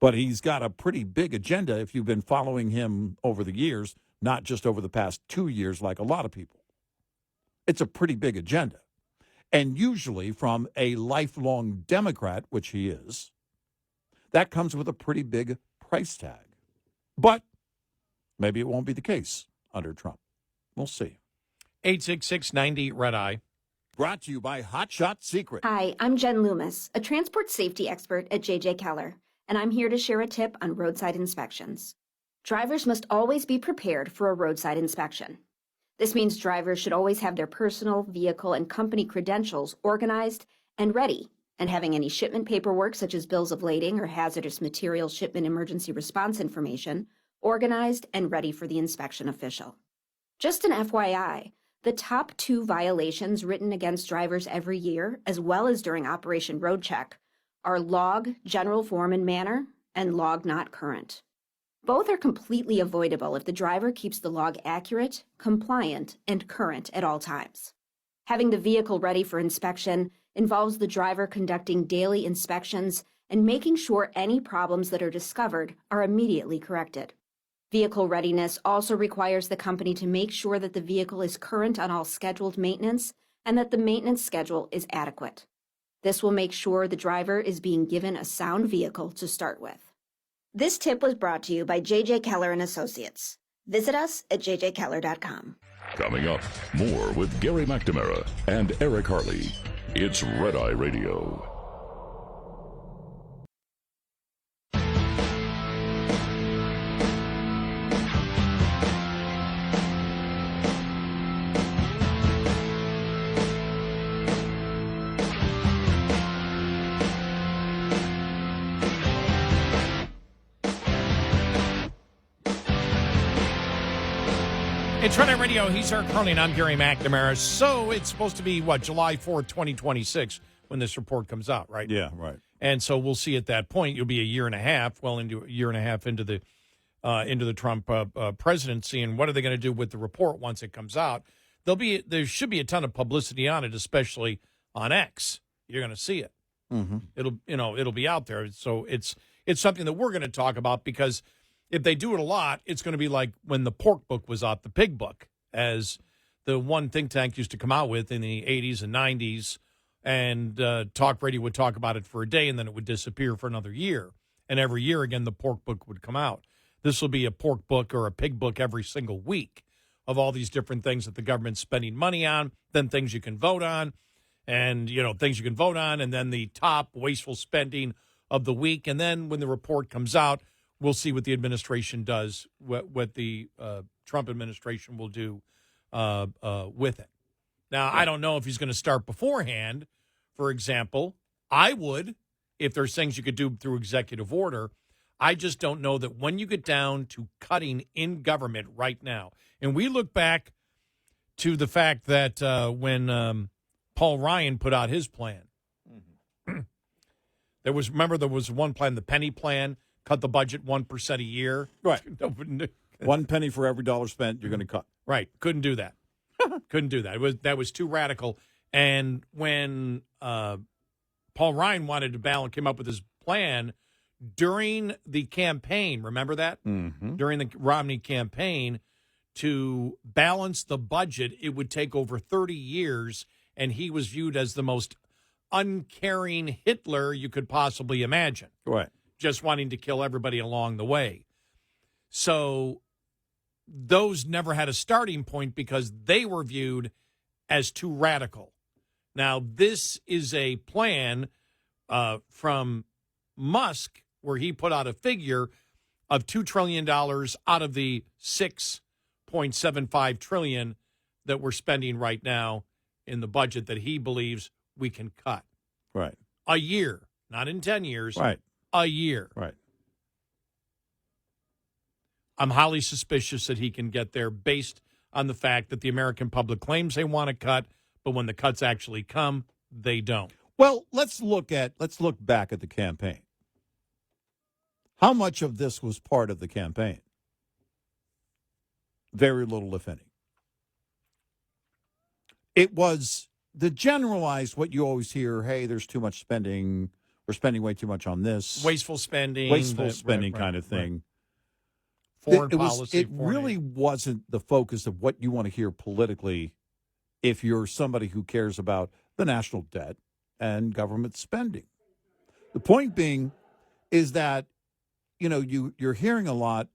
But he's got a pretty big agenda if you've been following him over the years, not just over the past 2 years like a lot of people. It's a pretty big agenda. And usually from a lifelong Democrat, which he is, that comes with a pretty big price tag. But maybe it won't be the case under Trump. We'll see. 866-90-RED-EYE. Brought to you by Hot Shot Secret. Hi, I'm Jen Loomis, a transport safety expert at J.J. Keller, and I'm here to share a tip on roadside inspections. Drivers must always be prepared for a roadside inspection. This means drivers should always have their personal, vehicle, and company credentials organized and ready, and having any shipment paperwork such as bills of lading or hazardous material shipment emergency response information organized and ready for the inspection official. Just an FYI, the top 2 violations written against drivers every year, as well as during Operation Road Check, are log general form and manner and log not current. Both are completely avoidable if the driver keeps the log accurate, compliant, and current at all times. Having the vehicle ready for inspection involves the driver conducting daily inspections and making sure any problems that are discovered are immediately corrected. Vehicle readiness also requires the company to make sure that the vehicle is current on all scheduled maintenance and that the maintenance schedule is adequate. This will make sure the driver is being given a sound vehicle to start with. This tip was brought to you by J.J. Keller & Associates. Visit us at jjkeller.com. Coming up, more with Gary McNamara and Eric Harley. It's Red Eye Radio. It's Red Eye Radio. He's Eric Harley, and I'm Gary McNamara. So it's supposed to be, July 4th, 2026, when this report comes out, right? Yeah, right. And so we'll see at that point. You'll be a year and a half into the Trump presidency, and what are they going to do with the report once it comes out? There should be a ton of publicity on it, especially on X. You're going to see it. Mm-hmm. It'll be out there. So it's something that we're going to talk about, because if they do it a lot, it's going to be like when the pork book was out, the pig book, as the one think tank used to come out with in the 80s and 90s, and talk radio would talk about it for a day, and then it would disappear for another year. And every year, again, the pork book would come out. This will be a pork book or a pig book every single week of all these different things that the government's spending money on, then things you can vote on, and, things you can vote on, and then the top wasteful spending of the week. And then when the report comes out, we'll see what the administration does, what the Trump administration will do with it. Now, I don't know if he's going to start beforehand. For example, I would, if there's things you could do through executive order. I just don't know that when you get down to cutting in government right now, and we look back to the fact that when Paul Ryan put out his plan, there was one plan, the penny plan, cut the budget 1% a year. Right. 1 penny for every dollar spent, you're going to cut. Right. Couldn't do that. Couldn't do that. That was too radical. And when Paul Ryan wanted to came up with his plan during the campaign, remember that? Mm-hmm. During the Romney campaign, to balance the budget, it would take over 30 years, and he was viewed as the most uncaring Hitler you could possibly imagine. Right. Just wanting to kill everybody along the way. So those never had a starting point because they were viewed as too radical. Now, this is a plan from Musk where he put out a figure of $2 trillion out of the $6.75 trillion that we're spending right now in the budget that he believes we can cut. Right. A year, not in 10 years. Right. A year. Right. I'm highly suspicious that he can get there based on the fact that the American public claims they want to cut, but when the cuts actually come, they don't. Well, let's look back at the campaign. How much of this was part of the campaign? Very little, if any. It was the generalized, what you always hear, hey, there's too much spending, we're spending way too much on this. Wasteful spending. Kind of thing. Right. Foreign policy. It really wasn't the focus of what you want to hear politically if you're somebody who cares about the national debt and government spending. The point being is that, you're hearing a lot,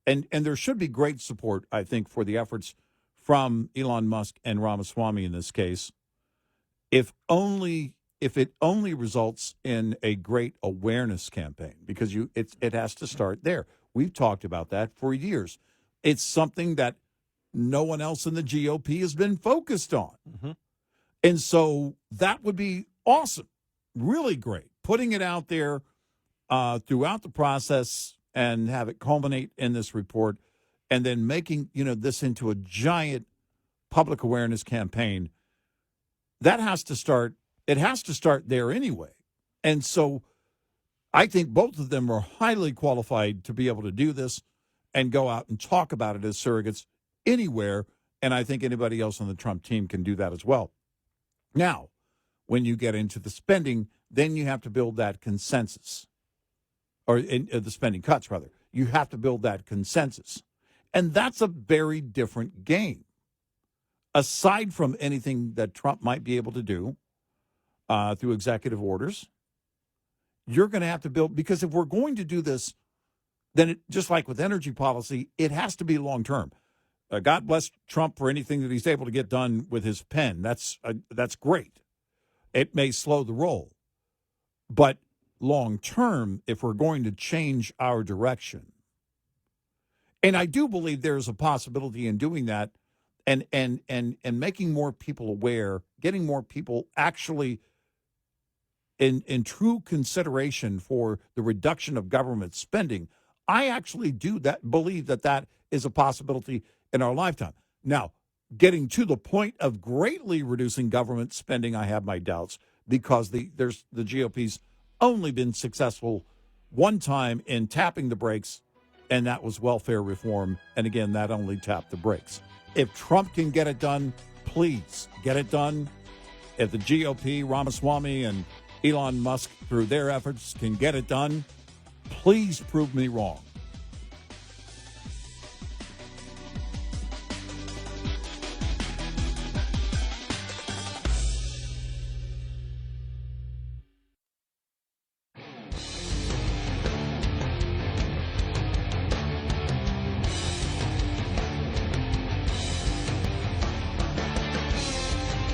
and there should be great support, I think, for the efforts from Elon Musk and Ramaswamy in this case, if it only results in a great awareness campaign, because it has to start there. We've talked about that for years. It's something that no one else in the GOP has been focused on. Mm-hmm. And so that would be awesome, really great, putting it out there throughout the process and have it culminate in this report, and then making this into a giant public awareness campaign. That has to start. It has to start there anyway. And so I think both of them are highly qualified to be able to do this and go out and talk about it as surrogates anywhere. And I think anybody else on the Trump team can do that as well. Now, when you get into the spending, then you have to build that consensus, or the spending cuts, rather. You have to build that consensus. And that's a very different game. Aside from anything that Trump might be able to do through executive orders, you're going to have to build, because if we're going to do this, then just like with energy policy, it has to be long term. God bless Trump for anything that he's able to get done with his pen. That's great. It may slow the roll, but long term, if we're going to change our direction, and I do believe there's a possibility in doing that, and making more people aware, getting more people actually in true consideration for the reduction of government spending. I actually believe that is a possibility in our lifetime. Now, getting to the point of greatly reducing government spending, I have my doubts, because the GOP's only been successful one time in tapping the brakes, and that was welfare reform. And again, that only tapped the brakes. If Trump can get it done, please get it done. If the GOP, Ramaswamy and Elon Musk, through their efforts, can get it done, please prove me wrong.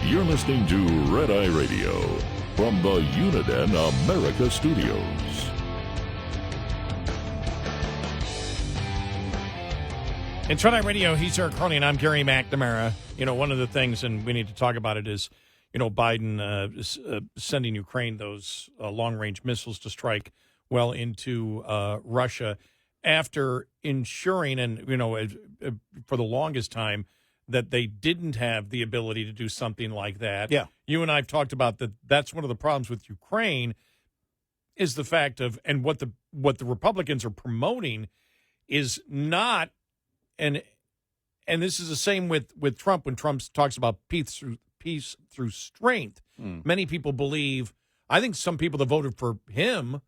You're listening to Red Eye Radio from the Uniden America Studios. In Red Eye Radio, he's Eric Harley, and I'm Gary McNamara. One of the things, and we need to talk about it, is, Biden sending Ukraine those long-range missiles to strike well into Russia after ensuring, and, for the longest time, that they didn't have the ability to do something like that. Yeah. You and I have talked about that. That's one of the problems with Ukraine, is the fact of, and what the Republicans are promoting is not, and this is the same with Trump when Trump talks about peace peace through strength. Many people believe, I think some people that voted for him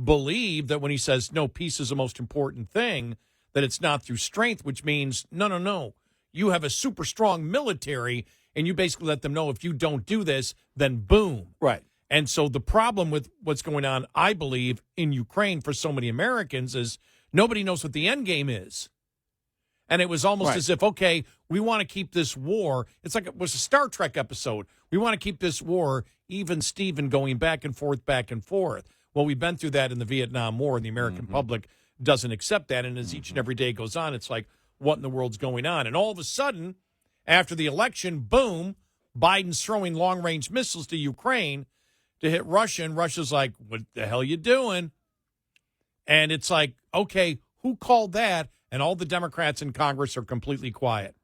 believe that when he says, no, peace is the most important thing, that it's not through strength, which means, no. You have a super strong military, and you basically let them know if you don't do this, then boom. Right. And so the problem with what's going on, I believe, in Ukraine for so many Americans is nobody knows what the end game is. And it was almost as if, okay, we want to keep this war. It's like it was a Star Trek episode. We want to keep this war even Steven going back and forth, back and forth. Well, we've been through that in the Vietnam War, and the American public doesn't accept that. And as each and every day goes on, it's like, what in the world's going on? And all of a sudden, after the election, boom, Biden's throwing long-range missiles to Ukraine to hit Russia, and Russia's like, what the hell you doing? And it's like, okay, who called that? And all the Democrats in Congress are completely quiet.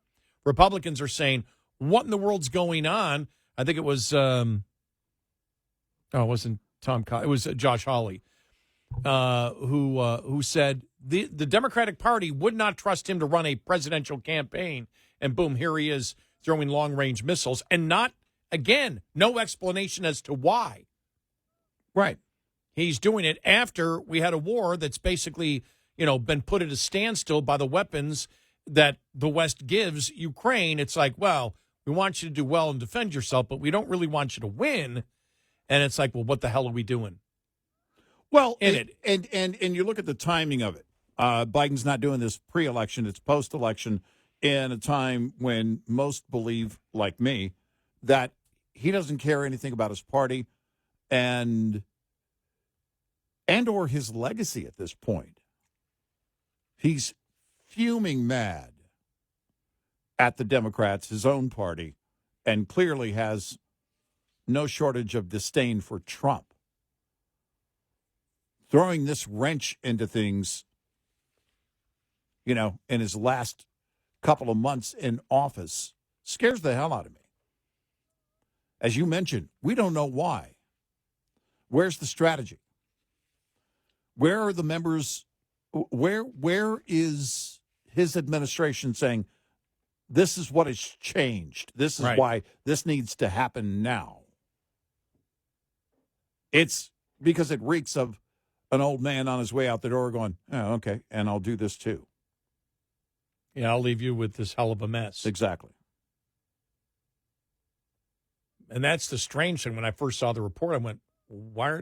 Republicans are saying, what in the world's going on? I think it was, it wasn't Tom Cotton, it was Josh Hawley, who said the Democratic Party would not trust him to run a presidential campaign. And boom, here he is throwing long-range missiles. And not, again, no explanation as to why. Right. He's doing it after we had a war that's basically, been put at a standstill by the weapons that the West gives Ukraine. It's like, well, we want you to do well and defend yourself, but we don't really want you to win. And it's like, well, what the hell are we doing? Well, and you look at the timing of it. Biden's not doing this pre-election. It's post-election in a time when most believe, like me, that he doesn't care anything about his party and or his legacy at this point. He's fuming mad at the Democrats, his own party, and clearly has no shortage of disdain for Trump. Throwing this wrench into things, in his last couple of months in office scares the hell out of me. As you mentioned, we don't know why. Where's the strategy? Where are the members? Where is his administration saying, this is what has changed? This is why this needs to happen now. It's because it reeks of an old man on his way out the door going, oh, okay, and I'll do this too. Yeah, I'll leave you with this hell of a mess. Exactly. And that's the strange thing. When I first saw the report, I went, why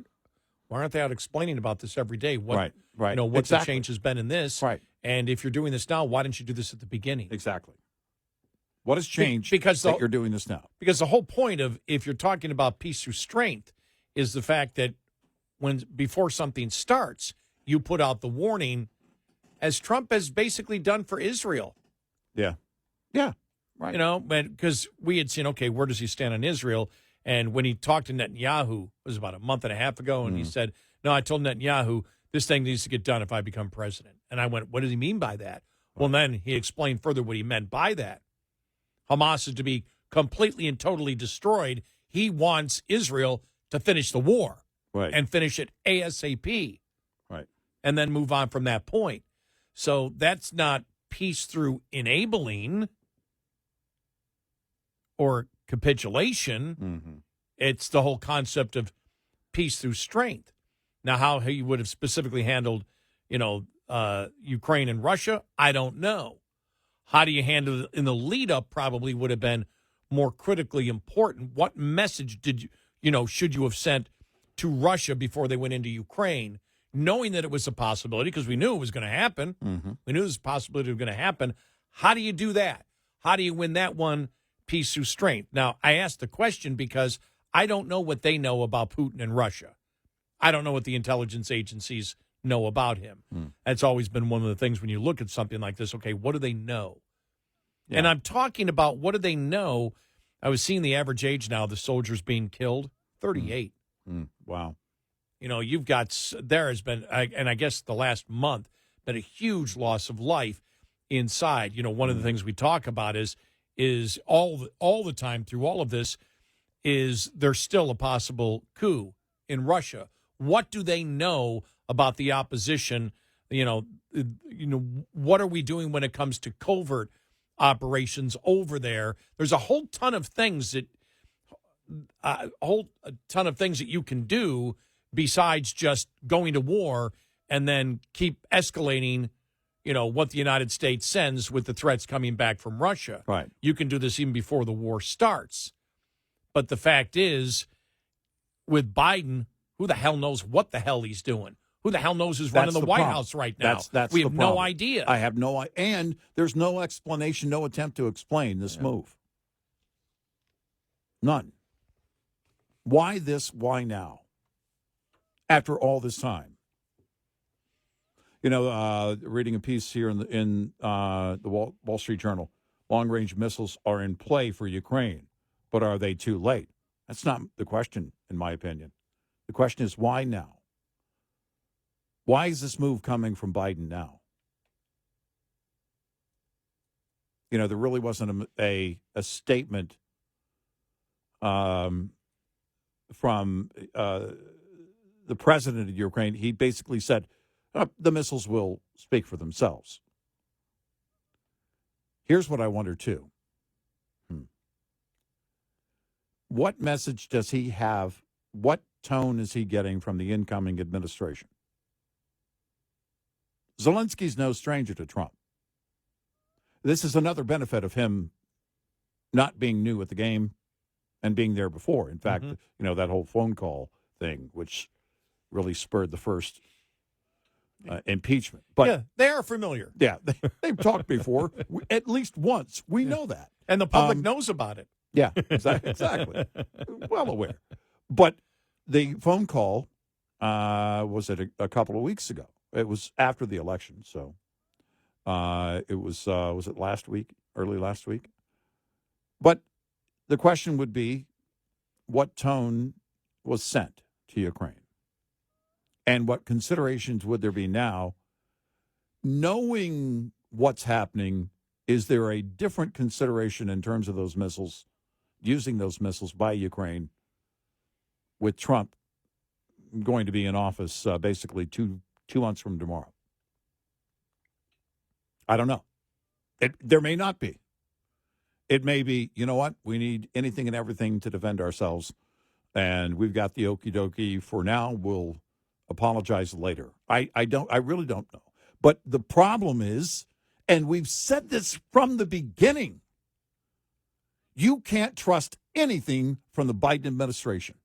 aren't they out explaining about this every day? What, right. What the change has been in this. Right. And if you're doing this now, why didn't you do this at the beginning? Exactly. What has changed because that you're doing this now? Because the whole point of, if you're talking about peace through strength, is the fact that before something starts, you put out the warning, as Trump has basically done for Israel. Yeah. Yeah. Right. Because we had seen, okay, where does he stand on Israel? And when he talked to Netanyahu, it was about a month and a half ago, and he said, no, I told Netanyahu, this thing needs to get done if I become president. And I went, what does he mean by that? Right. Well, then he explained further what he meant by that. Hamas is to be completely and totally destroyed. He wants Israel to finish the war. Right. And finish it ASAP. Right. And then move on from that point. So that's not peace through enabling or capitulation. Mm-hmm. It's the whole concept of peace through strength. Now, how he would have specifically handled, Ukraine and Russia, I don't know. How do you handle it in the lead up probably would have been more critically important. What message should you have sent to Russia before they went into Ukraine, knowing that it was a possibility, because we knew it was going to happen. Mm-hmm. We knew there was a possibility it was going to happen. How do you do that? How do you win that one, peace through strength? Now, I asked the question because I don't know what they know about Putin and Russia. I don't know what the intelligence agencies know about him. That's always been one of the things when you look at something like this. Okay, what do they know? Yeah. And I'm talking about what do they know? I was seeing the average age now of the soldiers being killed, 38. Wow. You've got, there has been, and I guess the last month, been a huge loss of life inside. One of the things we talk about is all the time through all of this is there's still a possible coup in Russia. What do they know about the opposition? What are we doing when it comes to covert operations over there. There's a whole ton of things that you can do besides just going to war and then keep escalating, what the United States sends with the threats coming back from Russia. Right. You can do this even before the war starts. But the fact is, with Biden, who the hell knows what the hell he's doing? Who the hell knows who's running the White House right now? That's we the have problem. no idea. I have no idea. And there's no explanation, no attempt to explain this move. None. Why this? Why now? After all this time. Reading a piece here in the Wall Street Journal, long-range missiles are in play for Ukraine, but are they too late? That's not the question, in my opinion. The question is, why now? Why is this move coming from Biden now? There really wasn't a statement from the president of Ukraine. He basically said, the missiles will speak for themselves. Here's what I wonder, too. What message does he have? What tone is he getting from the incoming administration? Zelensky's no stranger to Trump. This is another benefit of him not being new at the game and being there before. In fact, that whole phone call thing, which really spurred the first impeachment. But yeah, they are familiar. Yeah, they've talked before, at least once. We know that. And the public knows about it. Yeah, exactly. Well aware. But the phone call was a couple of weeks ago. It was after the election, so it was it last week, early last week? But the question would be, what tone was sent to Ukraine? And what considerations would there be now? Knowing what's happening, is there a different consideration in terms of those missiles, using those missiles by Ukraine, with Trump going to be in office basically two months from tomorrow? I don't know. There may not be. It may be, you know what, we need anything and everything to defend ourselves, and we've got the okie dokie for now. We'll apologize later. I really don't know. But the problem is, and we've said this from the beginning, you can't trust anything from the Biden administration.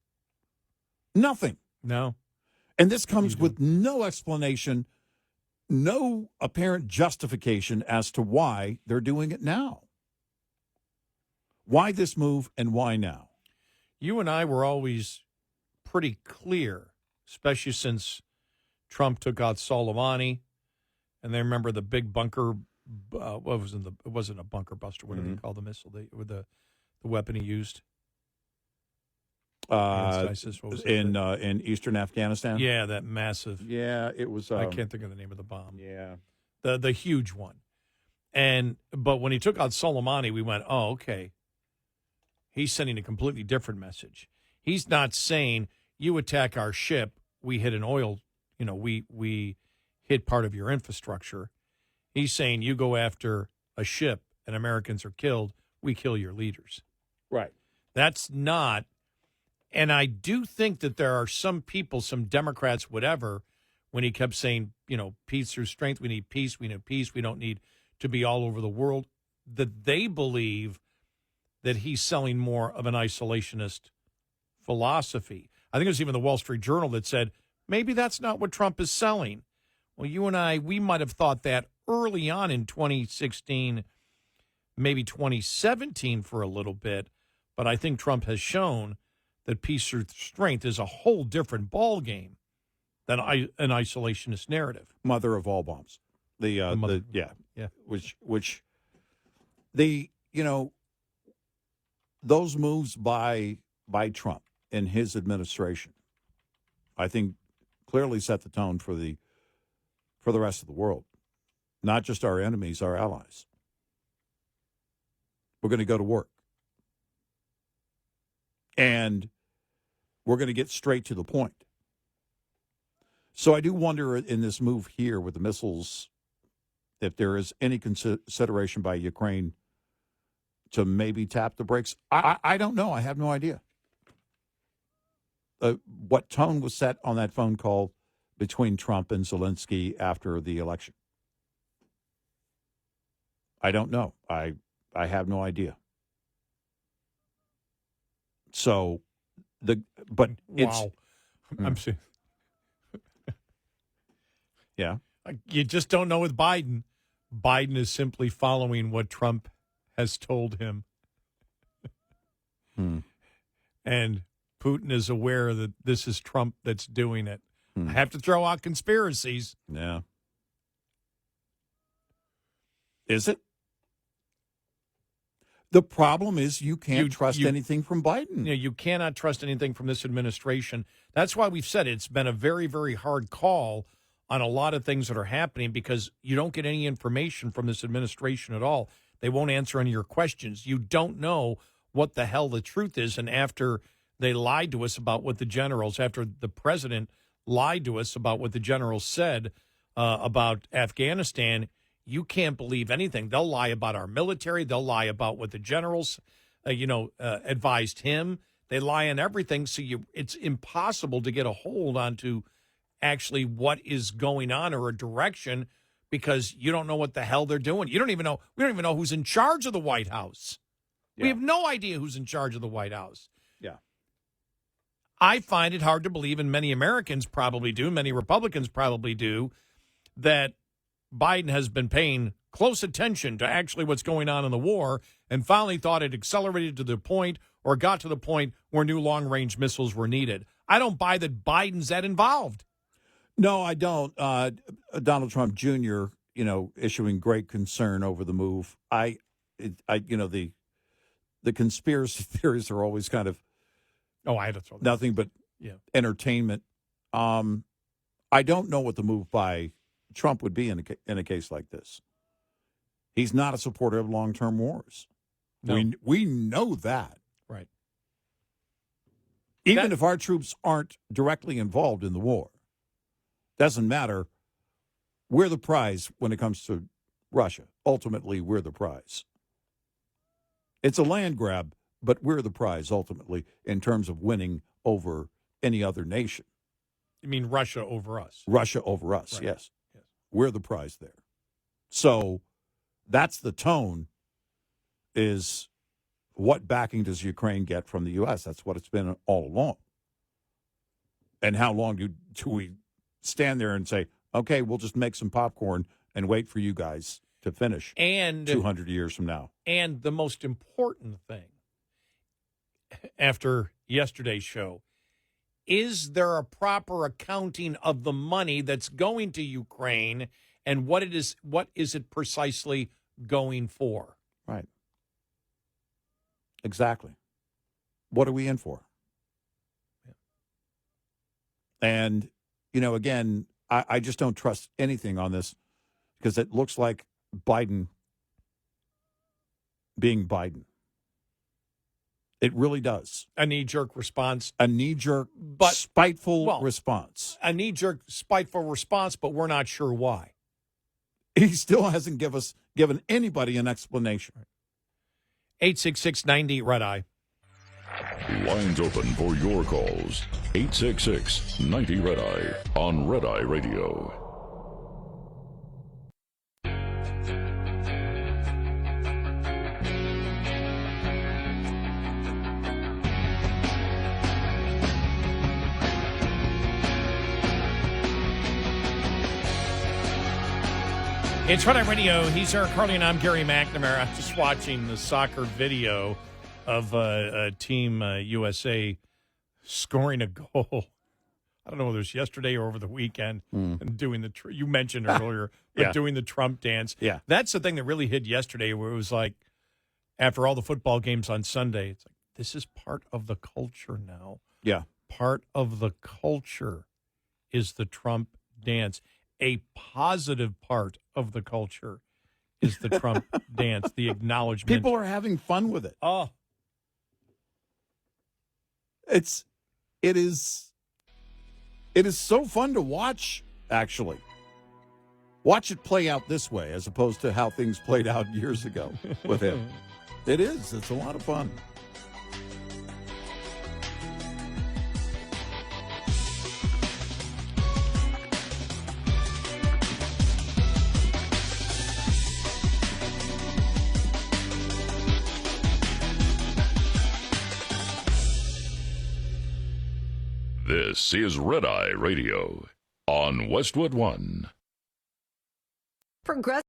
Nothing. No. And this comes with no explanation, no apparent justification as to why they're doing it now. Why this move and why now? You and I were always pretty clear, especially since Trump took out Soleimani, and they remember the big bunker. It wasn't a bunker buster. What do they call the missile? The weapon he used. ISIS, what was in eastern Afghanistan. Yeah, that massive. Yeah, it was. I can't think of the name of the bomb. Yeah, the huge one. But when he took out Soleimani, we went, oh, okay. He's sending a completely different message. He's not saying you attack our ship, we hit an oil, we hit part of your infrastructure. He's saying you go after a ship and Americans are killed, we kill your leaders. Right. That's not. And I do think that there are some people, some Democrats, whatever, when he kept saying, peace through strength, we need peace, we don't need to be all over the world, that they believe that he's selling more of an isolationist philosophy. I think it was even the Wall Street Journal that said, maybe that's not what Trump is selling. Well, you and I, we might have thought that early on in 2016, maybe 2017 for a little bit, but I think Trump has shown that peace through strength is a whole different ballgame than an isolationist narrative. Mother of all bombs. Those moves by Trump and his administration, I think, clearly set the tone for the rest of the world, not just our enemies, our allies. We're going to go to work, and we're going to get straight to the point. So I do wonder in this move here with the missiles, if there is any consideration by Ukraine to maybe tap the brakes? I don't know. I have no idea. What tone was set on that phone call between Trump and Zelensky after the election? I don't know. I have no idea. So, but it's wow. I'm saying, yeah. you just don't know with Biden. Biden is simply following what Trump has told him. And Putin is aware that this is Trump that's doing it. I have to throw out conspiracies. Yeah. Is it? The problem is you can't trust anything from Biden. Yeah, you cannot trust anything from this administration. That's why we've said it's been a very, very hard call on a lot of things that are happening because you don't get any information from this administration at all. They won't answer any of your questions. You don't know what the hell the truth is. And after they lied to us about what the generals, after the president lied to us about what the generals said about Afghanistan, you can't believe anything. They'll lie about our military. They'll lie about what the generals, advised him. They lie on everything. So it's impossible to get a hold onto actually what is going on or a direction because you don't know what the hell they're doing. You don't even know. We don't even know who's in charge of the White House. Yeah. We have no idea who's in charge of the White House. Yeah. I find it hard to believe, and many Americans probably do, many Republicans probably do, that Biden has been paying close attention to actually what's going on in the war and finally thought it accelerated to the point or got to the point where new long-range missiles were needed. I don't buy that Biden's that involved. No, I don't. Donald Trump Jr., issuing great concern over the move. The conspiracy theories are always kind of nothing but entertainment. I don't know what the move by Trump would be in a case like this. He's not a supporter of long-term wars. No. We know that. Right. Even if our troops aren't directly involved in the war. Doesn't matter. We're the prize when it comes to Russia. Ultimately, we're the prize. It's a land grab, but we're the prize ultimately in terms of winning over any other nation. You mean Russia over us? Russia over us, right. Yes. We're the prize there. So that's the tone, is what backing does Ukraine get from the U.S.? That's what it's been all along. And how long do we stand there and say, okay, we'll just make some popcorn and wait for you guys to finish and 200 years from now? And the most important thing after yesterday's show, is there a proper accounting of the money that's going to Ukraine and what is it precisely going for? Right. Exactly. What are we in for? Yeah. And, again, I just don't trust anything on this because it looks like Biden being Biden. It really does. A knee-jerk response. A knee-jerk, spiteful response. A knee-jerk, spiteful response, but we're not sure why. He still hasn't given anybody an explanation. 866-90 Red Eye. Lines open for your calls. 866-90 Red Eye on Red Eye Radio. It's Red Eye Radio. He's Eric Harley, and I'm Gary McNamara. Just watching the soccer video of Team USA scoring a goal. I don't know whether it was yesterday or over the weekend, and doing you mentioned earlier, but doing the Trump dance. Yeah. That's the thing that really hit yesterday, where it was like, after all the football games on Sunday, it's like, this is part of the culture now. Yeah. Part of the culture is the Trump dance. A positive part of the culture is the Trump dance, the acknowledgement. People are having fun with it. Oh. It is so fun to watch, actually. Watch it play out this way as opposed to how things played out years ago with him. It is. It's a lot of fun. This is Red Eye Radio on Westwood One. Progressive.